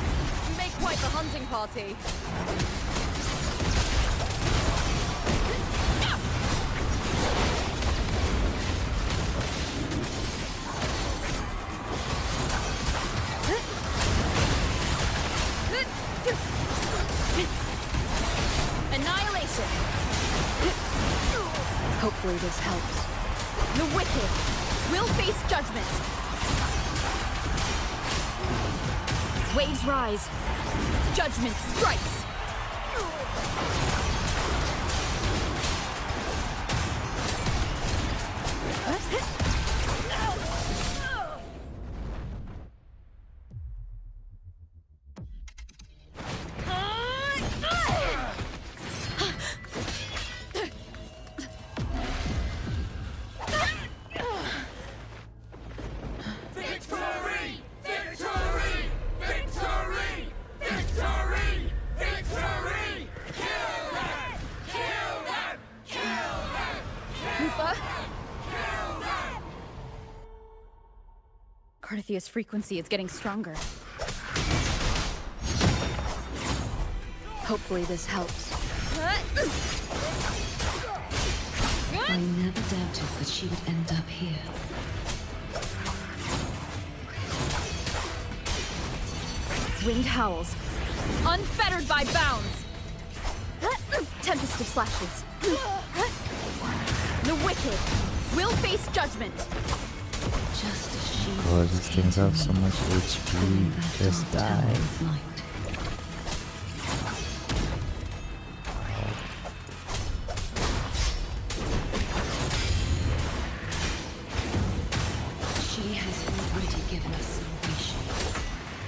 You make quite the hunting party. Annihilation! The wicked will face judgment. Waves rise. Judgment strikes. Victory! Victory! Victory! Victory! Victory! Kill them! Kill them! Kill them! Lupa? Kill them! Carthia's frequency is getting stronger. Hopefully this helps. I never doubted that she would end up here. Wind howls, unfettered by bounds. Tempest of slashes. The wicked will face judgment. Just as she Oh, these things have so much HP. Just die. She has already given us salvation.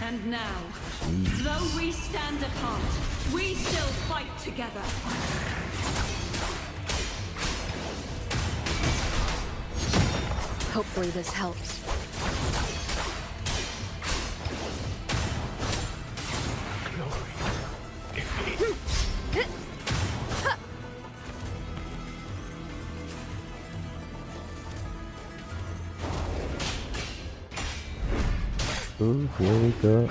And now, though we stand apart, we still fight together. Hopefully this helps. Ooh, here we go.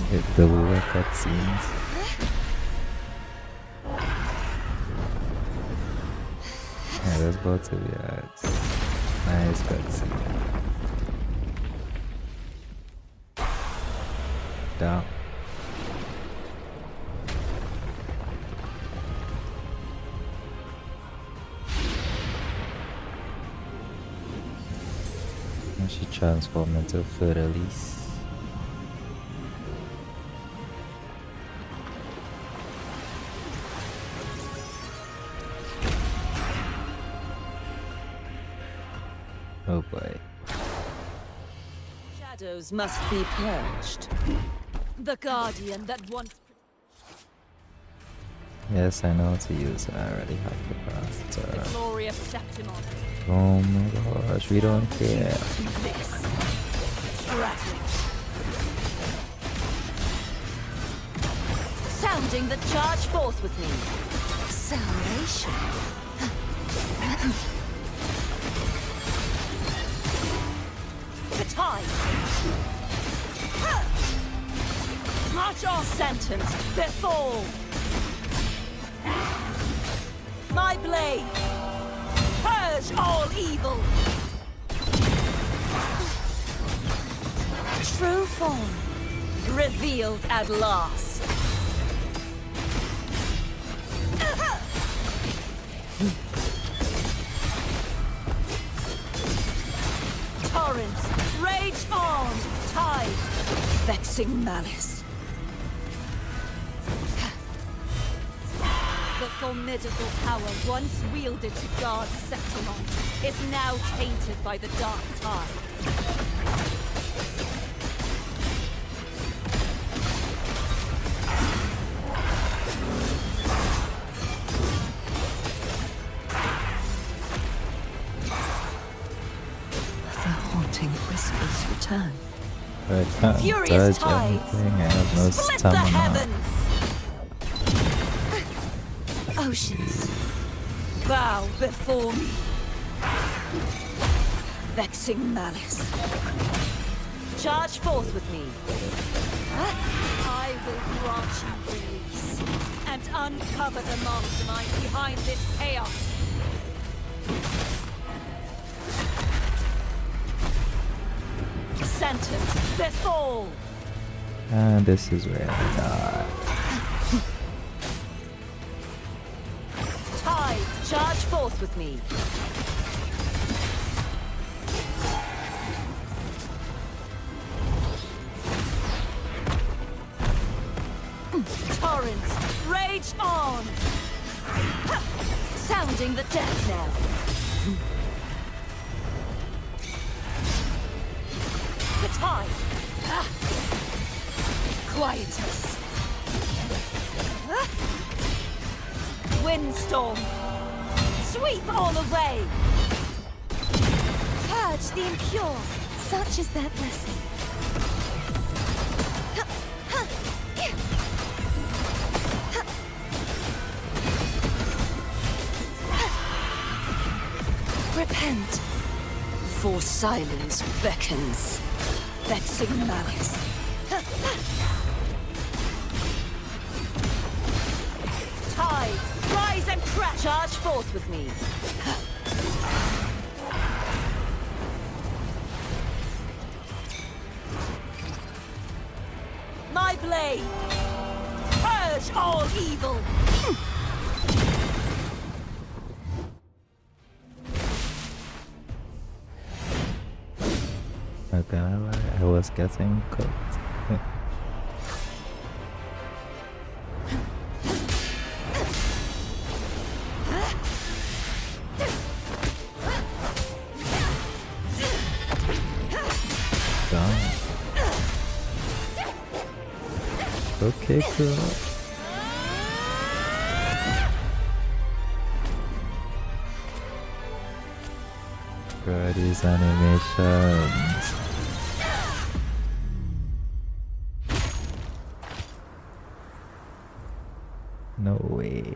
Hit the war cutscenes. Yeah, that's about to be a nice cutscene. Down. And she transformed into Fidelis. Oh boy. Shadows must be purged. The guardian that once... Yes, I know how to use it. I already have the craft. Glory of Septimon. Oh my gosh, we don't care. Sounding the charge forth with me. Salvation. The time. March on. Sentence before. My blade. Purge all evil. True form. Revealed at last. Torrents, rage on, tides, vexing malice. The formidable power once wielded to guard Septimon is now tainted by the dark tide. Whispers return. I can't Furious touch tides. anything. I have no Split the stamina. heavens. Oceans. Bow before me. Vexing malice. Charge forth with me. I will grant you release and uncover the mastermind behind this chaos. Sentence befall. And this is where I die. Tides, charge forth with me. Sounding the death knell. The tide. Quietus. Windstorm. Sweep all away. Purge the impure. Such is their blessing. Repent. For silence beckons, vexing malice. Tides, rise and crash. Charge forth with me. My blade! Purge all evil! Not gonna lie, I was getting cooked. Done. Okay, cool. Bro, these animations. No way.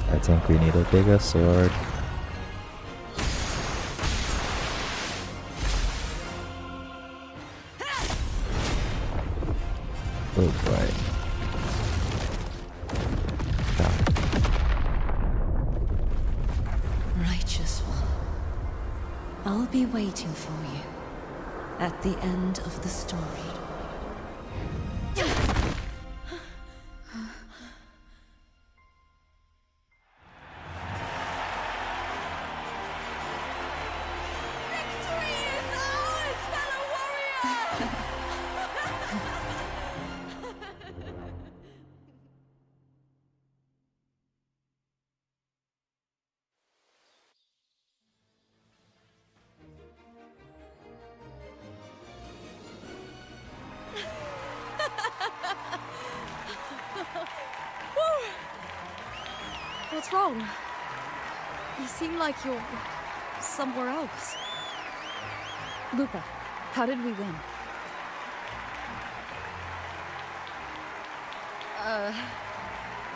I think we need a bigger sword. Oh boy. Righteous one, I'll be waiting for you at the end of the story. What's wrong? You seem like you're somewhere else. Lupa, how did we win?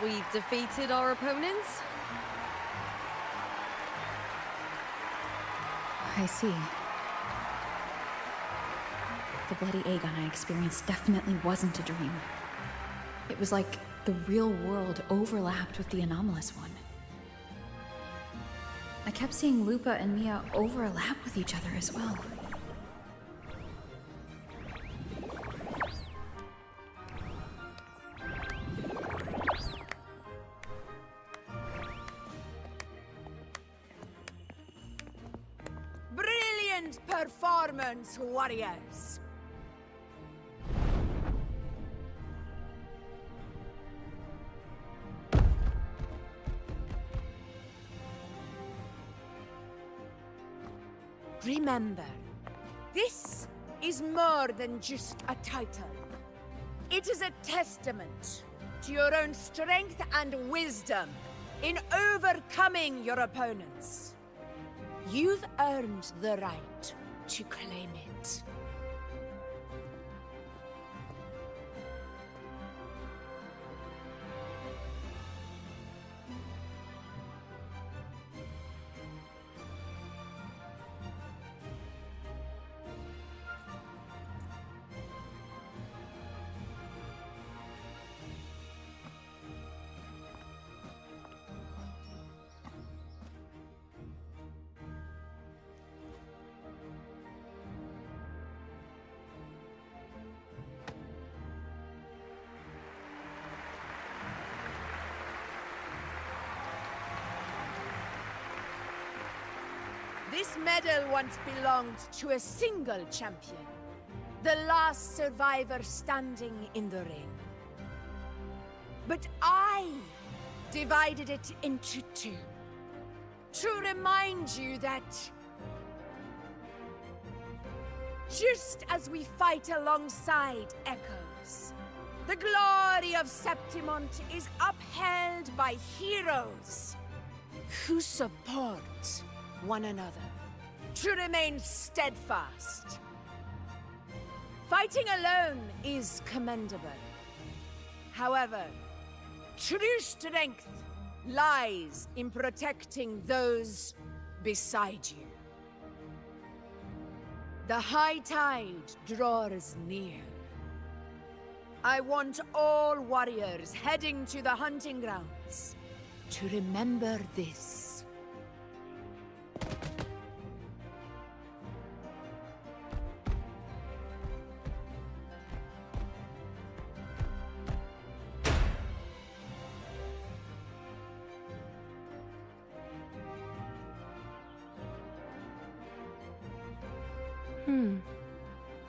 We defeated our opponents? I see. The bloody Aegon I experienced definitely wasn't a dream. It was like the real world overlapped with the anomalous one. I kept seeing Lupa and Mia overlap with each other as well. Brilliant performance, warriors! Remember, this is more than just a title. It is a testament to your own strength and wisdom in overcoming your opponents. You've earned the right to claim it. This medal once belonged to a single champion, the last survivor standing in the ring. But I divided it into two, to remind you that just as we fight alongside echoes, the glory of Septimont is upheld by heroes who support one another, to remain steadfast. Fighting alone is commendable. However, true strength lies in protecting those beside you. The high tide draws near. I want all warriors heading to the hunting grounds to remember this.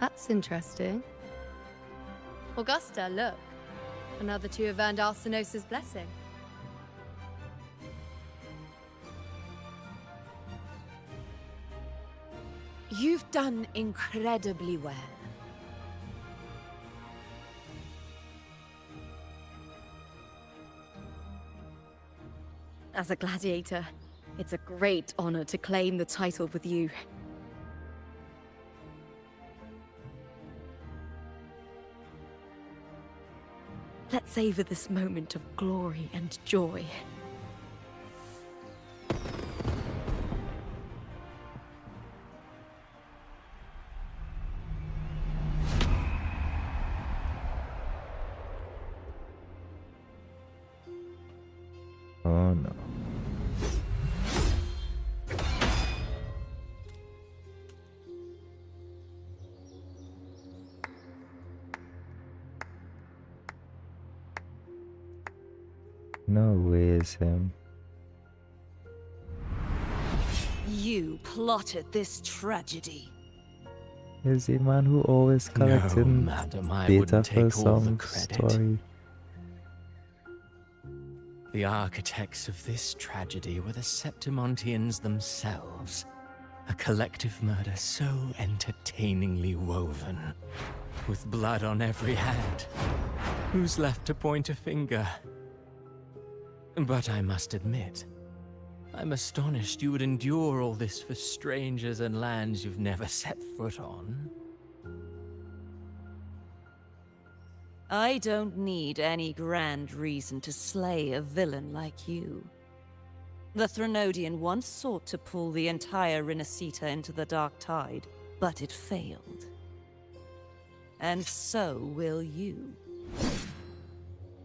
That's interesting. Augusta, look. Another two have earned Arsenos's blessing. You've done incredibly well. As a gladiator, it's a great honor to claim the title with you. Let's savor this moment of glory and joy. Oh no. No way it's him. You plotted this tragedy. Is the man who always collected madam, I data wouldn't for take all the some credit. story? The architects of this tragedy were the Septimontians themselves. A collective murder so entertainingly woven, with blood on every hand. Who's left to point a finger? But I must admit, I'm astonished you would endure all this for strangers and lands you've never set foot on. I don't need any grand reason to slay a villain like you. The Threnodian once sought to pull the entire Renacita into the Dark Tide, but it failed. And so will you.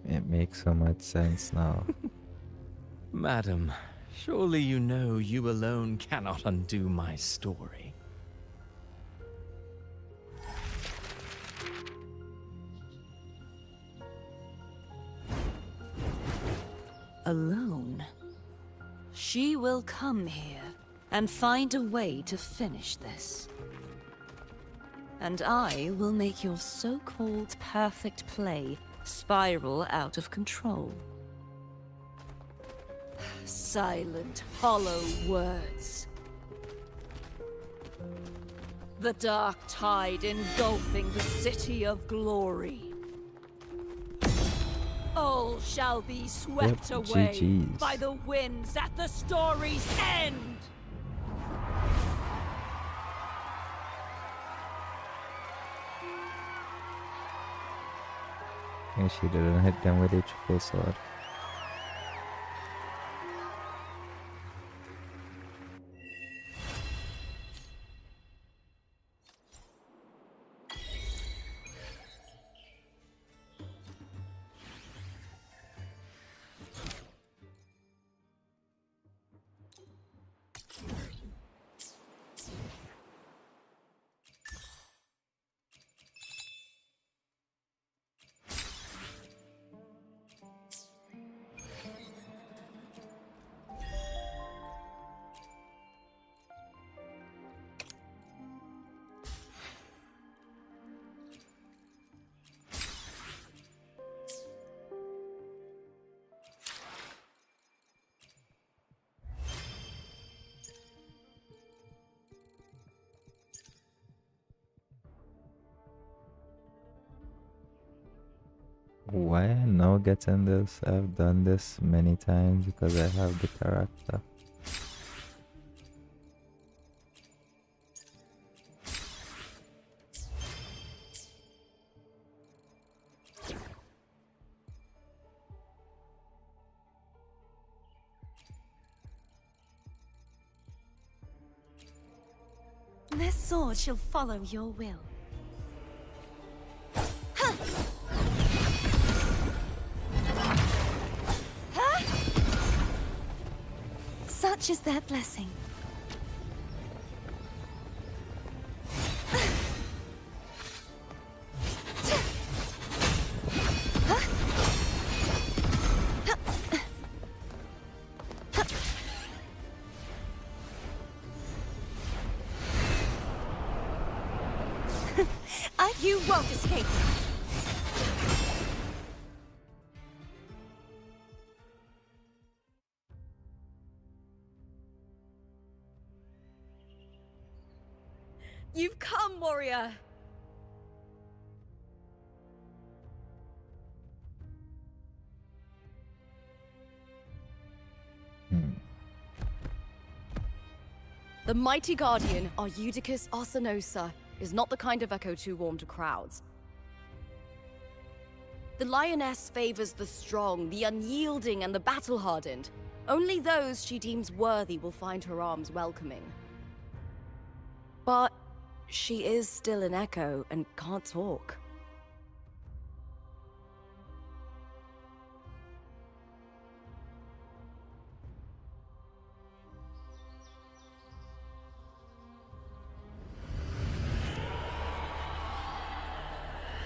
It makes so much sense now. Madam, surely you know you alone cannot undo my story. Alone? She will come here and find a way to finish this. And I will make your so-called perfect play spiral out of control. Silent, hollow words. The dark tide engulfing the city of glory. All shall be swept Yep, away GGs. by the winds at the story's end. And she didn't hit them with a triple sword. why I now get in this? I've done this many times because I have the character. This sword shall follow your will. Huh. Huh? Such is their blessing. You won't escape. You've come, warrior! The mighty guardian, Arudicus Arsenosa, is not the kind of echo too warm to crowds. The lioness favors the strong, the unyielding, and the battle-hardened. Only those she deems worthy will find her arms welcoming. But she is still an echo and can't talk.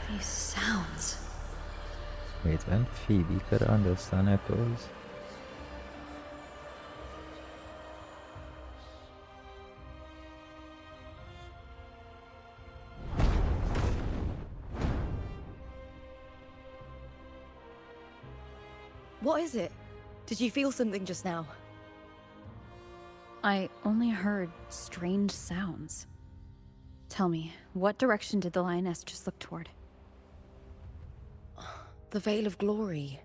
These sounds. Wait, when Phoebe could understand echoes? What is it? Did you feel something just now? I only heard strange sounds. Tell me, what direction did the lioness just look toward? The Veil of Glory.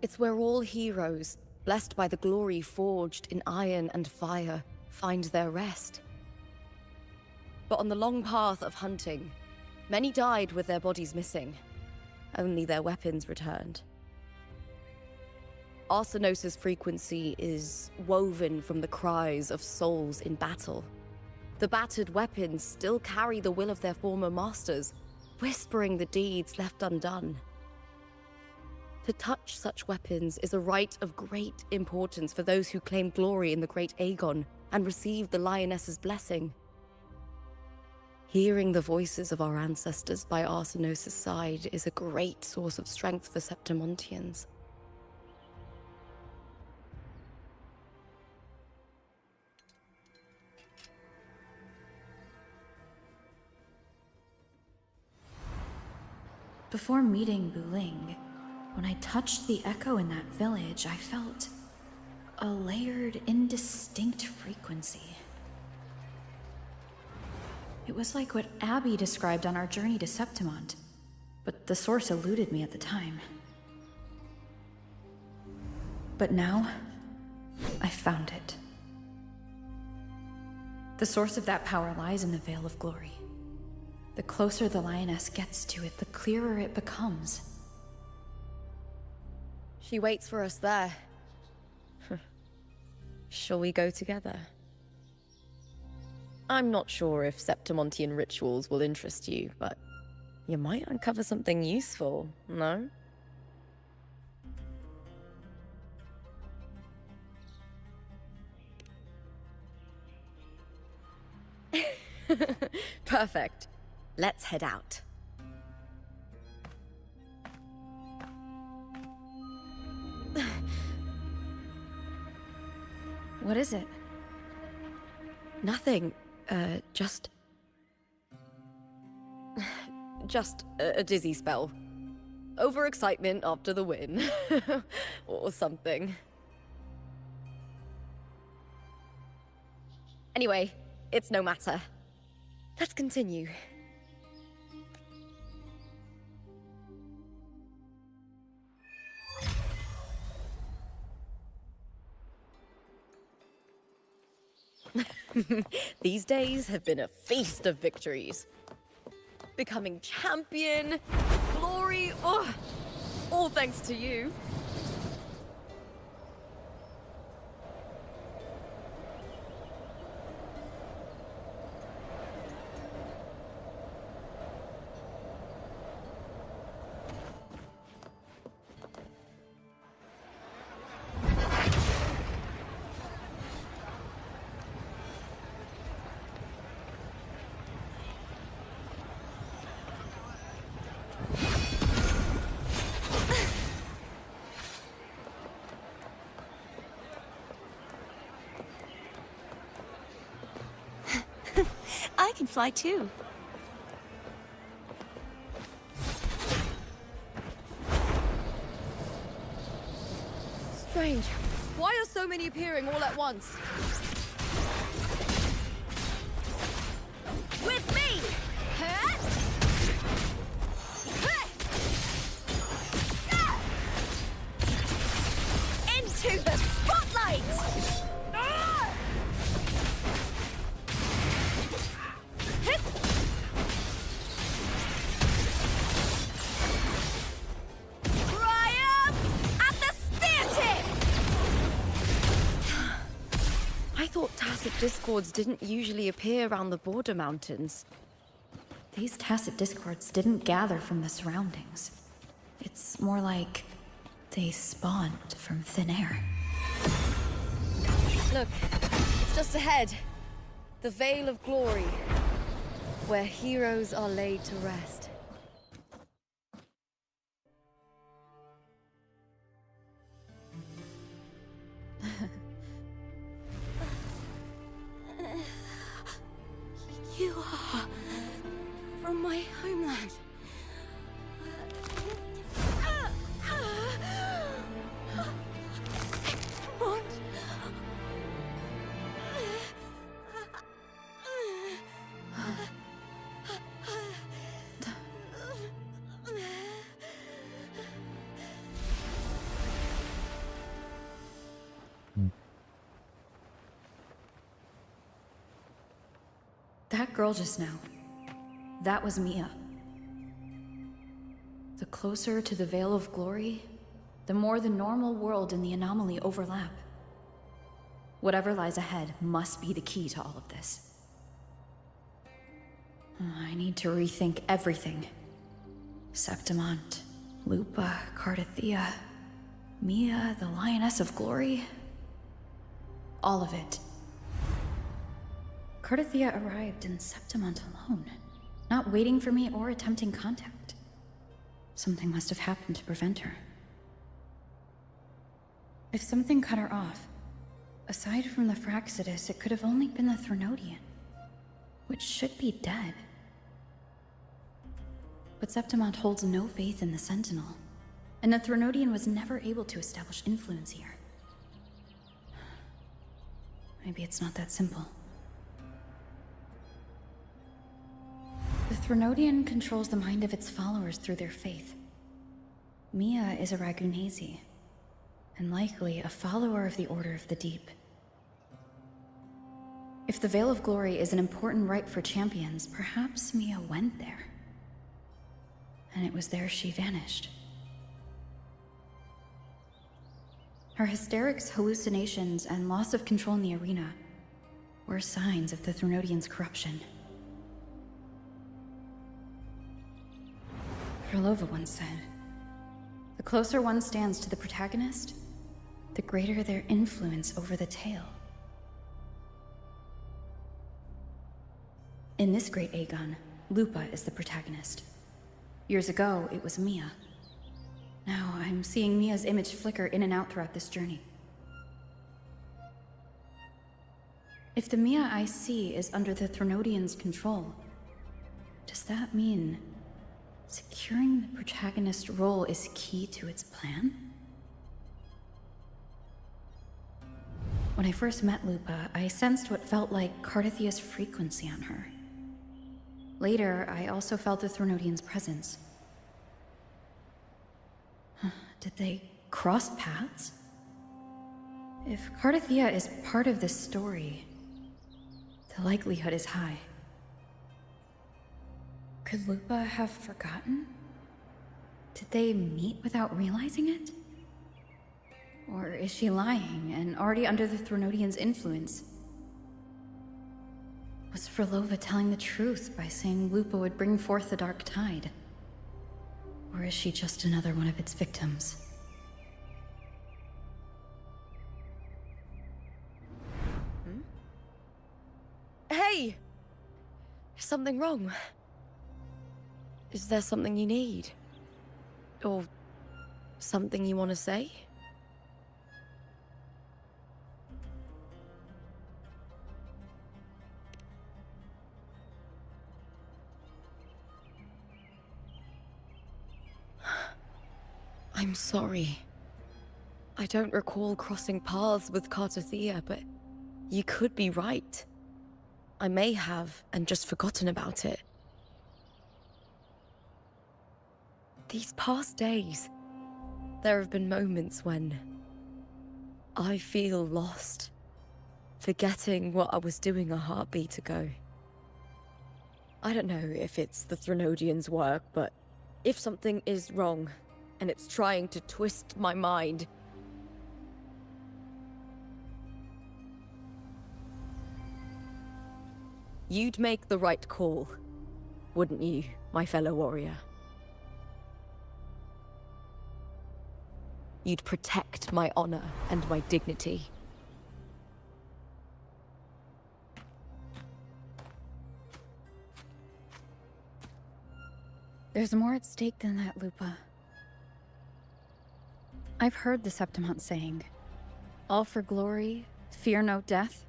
It's where all heroes, blessed by the glory forged in iron and fire, find their rest. But on the long path of hunting, many died with their bodies missing. Only their weapons returned. Arsenosa's frequency is woven from the cries of souls in battle. The battered weapons still carry the will of their former masters, whispering the deeds left undone. To touch such weapons is a rite of great importance for those who claim glory in the great Aegon and receive the lioness's blessing. Hearing the voices of our ancestors by Arsenosa's side is a great source of strength for Septimontians. Before meeting Buling, when I touched the echo in that village, I felt a layered, indistinct frequency. It was like what Abby described on our journey to Septimont, but the source eluded me at the time. But now, I found it. The source of that power lies in the Veil of Glory. The closer the lioness gets to it, the clearer it becomes. She waits for us there. Shall we go together? I'm not sure if Septimontian rituals will interest you, but you might uncover something useful, no? Perfect. Let's head out. What is it? Nothing. Just a dizzy spell. Overexcitement after the win. Or something. Anyway, it's no matter. Let's continue. These days have been a feast of victories. Becoming champion, glory, oh, all thanks to you. I can fly too. Strange. Why are so many appearing all at once? With me! Huh? Into the spotlight! Triumph at the spear tip! I thought tacit discords didn't usually appear around the border mountains. These tacit discords didn't gather from the surroundings. It's more like they spawned from thin air. Look, it's just ahead. The Vale of Glory, where heroes are laid to rest. You are from my homeland. What? That girl just now, that was Mia. The closer to the Veil of Glory, the more the normal world and the anomaly overlap. Whatever lies ahead must be the key to all of this. I need to rethink everything. Septimont, Lupa, Cardathia, Mia, the Lioness of Glory. All of it. Cardathia arrived in Septimont alone, not waiting for me or attempting contact. Something must have happened to prevent her. If something cut her off, aside from the Fraxidus, it could have only been the Threnodian, which should be dead. But Septimont holds no faith in the Sentinel, and the Threnodian was never able to establish influence here. Maybe it's not that simple. The Threnodian controls the mind of its followers through their faith. Mia is a Ragunesi, and likely a follower of the Order of the Deep. If the Veil of Glory is an important rite for champions, perhaps Mia went there. And it was there she vanished. Her hysterics, hallucinations, and loss of control in the arena were signs of the Threnodian's corruption. Krylova once said, "The closer one stands to the protagonist, the greater their influence over the tale." In this great Aegon, Lupa is the protagonist. Years ago, it was Mia. Now I'm seeing Mia's image flicker in and out throughout this journey. If the Mia I see is under the Threnodian's control, does that mean securing the protagonist role is key to its plan? When I first met Lupa, I sensed what felt like Cardathia's frequency on her. Later, I also felt the Threnodian's presence. Did they cross paths? If Cardathia is part of this story, The likelihood is high. Could Lupa have forgotten? Did they meet without realizing it? Or is she lying and already under the Thronodian's influence? Was Frolova telling the truth by saying Lupa would bring forth the Dark Tide? Or is she just another one of its victims? Hey! Is something wrong? Is there something you need? Or something you want to say? I'm sorry. I don't recall crossing paths with Cartothea, but you could be right. I may have, and just forgotten about it. These past days, there have been moments when I feel lost, forgetting what I was doing a heartbeat ago. I don't know if it's the Threnodian's work, but if something is wrong, and it's trying to twist my mind, you'd make the right call, wouldn't you, my fellow warrior? You'd protect my honor and my dignity. There's more at stake than that, Lupa. I've heard the Septimont saying, all for glory, fear no death.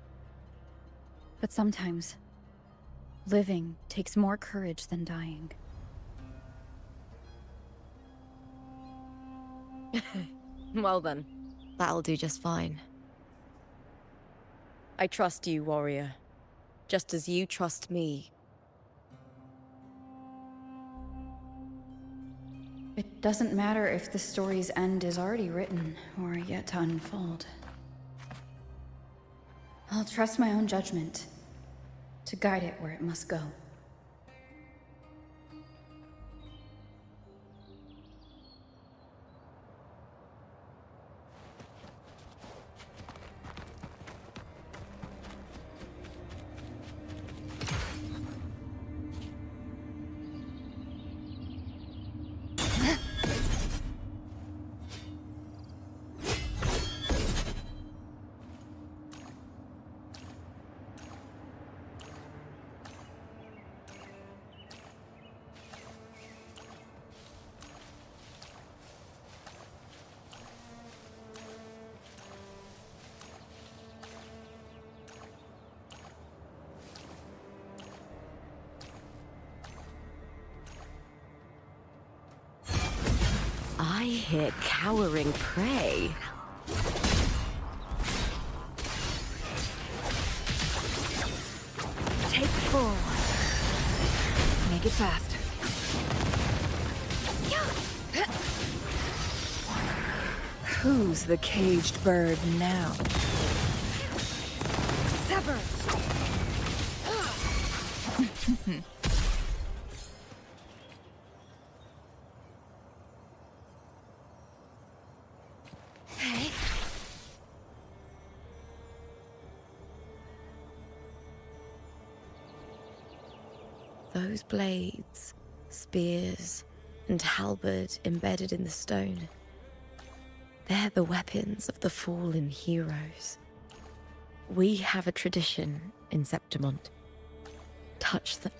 But sometimes, living takes more courage than dying. Well then, that'll do just fine. I trust you, warrior. Just as you trust me. It doesn't matter if the story's end is already written or yet to unfold. I'll trust my own judgment to guide it where it must go. I hear cowering prey. Take forward. Make it fast. Who's the caged bird now? Sever! Those blades, spears, and halberd embedded in the stone. They're the weapons of the fallen heroes. We have a tradition in Septimont. Touch them.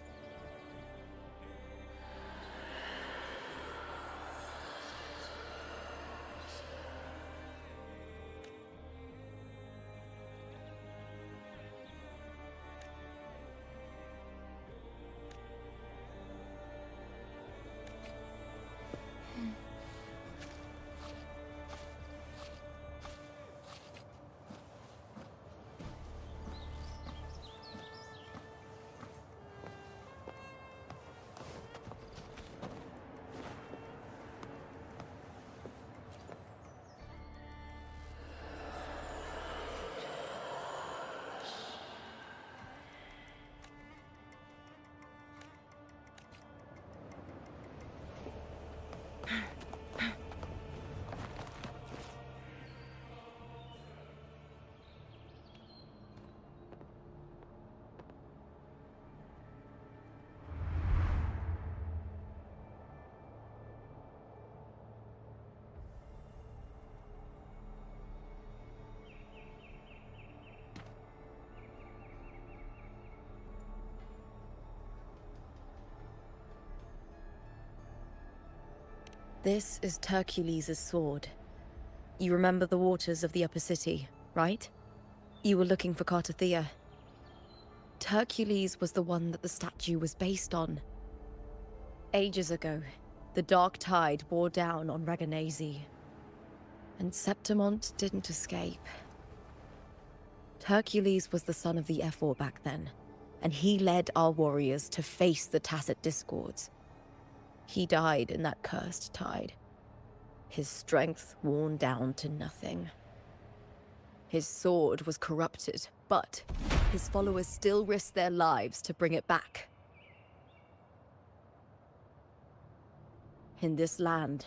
This is Hercules' sword. You remember the waters of the Upper City, right? You were looking for Cartathea. Hercules was the one that the statue was based on. Ages ago, the dark tide bore down on Reganese, and Septimont didn't escape. Hercules was the son of the Ephor back then, and he led our warriors to face the Tacit Discords. He died in that cursed tide, his strength worn down to nothing. His sword was corrupted, but his followers still risked their lives to bring it back. In this land,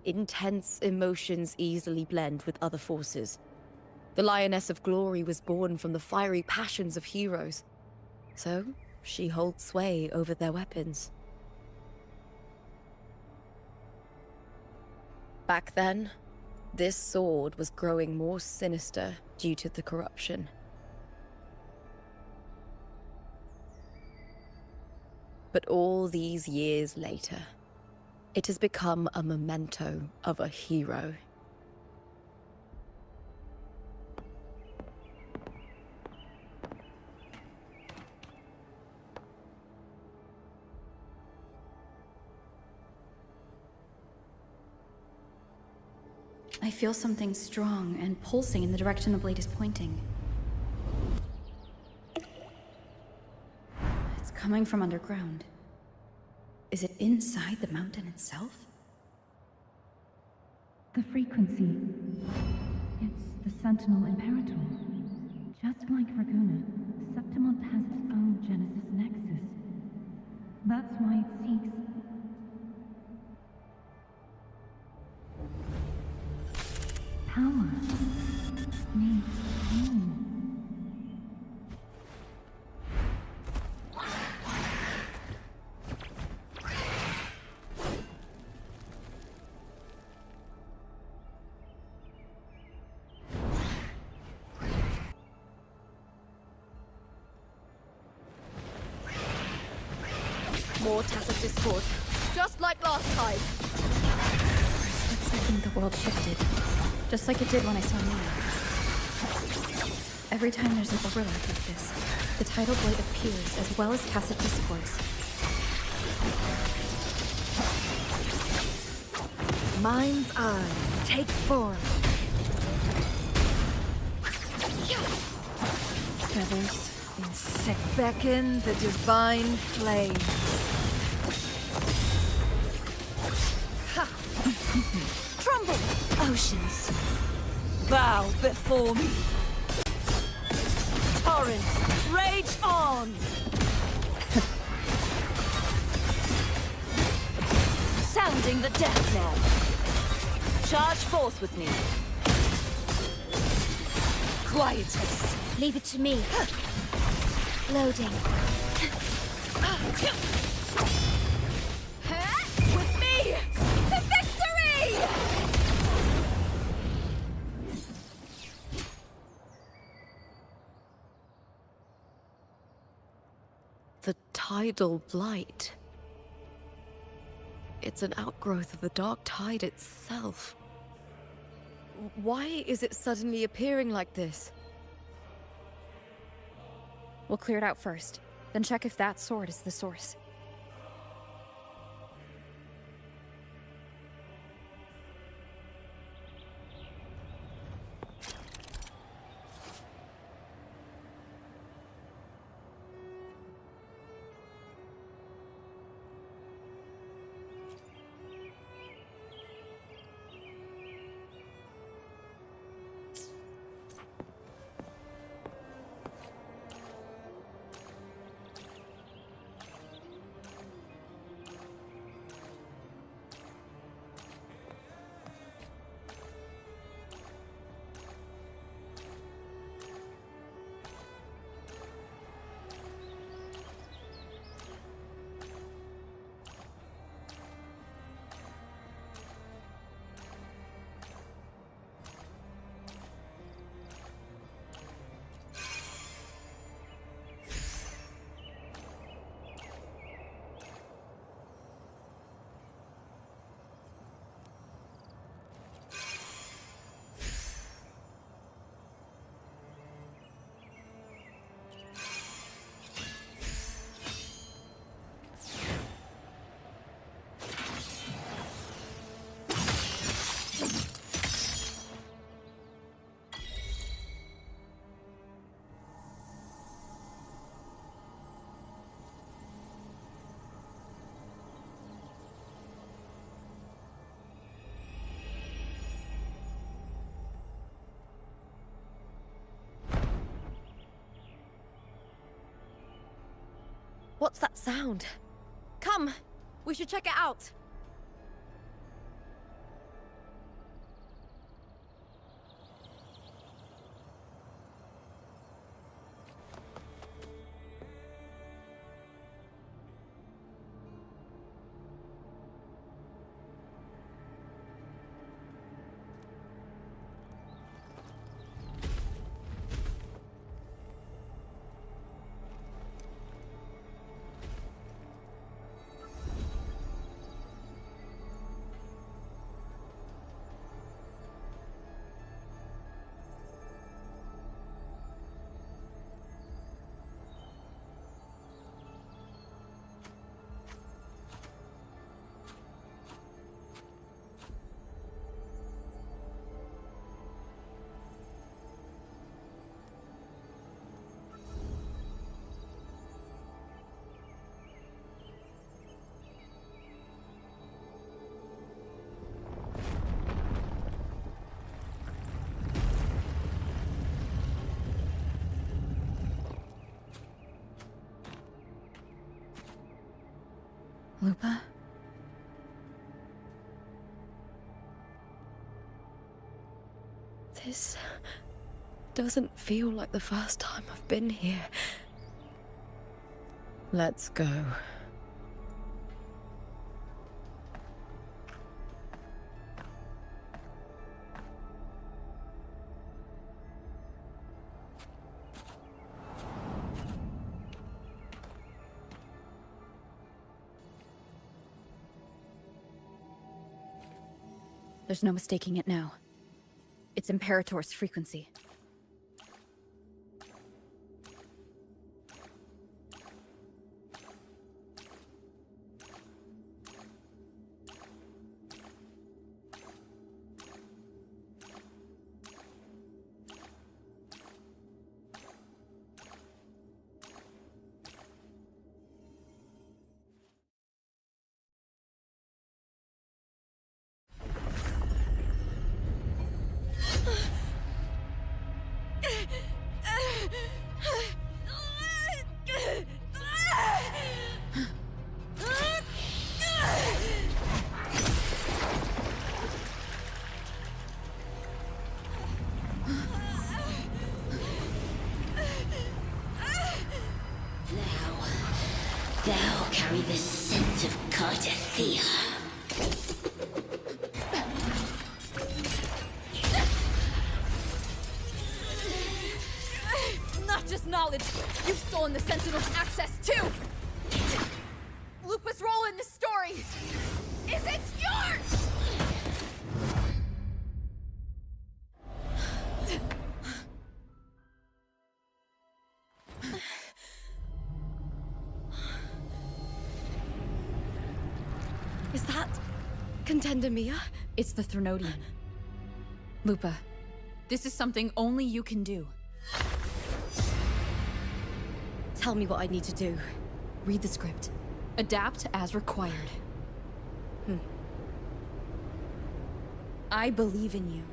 intense emotions easily blend with other forces. The Lioness of Glory was born from the fiery passions of heroes, so she holds sway over their weapons. Back then, this sword was growing more sinister due to the corruption. But all these years later, it has become a memento of a hero. I feel something strong and pulsing in the direction the blade is pointing. It's coming from underground. Is it inside the mountain itself? The frequency. It's the Sentinel Imperator. Just like Raguna, Septimont has its own Genesis Nexus. That's why it seeks... power. Needs home. More Tacit Discord, just like last time. I think the world shifted, just like it did when I saw Mia. Every time there's an overlap like this, the tidal blade appears as well as Tacit Discords. Mind's eye, take form. Feathers, insect beckon the divine flame. Tremble, oceans. Bow before me. Torrents, rage on. Sounding the death knell. Charge forth with me. Quietus. Leave it to me. Loading. With me to victory! The tidal blight. It's an outgrowth of the dark tide itself. Why is it suddenly appearing like this? We'll clear it out first, then check if that sword is the source. What's that sound? Come, we should check it out. Lupa? This doesn't feel like the first time I've been here. Let's go. There's no mistaking it now. It's Imperator's frequency. Thou carry the scent of Cardathea. Not just knowledge, you've stolen the Sentinel's access too! Lupa's role in this story isn't yours! Is that Contender Mia? It's the Threnodian. Lupa, this is something only you can do. Tell me what I need to do. Read the script. Adapt as required. I believe in you,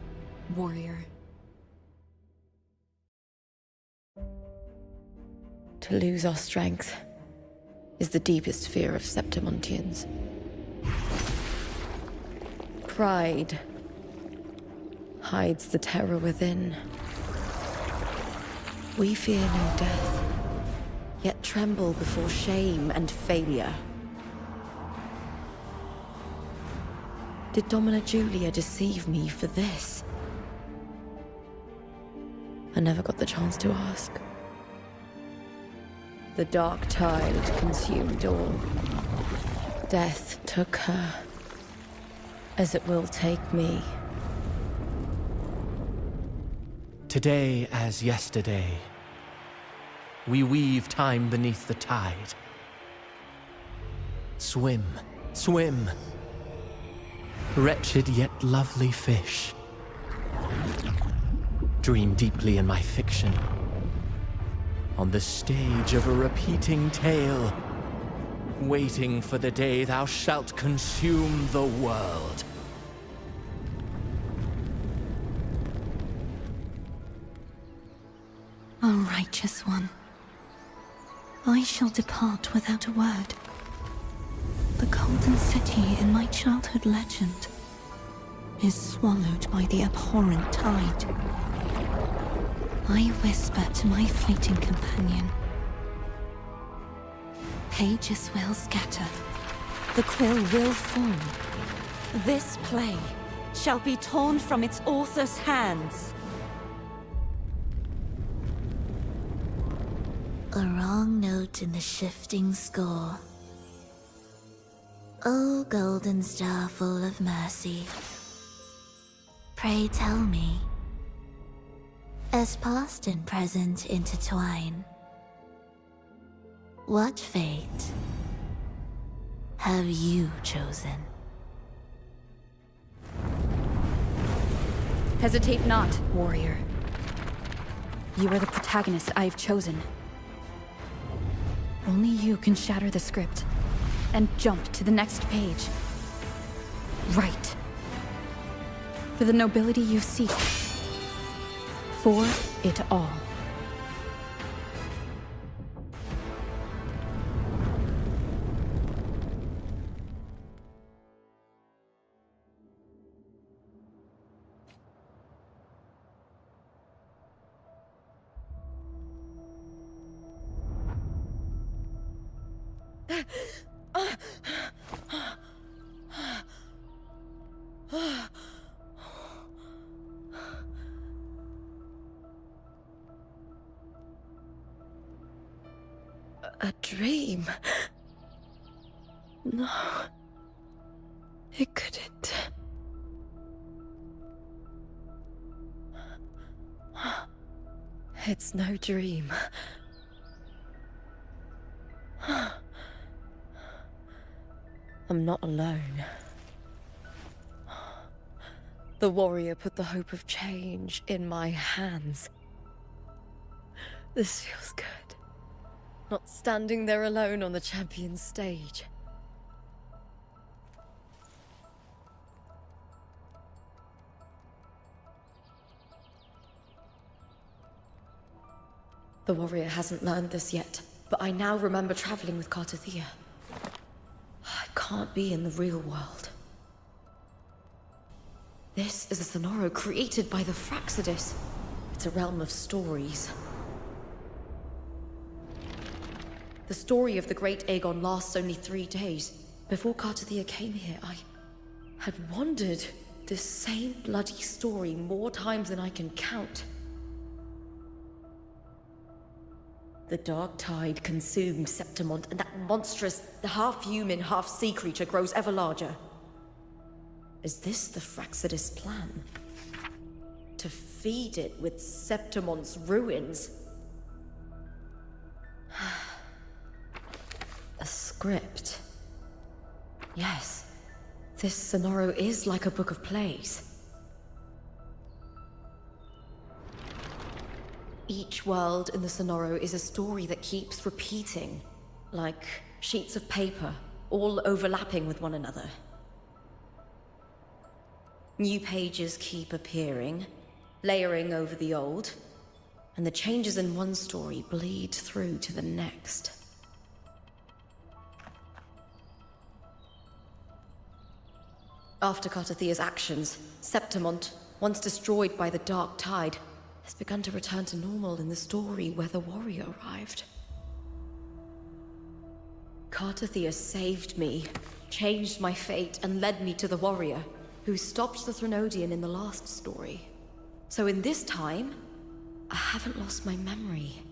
warrior. To lose our strength is the deepest fear of Septimontians. Pride hides the terror within. We fear no death, yet tremble before shame and failure. Did Domina Julia deceive me for this? I never got the chance to ask. The dark tide consumed all. Death took her, as it will take me. Today as yesterday, we weave time beneath the tide. Swim, swim, wretched yet lovely fish. Dream deeply in my fiction, on the stage of a repeating tale, waiting for the day thou shalt consume the world. O righteous one, I shall depart without a word. The golden city in my childhood legend is swallowed by the abhorrent tide. I whisper to my fleeting companion. Pages will scatter. The quill will fall. This play shall be torn from its author's hands. A wrong note in the shifting score. O golden star full of mercy, pray tell me, as past and present intertwine, what fate have you chosen? Hesitate not, warrior. You are the protagonist I have chosen. Only you can shatter the script and jump to the next page. Right. For the nobility you seek. For it all. A dream? No. It couldn't. It's no dream. I'm not alone. The warrior put the hope of change in my hands. This feels good. Not standing there alone on the champion's stage. The warrior hasn't learned this yet, but I now remember traveling with Cartathea. I can't be in the real world. This is a Sonoro created by the Fraxidus. It's a realm of stories. The story of the Great Aegon lasts only 3 days. Before Cartathea came here, I had wandered this same bloody story more times than I can count. The dark tide consumed Septimont, and that monstrous, half-human, half-sea creature grows ever larger. Is this the Fraxidus plan? To feed it with Septimont's ruins? A script. Yes, this Sonoro is like a book of plays. Each world in the Sonoro is a story that keeps repeating, like sheets of paper, all overlapping with one another. New pages keep appearing, layering over the old, and the changes in one story bleed through to the next. After Cartathea's actions, Septimont, once destroyed by the dark tide, has begun to return to normal in the story where the warrior arrived. Cartathea saved me, changed my fate, and led me to the warrior, who stopped the Threnodian in the last story. So in this time, I haven't lost my memory.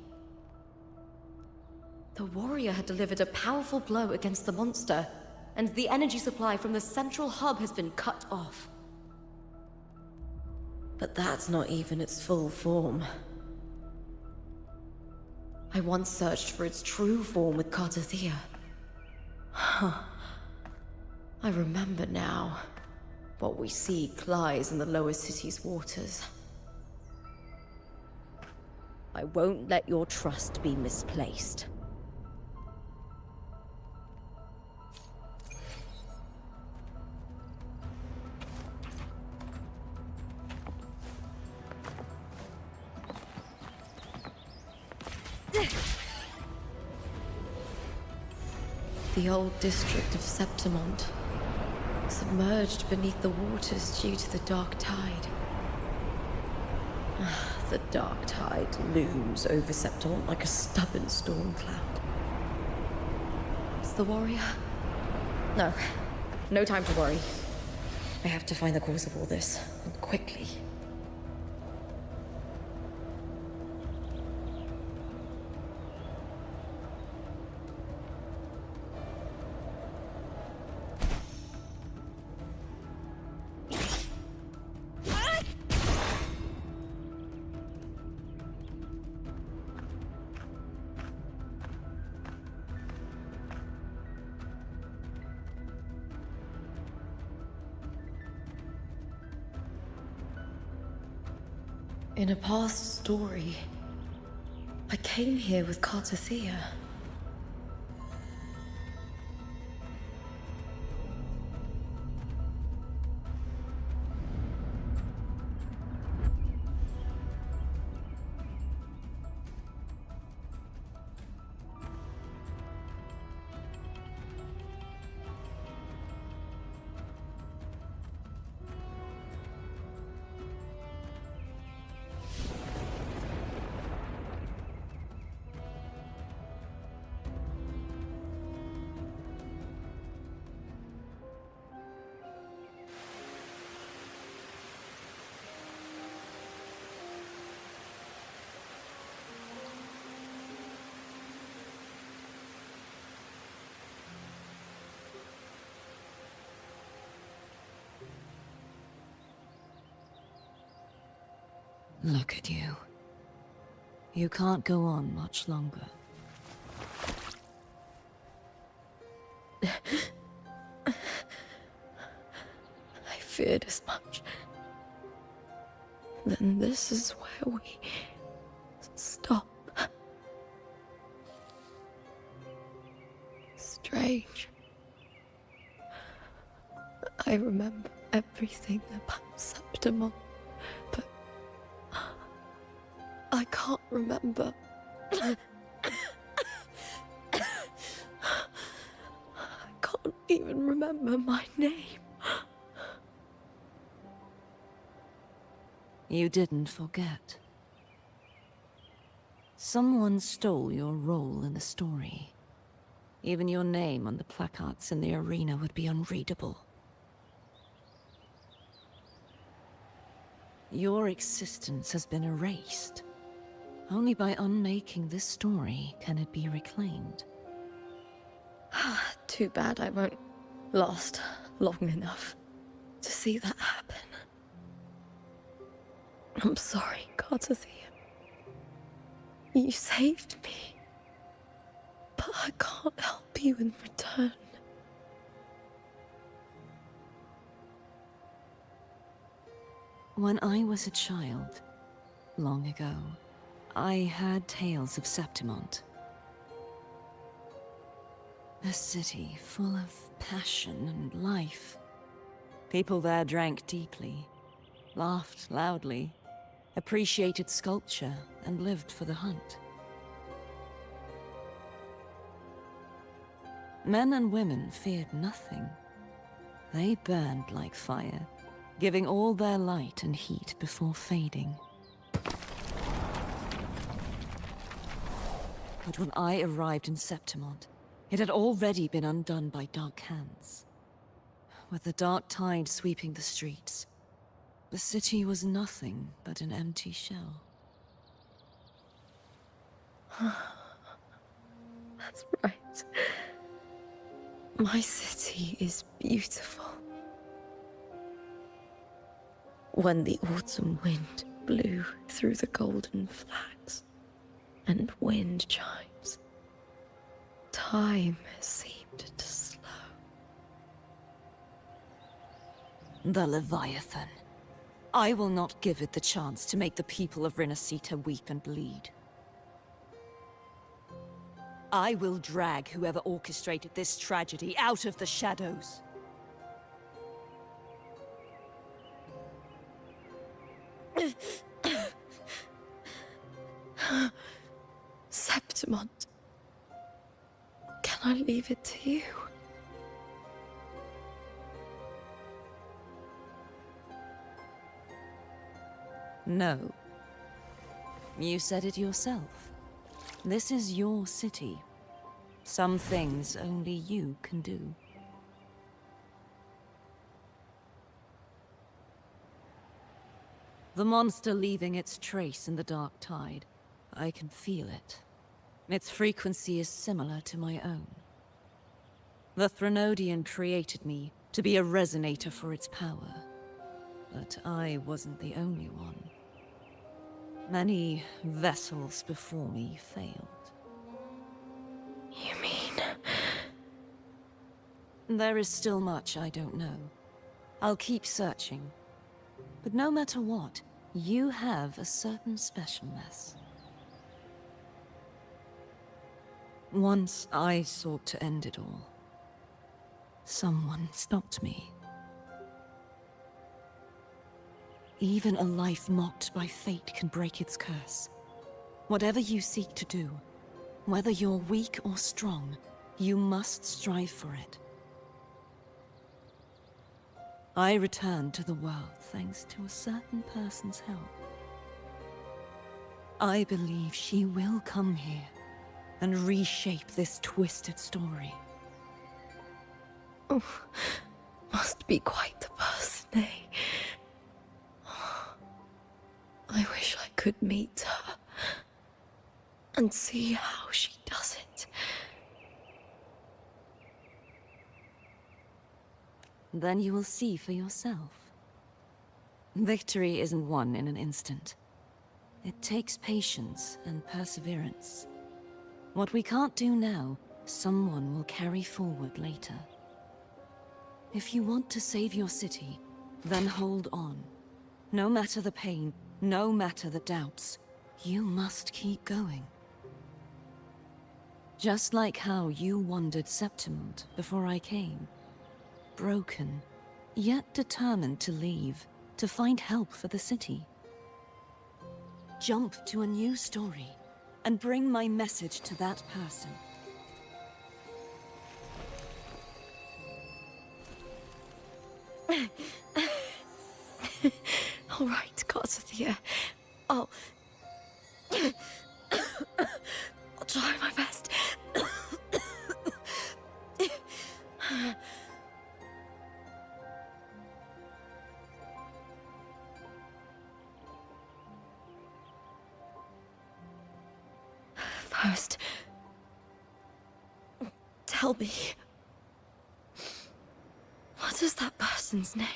The warrior had delivered a powerful blow against the monster, and the energy supply from the central hub has been cut off. But that's not even its full form. I once searched for its true form with Cartathea. Huh. I remember now. What we seek lies in the lower city's waters. I won't let your trust be misplaced. The old district of Septimont, submerged beneath the waters due to the dark tide. The dark tide looms over Septimont like a stubborn storm cloud. Is the warrior? No. No time to worry. I have to find the cause of all this, and quickly. In a past story, I came here with Cartothea. Look at you. You can't go on much longer. I feared as much. Then this is where we stop. Strange. I remember everything about Septimont, but I can't remember. I can't even remember my name. You didn't forget. Someone stole your role in the story. Even your name on the placards in the arena would be unreadable. Your existence has been erased. Only by unmaking this story can it be reclaimed. Too bad I won't last long enough to see that happen. I'm sorry, Cartothea. You saved me. But I can't help you in return. When I was a child, long ago, I heard tales of Septimont. A city full of passion and life. People there drank deeply, laughed loudly, appreciated sculpture, and lived for the hunt. Men and women feared nothing. They burned like fire, giving all their light and heat before fading. But when I arrived in Septimont, it had already been undone by dark hands. With the dark tide sweeping the streets, the city was nothing but an empty shell. That's right. My city is beautiful. When the autumn wind blew through the golden flags and wind chimes, time seemed to slow. The Leviathan. I will not give it the chance to make the people of Rinascita weep and bleed. I will drag whoever orchestrated this tragedy out of the shadows. Septimont. Can I leave it to you? No. You said it yourself. This is your city. Some things only you can do. The monster leaving its trace in the dark tide. I can feel it. Its frequency is similar to my own. The Threnodian created me to be a resonator for its power. But I wasn't the only one. Many vessels before me failed. You mean? There is still much I don't know. I'll keep searching. But no matter what, you have a certain specialness. Once I sought to end it all. Someone stopped me. Even a life mocked by fate can break its curse. Whatever you seek to do, whether you're weak or strong, you must strive for it. I returned to the world thanks to a certain person's help. I believe she will come here and reshape this twisted story. Oh, must be quite the person, eh? I wish I could meet her and see how she does it. Then you will see for yourself. Victory isn't won in an instant. It takes patience and perseverance. What we can't do now, someone will carry forward later. If you want to save your city, then hold on. No matter the pain, no matter the doubts, you must keep going. Just like how you wandered Septimund before I came. Broken, yet determined to leave, to find help for the city. Jump to a new story, and bring my message to that person. All right, gods of the air. I'll try my best. First, tell me, what is that person's name?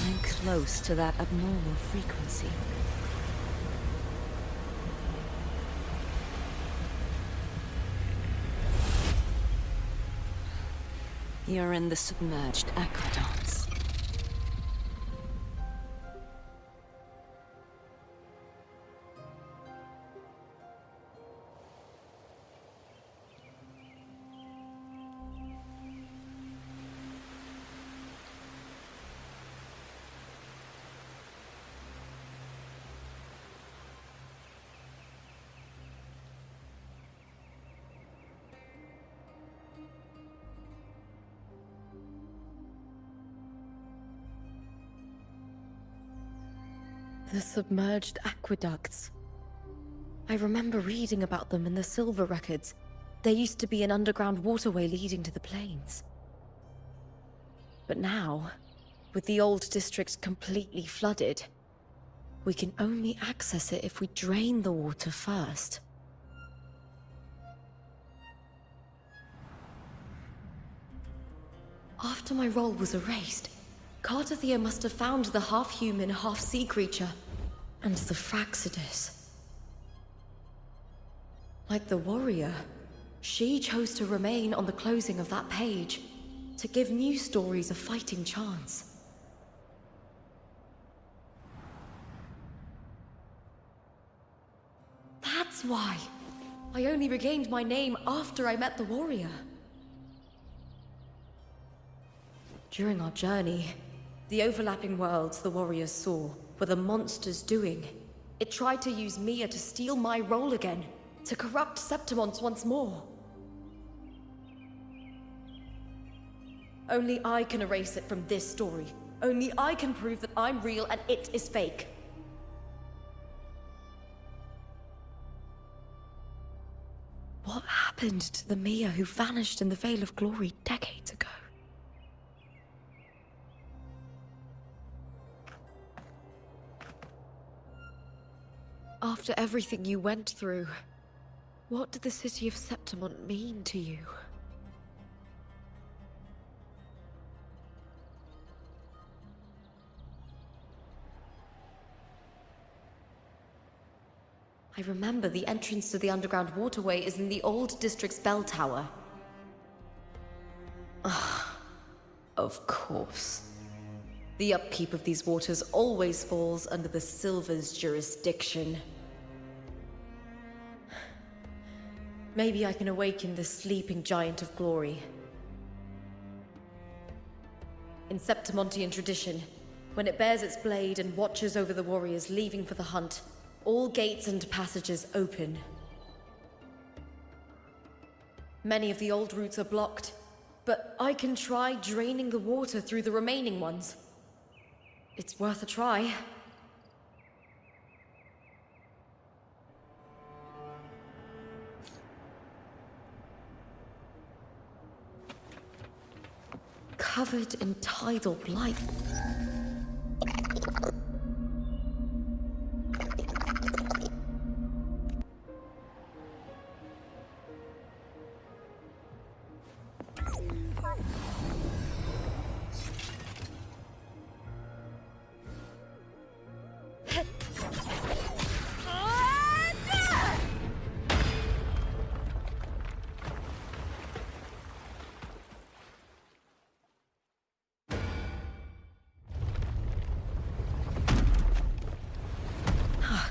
I'm close to that abnormal frequency. You're in the submerged aqueducts. The submerged aqueducts. I remember reading about them in the Silver records. There used to be an underground waterway leading to the plains. But now, with the old district completely flooded, we can only access it if we drain the water first. After my role was erased, Cartathea must have found the half-human, half-sea creature, and the Fraxidus. Like the warrior, she chose to remain on the closing of that page, to give new stories a fighting chance. That's why. I only regained my name after I met the warrior. During our journey, the overlapping worlds the warriors saw were the monsters doing. It tried to use Mia to steal my role again, to corrupt Septimonts once more. Only I can erase it from this story. Only I can prove that I'm real and it is fake. What happened to the Mia who vanished in the Veil of Glory decades ago? After everything you went through, what did the city of Septimont mean to you? I remember the entrance to the underground waterway is in the old district's bell tower. Ah, of course. The upkeep of these waters always falls under the Silver's jurisdiction. Maybe I can awaken the sleeping giant of glory. In Septimontian tradition, when it bears its blade and watches over the warriors leaving for the hunt, all gates and passages open. Many of the old routes are blocked, but I can try draining the water through the remaining ones. It's worth a try. Covered in tidal blight.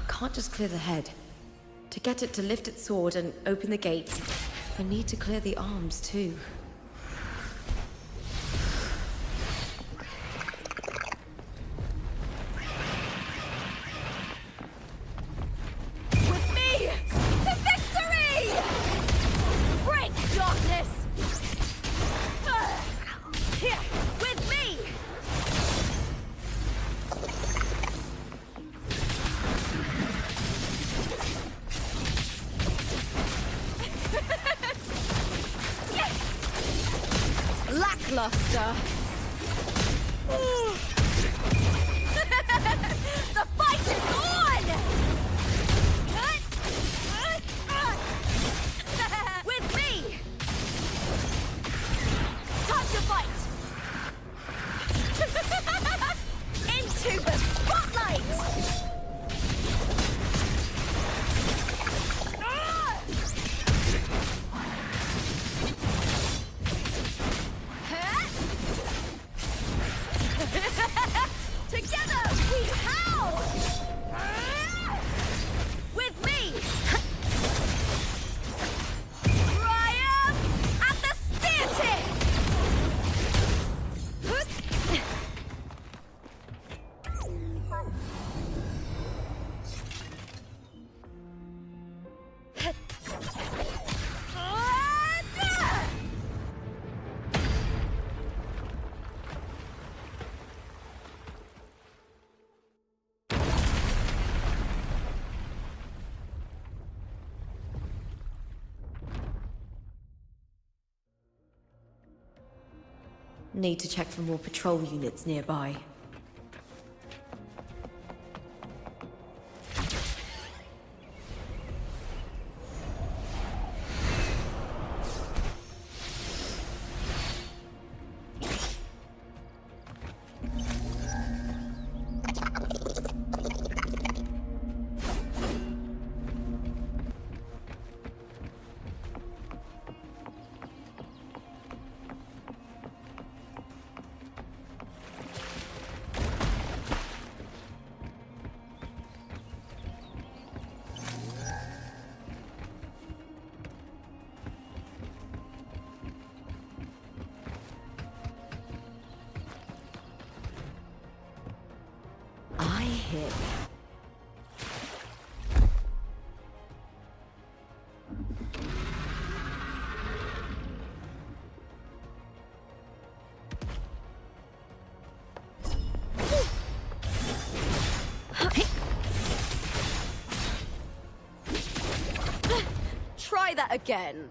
Can't just clear the head. To get it to lift its sword and open the gates, I need to clear the arms too. With me to victory! Break darkness! Here, with me! Lackluster. The fight is on! With me! Time to fight! Into the spotlight! Together we howl! With me! Triumph at the spear tip! Need to check for more patrol units nearby. here. Try that again.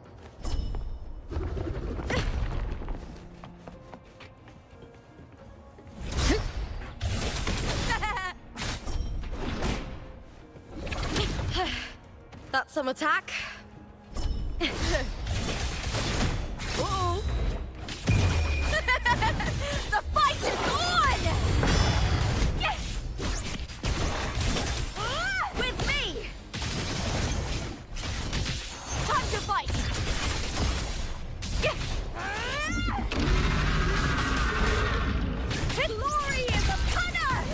That's some attack. Uh-oh. The fight is on! Yes! With me! Time to fight! Glory is upon us!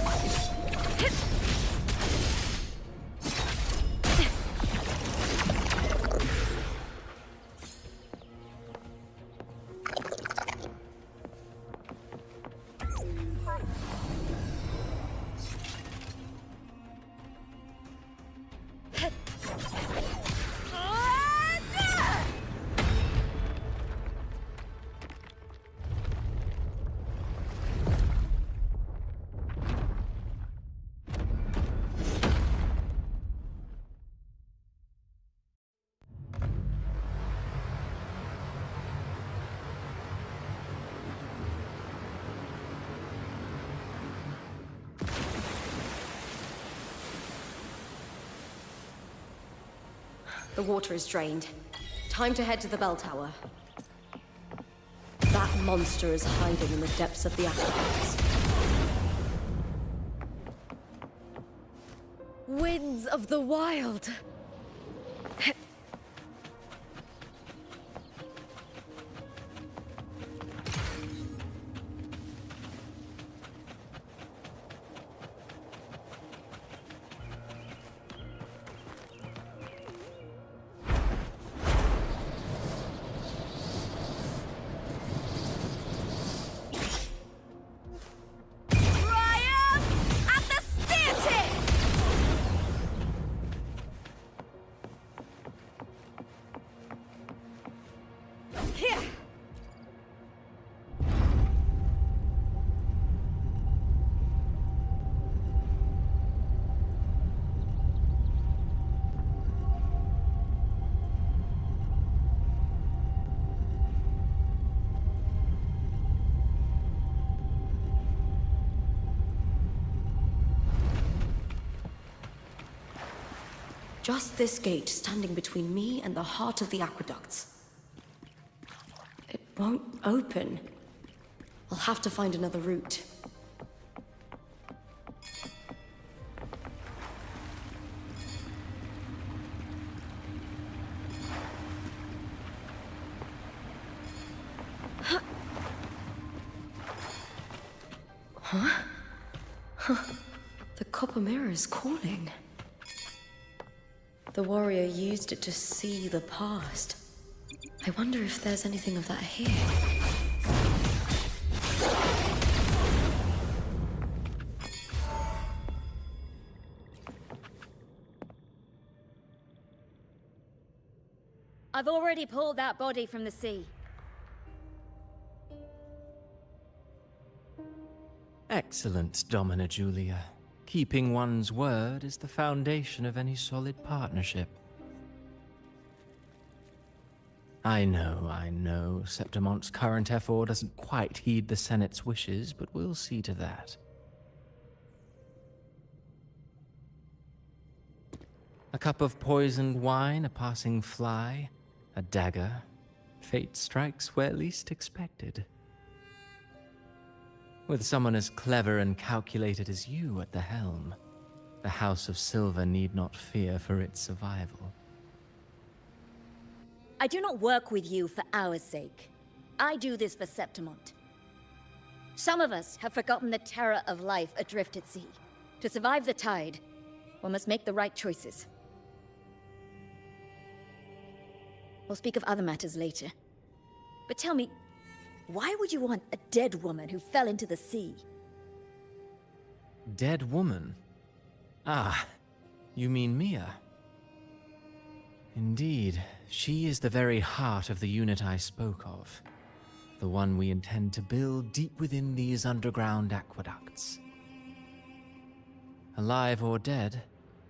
The water is drained. Time to head to the bell tower. That monster is hiding in the depths of the aqueducts. Winds of the wild! Just this gate standing between me and the heart of the aqueducts. It won't open. I'll have to find another route. Huh? The copper mirror is calling. The warrior used it to see the past. I wonder if there's anything of that here. I've already pulled that body from the sea. Excellent, Domina Julia. Keeping one's word is the foundation of any solid partnership. I know, Septimonte's current effort doesn't quite heed the Senate's wishes, but we'll see to that. A cup of poisoned wine, a passing fly, a dagger. Fate strikes where least expected. With someone as clever and calculated as you at the helm, the House of Silver need not fear for its survival. I do not work with you for our sake. I do this for Septimont. Some of us have forgotten the terror of life adrift at sea. To survive the tide, one must make the right choices. We'll speak of other matters later. But tell me, why would you want a dead woman who fell into the sea? Dead woman? Ah, you mean Mia? Indeed, she is the very heart of the unit I spoke of. The one we intend to build deep within these underground aqueducts. Alive or dead,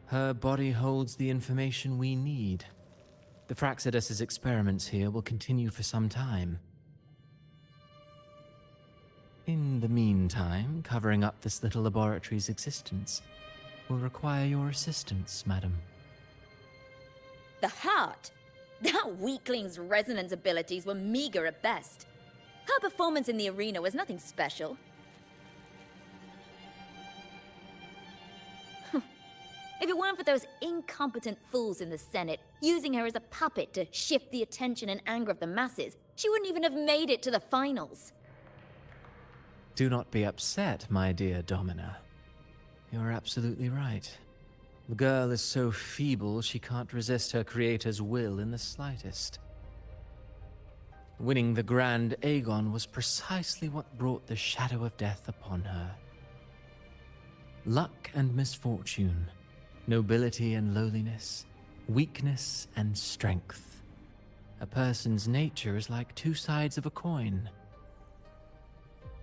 her body holds the information we need. The Fraxidus's experiments here will continue for some time. In the meantime, covering up this little laboratory's existence will require your assistance, madam. The heart? That weakling's resonance abilities were meager at best. Her performance in the arena was nothing special. If it weren't for those incompetent fools in the Senate using her as a puppet to shift the attention and anger of the masses, she wouldn't even have made it to the finals. Do not be upset, my dear Domina. You're absolutely right. The girl is so feeble she can't resist her creator's will in the slightest. Winning the Grand Aegon was precisely what brought the shadow of death upon her. Luck and misfortune, nobility and lowliness, weakness and strength. A person's nature is like two sides of a coin.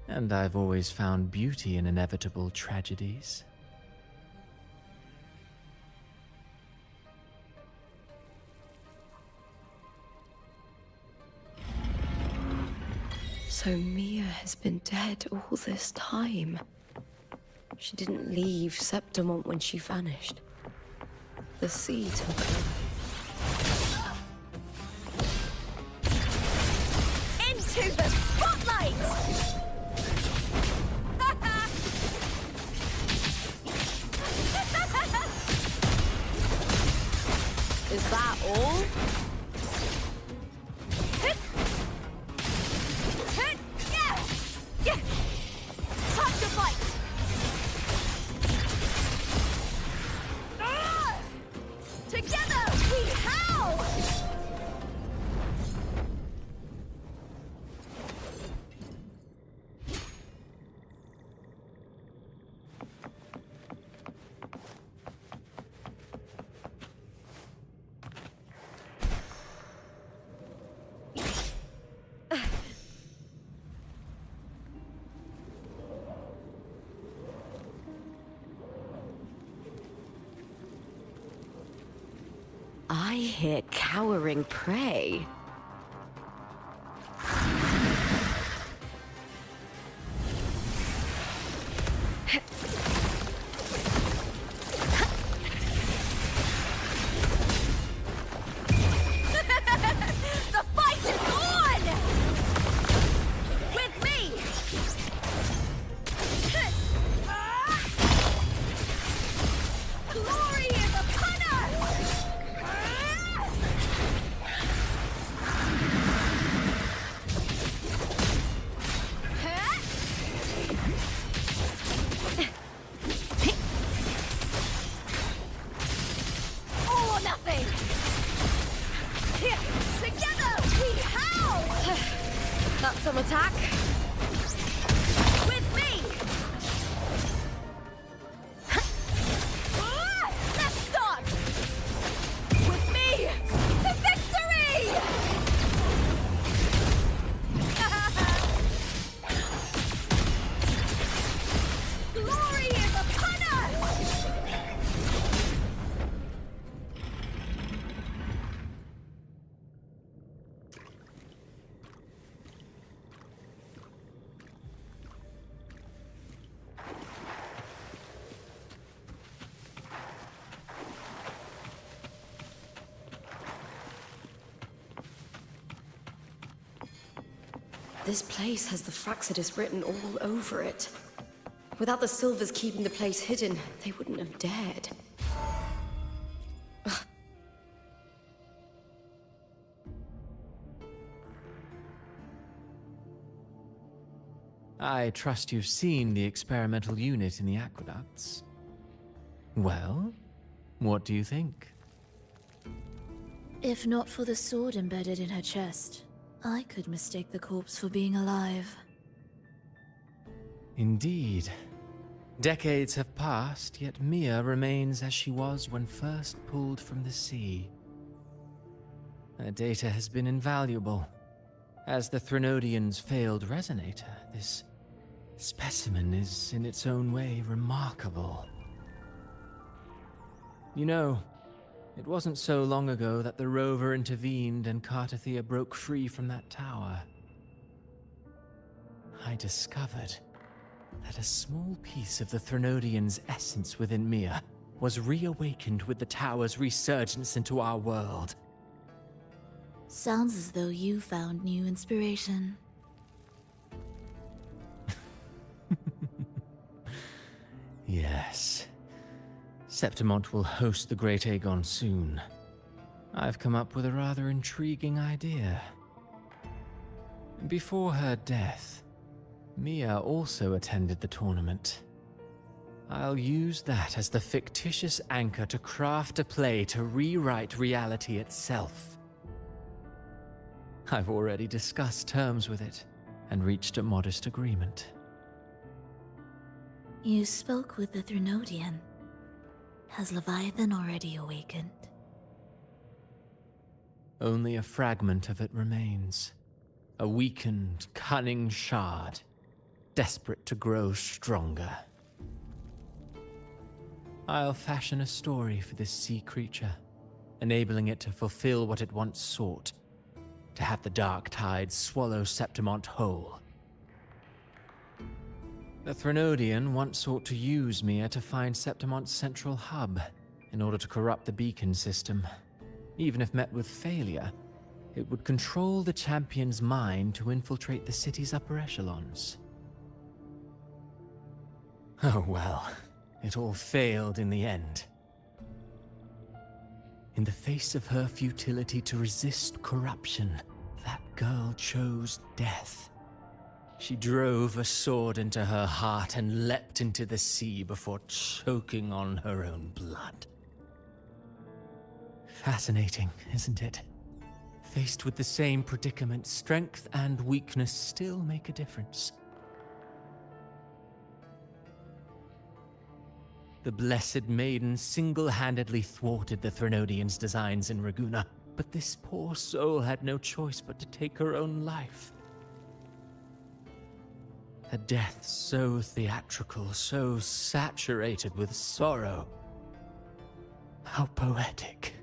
And I've always found beauty in inevitable tragedies. So Mia has been dead all this time. She didn't leave Septimont when she vanished. The sea took her. Into the spotlight! Is that all? Yeah! Time to fight! Together we howl! I hear cowering prey. The fight is on! With me! Glory is upon us! All or nothing! Together we howl! That's some attack. With me! Let's start! With me! To victory! Glory is upon us! This place has the Fraxidus written all over it. Without the Silvers keeping the place hidden, they wouldn't have dared. I trust you've seen the experimental unit in the aqueducts. Well, what do you think? If not for the sword embedded in her chest, I could mistake the corpse for being alive. Indeed. Decades have passed, yet Mia remains as she was when first pulled from the sea. Her data has been invaluable. As the Threnodian's failed resonator, this specimen is in its own way remarkable. You know, it wasn't so long ago that the rover intervened and Cartathea broke free from that tower. I discovered that a small piece of the Threnodian's essence within Mia was reawakened with the tower's resurgence into our world. Sounds as though you found new inspiration. Yes. Septimont will host the Great Aegon soon. I've come up with a rather intriguing idea. Before her death, Mia also attended the tournament. I'll use that as the fictitious anchor to craft a play to rewrite reality itself. I've already discussed terms with it and reached a modest agreement. You spoke with the Threnodian. Has Leviathan already awakened? Only a fragment of it remains. A weakened, cunning shard, desperate to grow stronger. I'll fashion a story for this sea creature, enabling it to fulfill what it once sought, to have the dark tide swallow Septimont whole. The Threnodian once sought to use Mia to find Septimont's central hub in order to corrupt the beacon system. Even if met with failure, it would control the champion's mind to infiltrate the city's upper echelons. Oh well, it all failed in the end. In the face of her futility to resist corruption, that girl chose death. She drove a sword into her heart and leapt into the sea before choking on her own blood. Fascinating, isn't it? Faced with the same predicament, strength and weakness still make a difference. The Blessed Maiden single-handedly thwarted the Threnodian's designs in Raguna, but this poor soul had no choice but to take her own life. A death so theatrical, so saturated with sorrow. How poetic.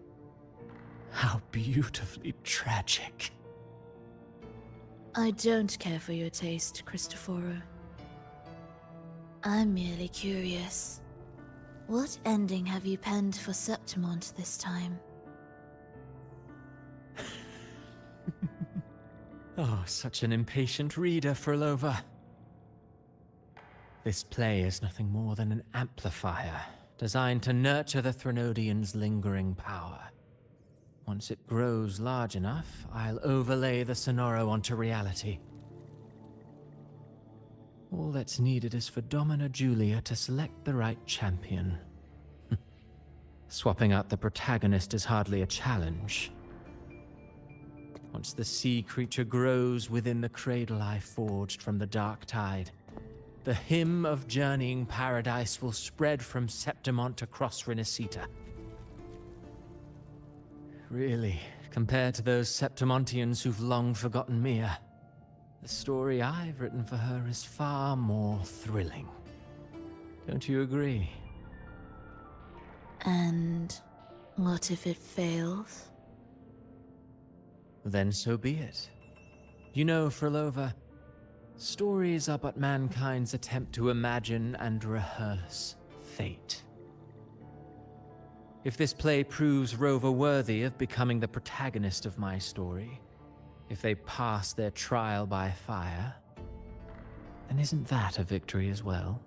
How beautifully tragic. I don't care for your taste, Cristoforo. I'm merely curious. What ending have you penned for Septimont this time? Oh, such an impatient reader, Frolova. This play is nothing more than an amplifier, designed to nurture the Threnodian's lingering power. Once it grows large enough, I'll overlay the Sonoro onto reality. All that's needed is for Domina Julia to select the right champion. Swapping out the protagonist is hardly a challenge. Once the sea creature grows within the cradle I forged from the dark tide, the hymn of journeying paradise will spread from Septimont across Renacita. Really, compared to those Septimontians who've long forgotten Mia, the story I've written for her is far more thrilling. Don't you agree? And what if it fails? Then so be it. You know, Frolova, stories are but mankind's attempt to imagine and rehearse fate. If this play proves Rover worthy of becoming the protagonist of my story, if they pass their trial by fire, then isn't that a victory as well?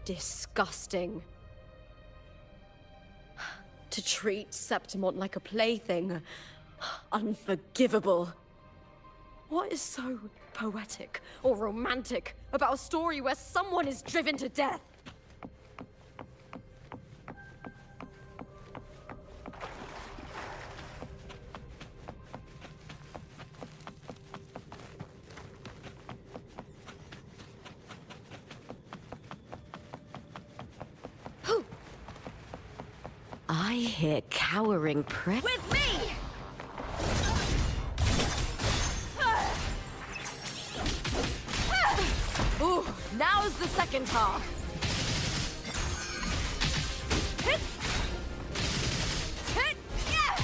Disgusting. To treat Septimont like a plaything. Unforgivable. What is so poetic or romantic about a story where someone is driven to death? hear cowering prey. With me! Ooh, now's the second half. Hit! Hit! Yeah!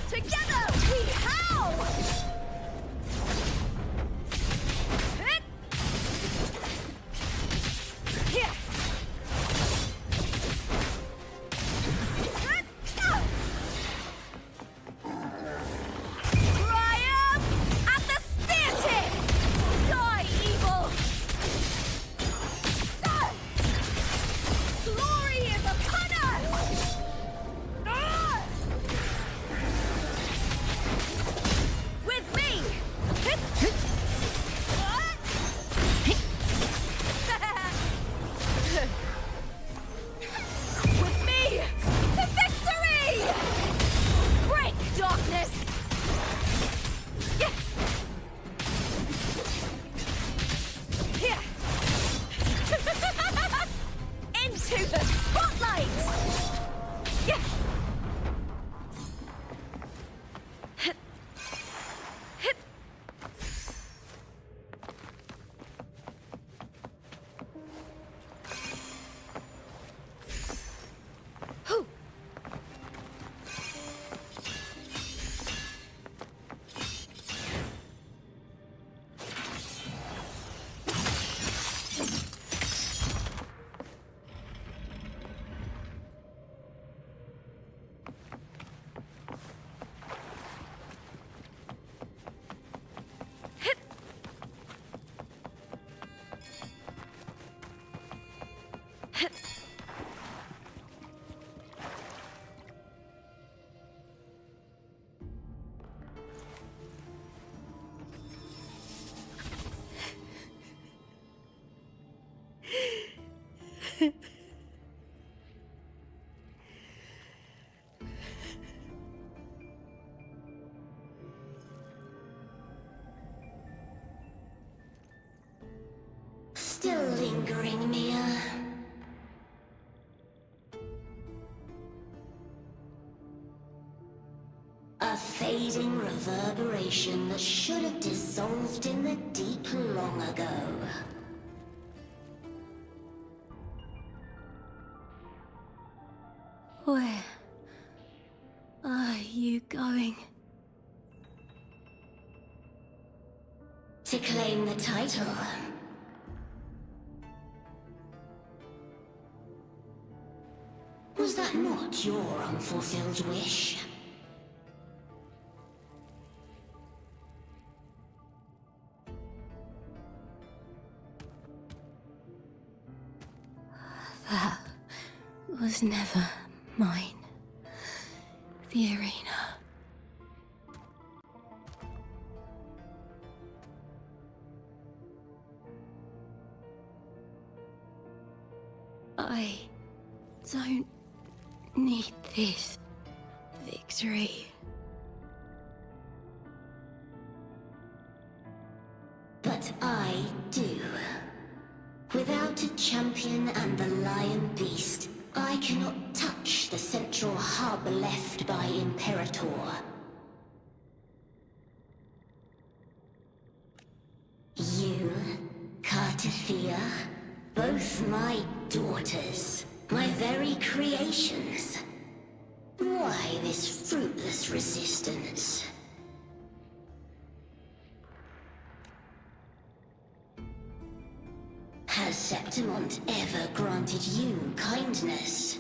Together we howl! Hit! Here! Hit! Triumph at the spear tip! Die, evil! Glory is upon us! With me! With me! To victory! Break, darkness! Yeah! Here! Into the spotlight! Yeah! Hit. Hit. Hoo. Still lingering, Mia. A fading reverberation that should have dissolved in the deep long ago. Where are you going? To claim the title. Was that not your unfulfilled wish? That was never mine. The arena. I don't need this victory. But I do. Without a champion and the lion beast, I cannot touch the central hub left by Imperator. You, Cartafia, both my daughters, my very creations. Why this fruitless resistance? Has Septimont ever granted you kindness?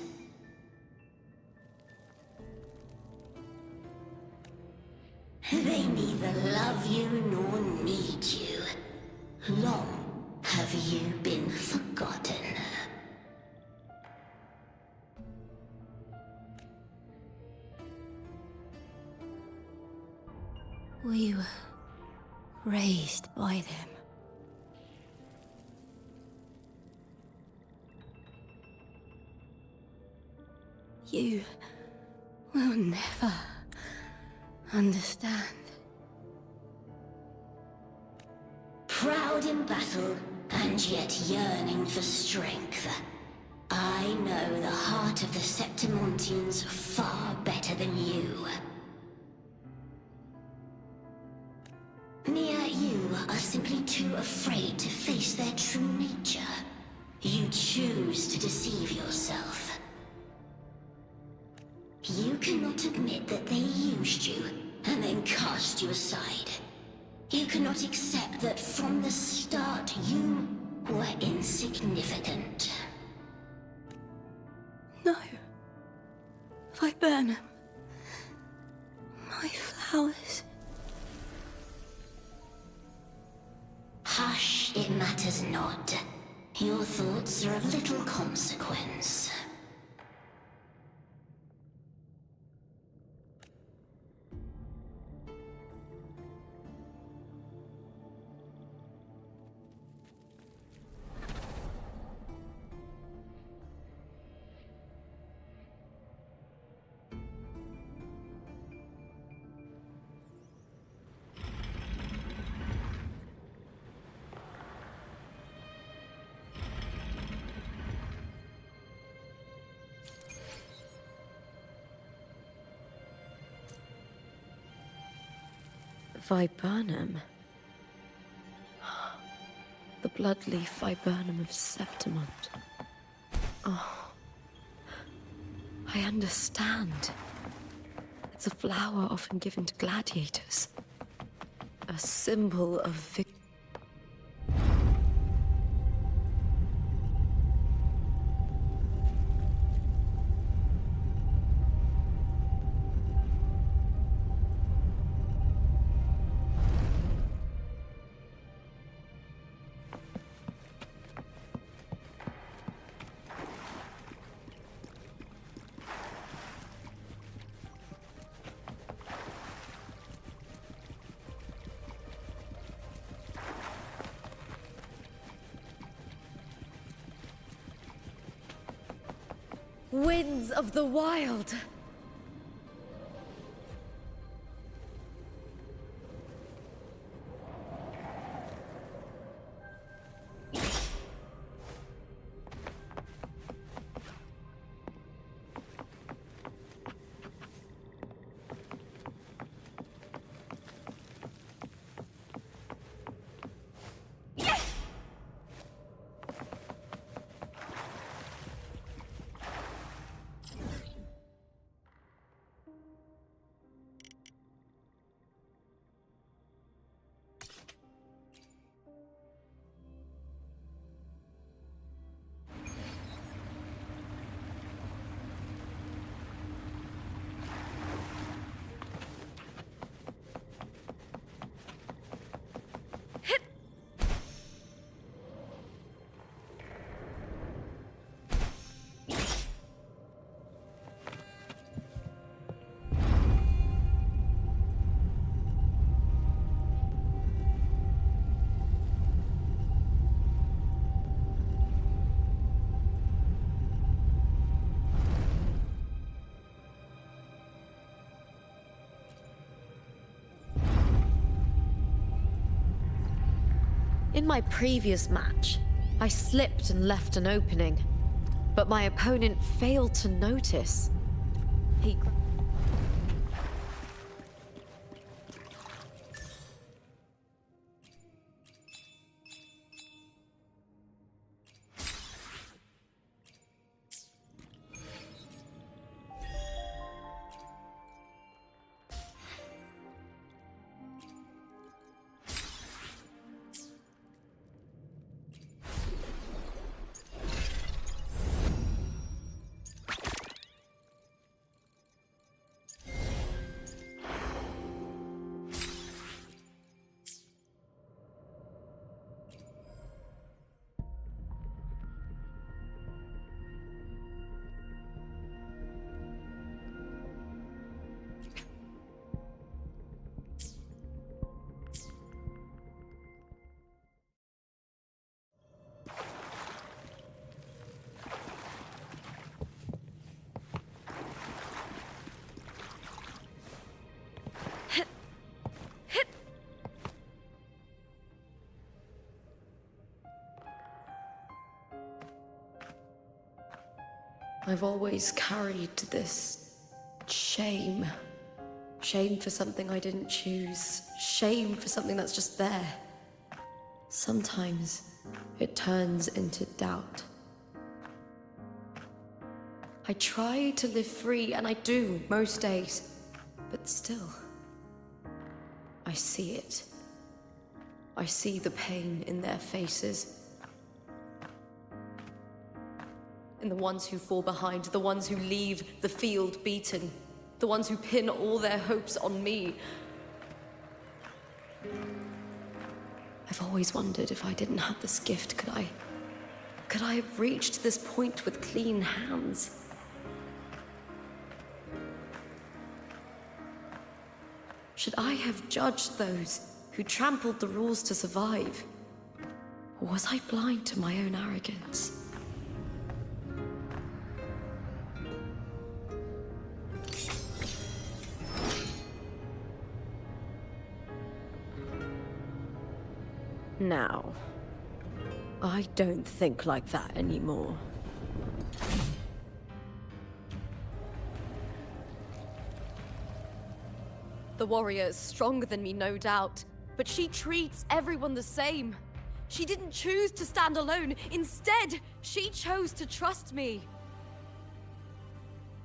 They neither love you nor need you. Long have you been forgotten. We were raised by them. You will never understand. Proud in battle, and yet yearning for strength. I know the heart of the Septimontians far better than you. Mia, you are simply too afraid to face their true nature. You choose to deceive yourself. You cannot admit that they used you and then cast you aside. You cannot accept that from the start you were insignificant. No. Viburnum. My flowers. Hush, it matters not. Your thoughts are of little consequence. Viburnum. The bloodleaf viburnum of Septimont. Oh. I understand. It's a flower often given to gladiators. A symbol of victory. Winds of the wild! In my previous match, I slipped and left an opening, but my opponent failed to notice. He... I've always carried this shame. Shame for something I didn't choose. Shame for something that's just there. Sometimes it turns into doubt. I try to live free, and I do most days. But still, I see it. I see the pain in their faces. In the ones who fall behind, the ones who leave the field beaten, the ones who pin all their hopes on me. I've always wondered if I didn't have this gift, could I have reached this point with clean hands? Should I have judged those who trampled the rules to survive? Or was I blind to my own arrogance? Now, I don't think like that anymore. The warrior is stronger than me, no doubt, but she treats everyone the same. She didn't choose to stand alone. Instead, she chose to trust me.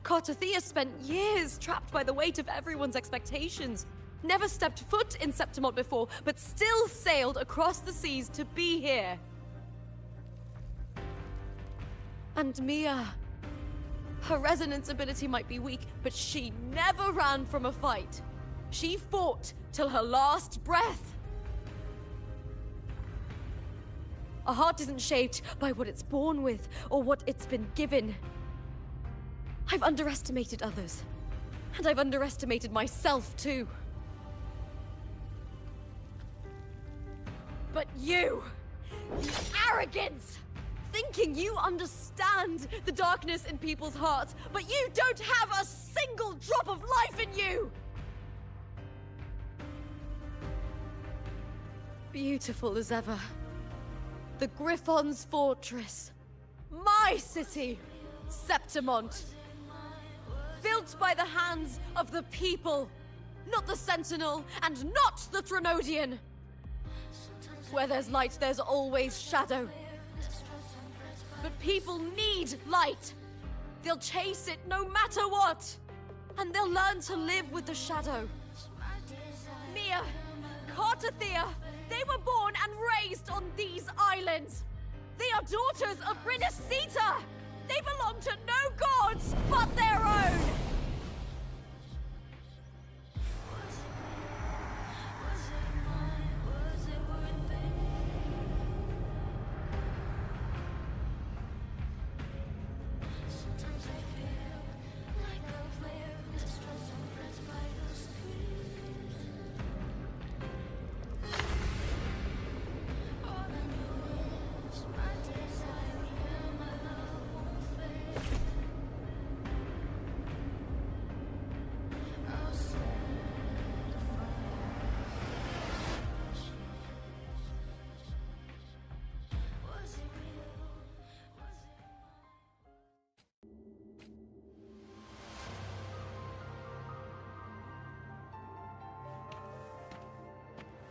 Cartothea spent years trapped by the weight of everyone's expectations. Never stepped foot in Septimont before, but still sailed across the seas to be here. And Mia, her resonance ability might be weak, but she never ran from a fight. She fought till her last breath. A heart isn't shaped by what it's born with or what it's been given. I've underestimated others, and I've underestimated myself too. But you arrogance! Thinking you understand the darkness in people's hearts, but you don't have a single drop of life in you! Beautiful as ever. The Griffon's fortress. My city, Septimont. Built by the hands of the people. Not the Sentinel, and not the Threnodian. Where there's light, there's always shadow. But people need light. They'll chase it no matter what. And they'll learn to live with the shadow. Mia, Cartothea, they were born and raised on these islands. They are daughters of Brinacita. They belong to no gods but their own.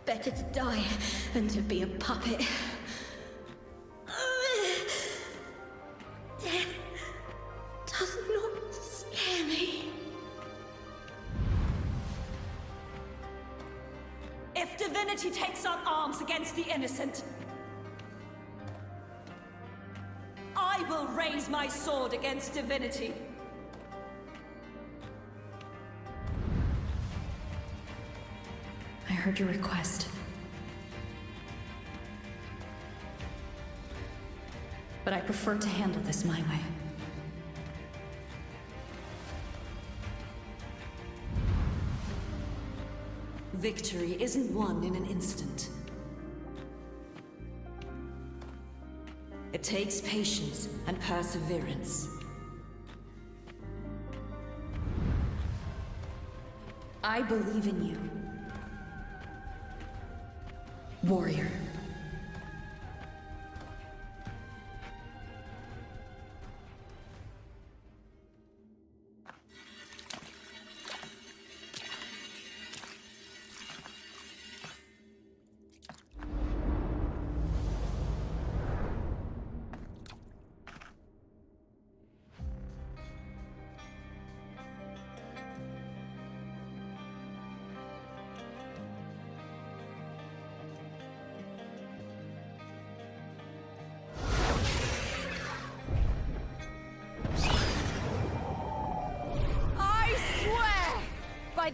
Better to die than to be a puppet. Death does not scare me. If divinity takes up arms against the innocent, I will raise my sword against divinity. I heard your request. But I prefer to handle this my way. Victory isn't won in an instant. It takes patience and perseverance. I believe in you, warrior.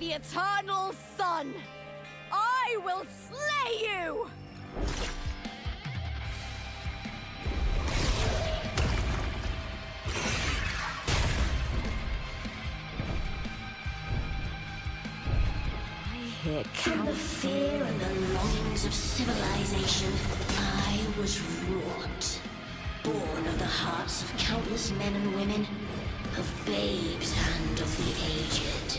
the eternal sun! I will slay you! From the fear and the longings of civilization, I was wrought. Born of the hearts of countless men and women, of babes and of the aged.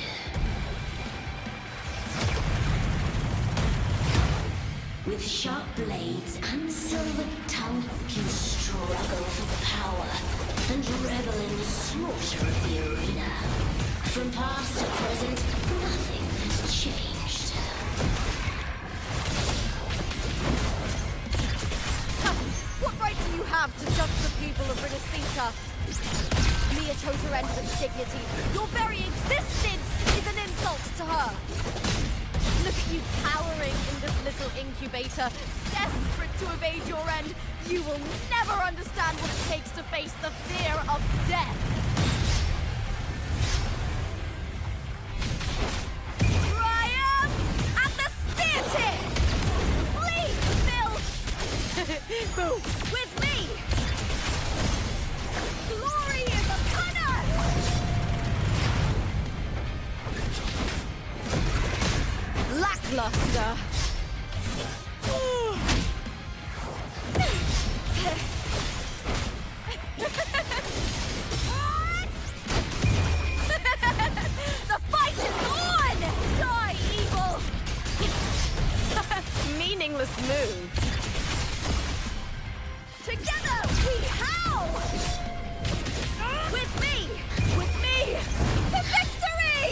With sharp blades and silver tongue, you struggle for power and revel in the slaughter of the arena. From past to present, nothing has changed. What right do you have to judge the people of Renacita? Mia chose her end with dignity. Your very existence is an insult to her. Look at you cowering in this little incubator, desperate to evade your end. You will never understand what it takes to face the fear of death. Triumph at the spear tip! Please, Bill! Boo! With me! Glory is upon us! Lackluster! The fight is on! Die, evil! Meaningless move. Together we howl! With me! With me! To victory!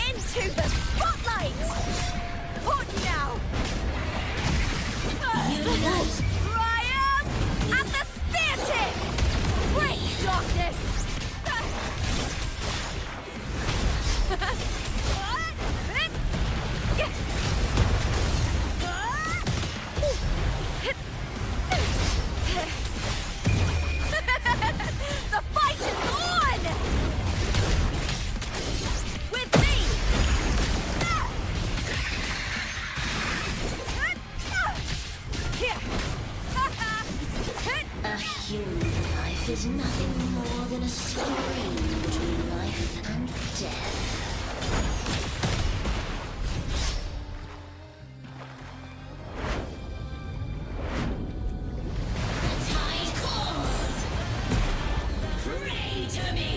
Into the spotlight! On now! Triumph at the spear tip! Break darkness! The fight is on! With me! A human life is nothing more than a scream between life and death. The tide calls! Pray to me!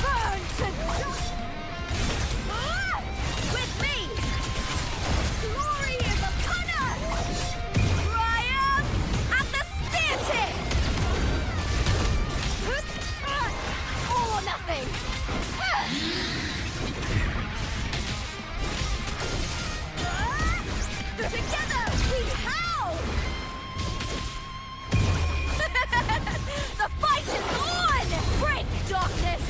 Burn to dust! With me! Glory is upon us! Triumph at the spear tip! All or nothing! Together we howl! The fight is on! Break darkness!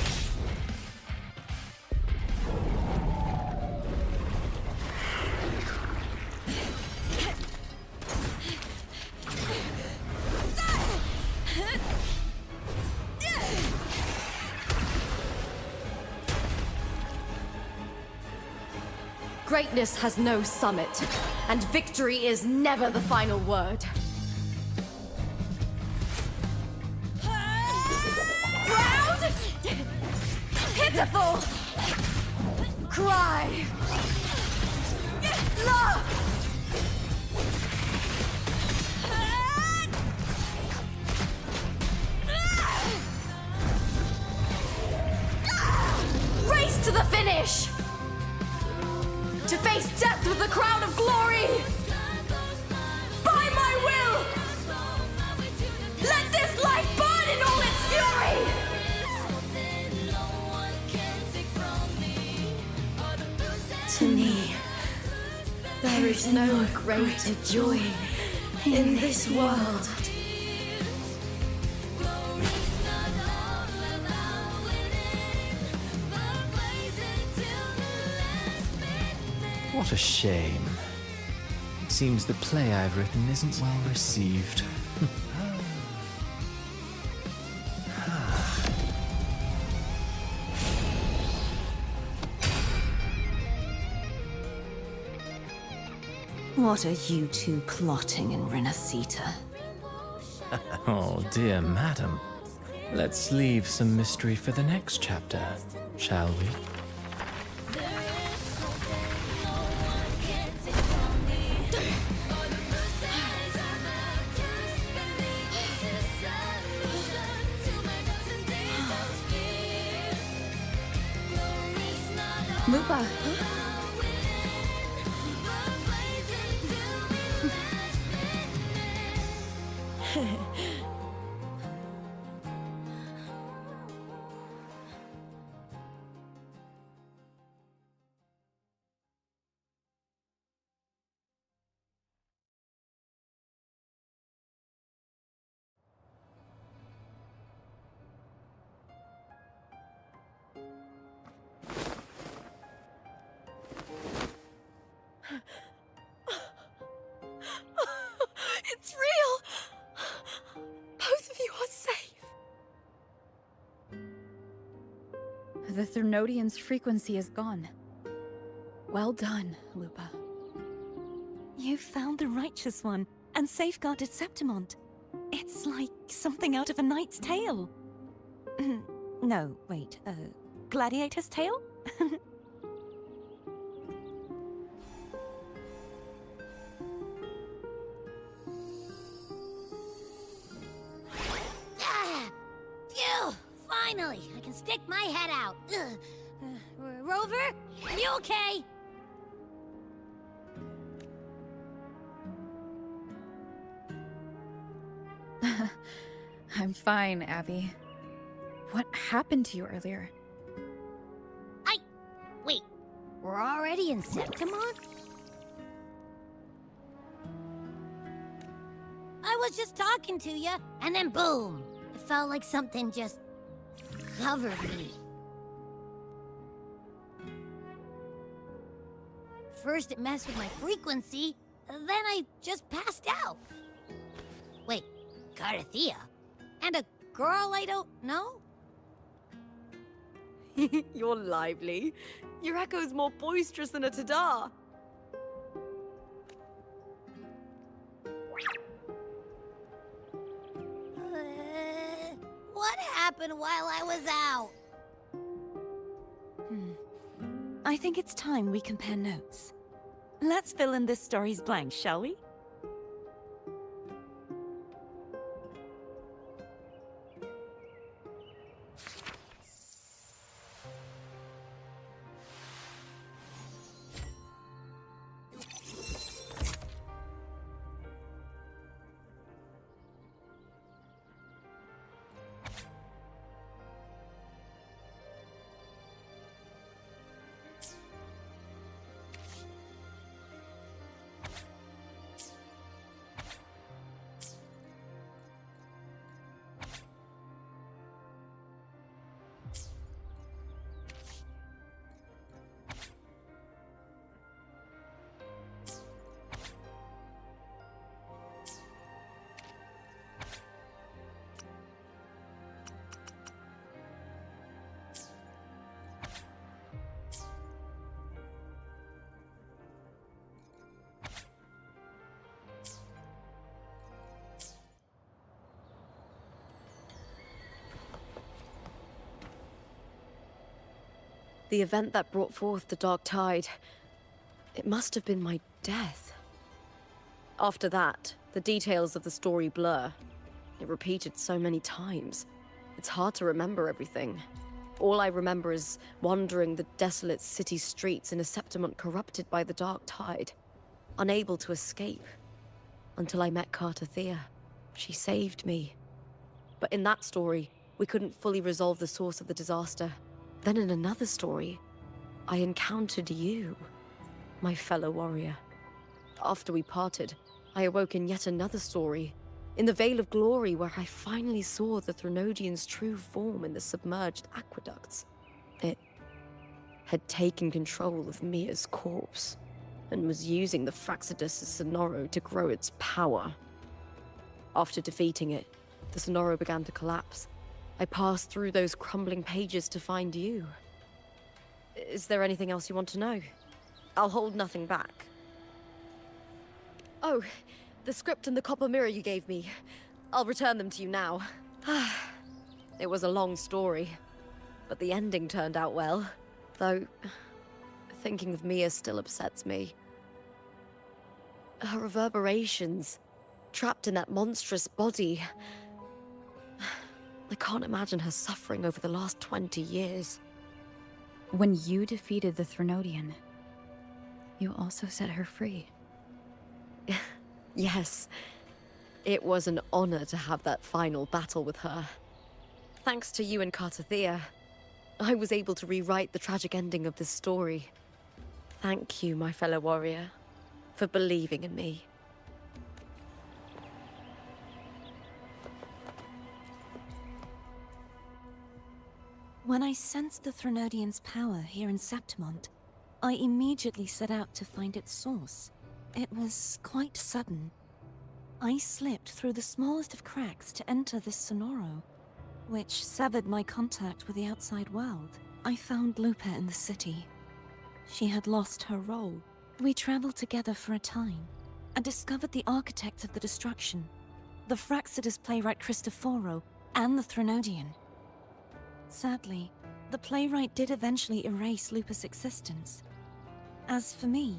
Greatness has no summit, and victory is never the final word. Proud! Pitiful! Cry! Love! Race to the finish! To face death with the crown of glory! By my will! Let this life burn in all its fury! To me, there is no greater joy in this world. Till What a shame. It seems the play I've written isn't well received. What are you two plotting in Renacita? Oh, dear madam. Let's leave some mystery for the next chapter, shall we? Lupa. It's real! Both of you are safe. The Threnodian's frequency is gone. Well done, Lupa. You found the righteous one and safeguarded Septimont. It's like something out of a knight's tale. No, wait, gladiator's tale? Phew! Finally, I can stick my head out. Rover, are you okay? I'm fine, Abby. What happened to you earlier? Wait, we're already in Septimont? I was just talking to you, and then boom! It felt like something just covered me. First it messed with my frequency, then I just passed out. Wait, Carthea? And a girl I don't know? You're lively. Your echo's more boisterous than a Tadar. What happened while I was out? I think it's time we compare notes. Let's fill in this story's blanks, shall we? The event that brought forth the Dark Tide, it must have been my death. After that, the details of the story blur. It repeated so many times. It's hard to remember everything. All I remember is wandering the desolate city streets in a Septimont corrupted by the Dark Tide, unable to escape. Until I met Carthea. She saved me. But in that story, we couldn't fully resolve the source of the disaster. Then in another story, I encountered you, my fellow warrior. After we parted, I awoke in yet another story, in the Vale of Glory, where I finally saw the Threnodian's true form in the submerged aqueducts. It had taken control of Mia's corpse. and was using the Fraxidus Sonoro to grow its power. After defeating it, the Sonoro began to collapse. I passed through those crumbling pages to find you. Is there anything else you want to know? I'll hold nothing back. Oh, the script and the copper mirror you gave me. I'll return them to you now. It was a long story, but the ending turned out well. Though, thinking of Mia still upsets me. Her reverberations, trapped in that monstrous body. I can't imagine her suffering over the last 20 years. When you defeated the Threnodian, you also set her free. Yes. It was an honor to have that final battle with her. Thanks to you and Cartathea, I was able to rewrite the tragic ending of this story. Thank you, my fellow warrior, for believing in me. When I sensed the Threnodian's power here in Septimont, I immediately set out to find its source. It was quite sudden. I slipped through the smallest of cracks to enter this Sonoro, which severed my contact with the outside world. I found Lupa in the city. She had lost her role. We traveled together for a time, and discovered the architects of the destruction, the Fraxidus playwright Cristoforo, and the Threnodian. Sadly, the playwright did eventually erase Lupa's existence. As for me,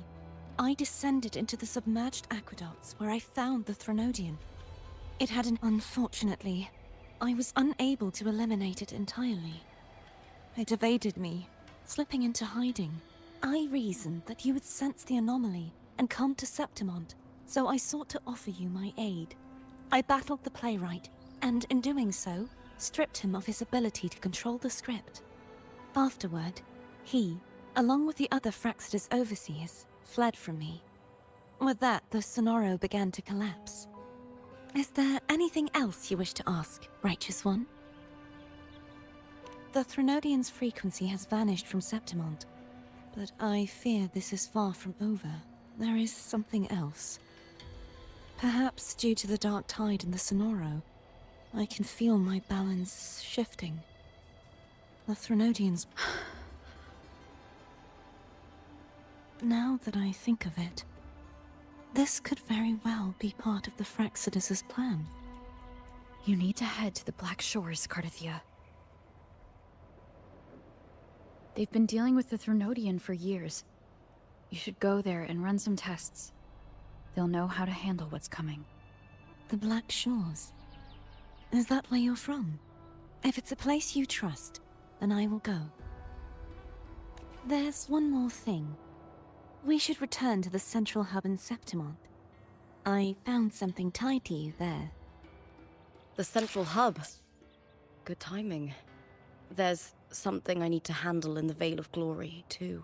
I descended into the submerged aqueducts where I found the Threnodian. It had unfortunately, I was unable to eliminate it entirely. It evaded me, slipping into hiding. I reasoned that you would sense the anomaly and come to Septimont, so I sought to offer you my aid. I battled the playwright, and in doing so, stripped him of his ability to control the script. Afterward, he, along with the other Fraxidus overseers, fled from me. With that, the Sonoro began to collapse. Is there anything else you wish to ask, Righteous One? The Threnodian's frequency has vanished from Septimont, but I fear this is far from over. There is something else. Perhaps due to the dark tide in the Sonoro, I can feel my balance shifting. The Threnodian's... Now that I think of it, this could very well be part of the Fraxidus' plan. You need to head to the Black Shores, Cartathea. They've been dealing with the Threnodian for years. You should go there and run some tests. They'll know how to handle what's coming. The Black Shores? Is that where you're from? If it's a place you trust, then I will go. There's one more thing. We should return to the central hub in Septimont. I found something tied to you there. The central hub? Good timing. There's something I need to handle in the Veil of Glory, too.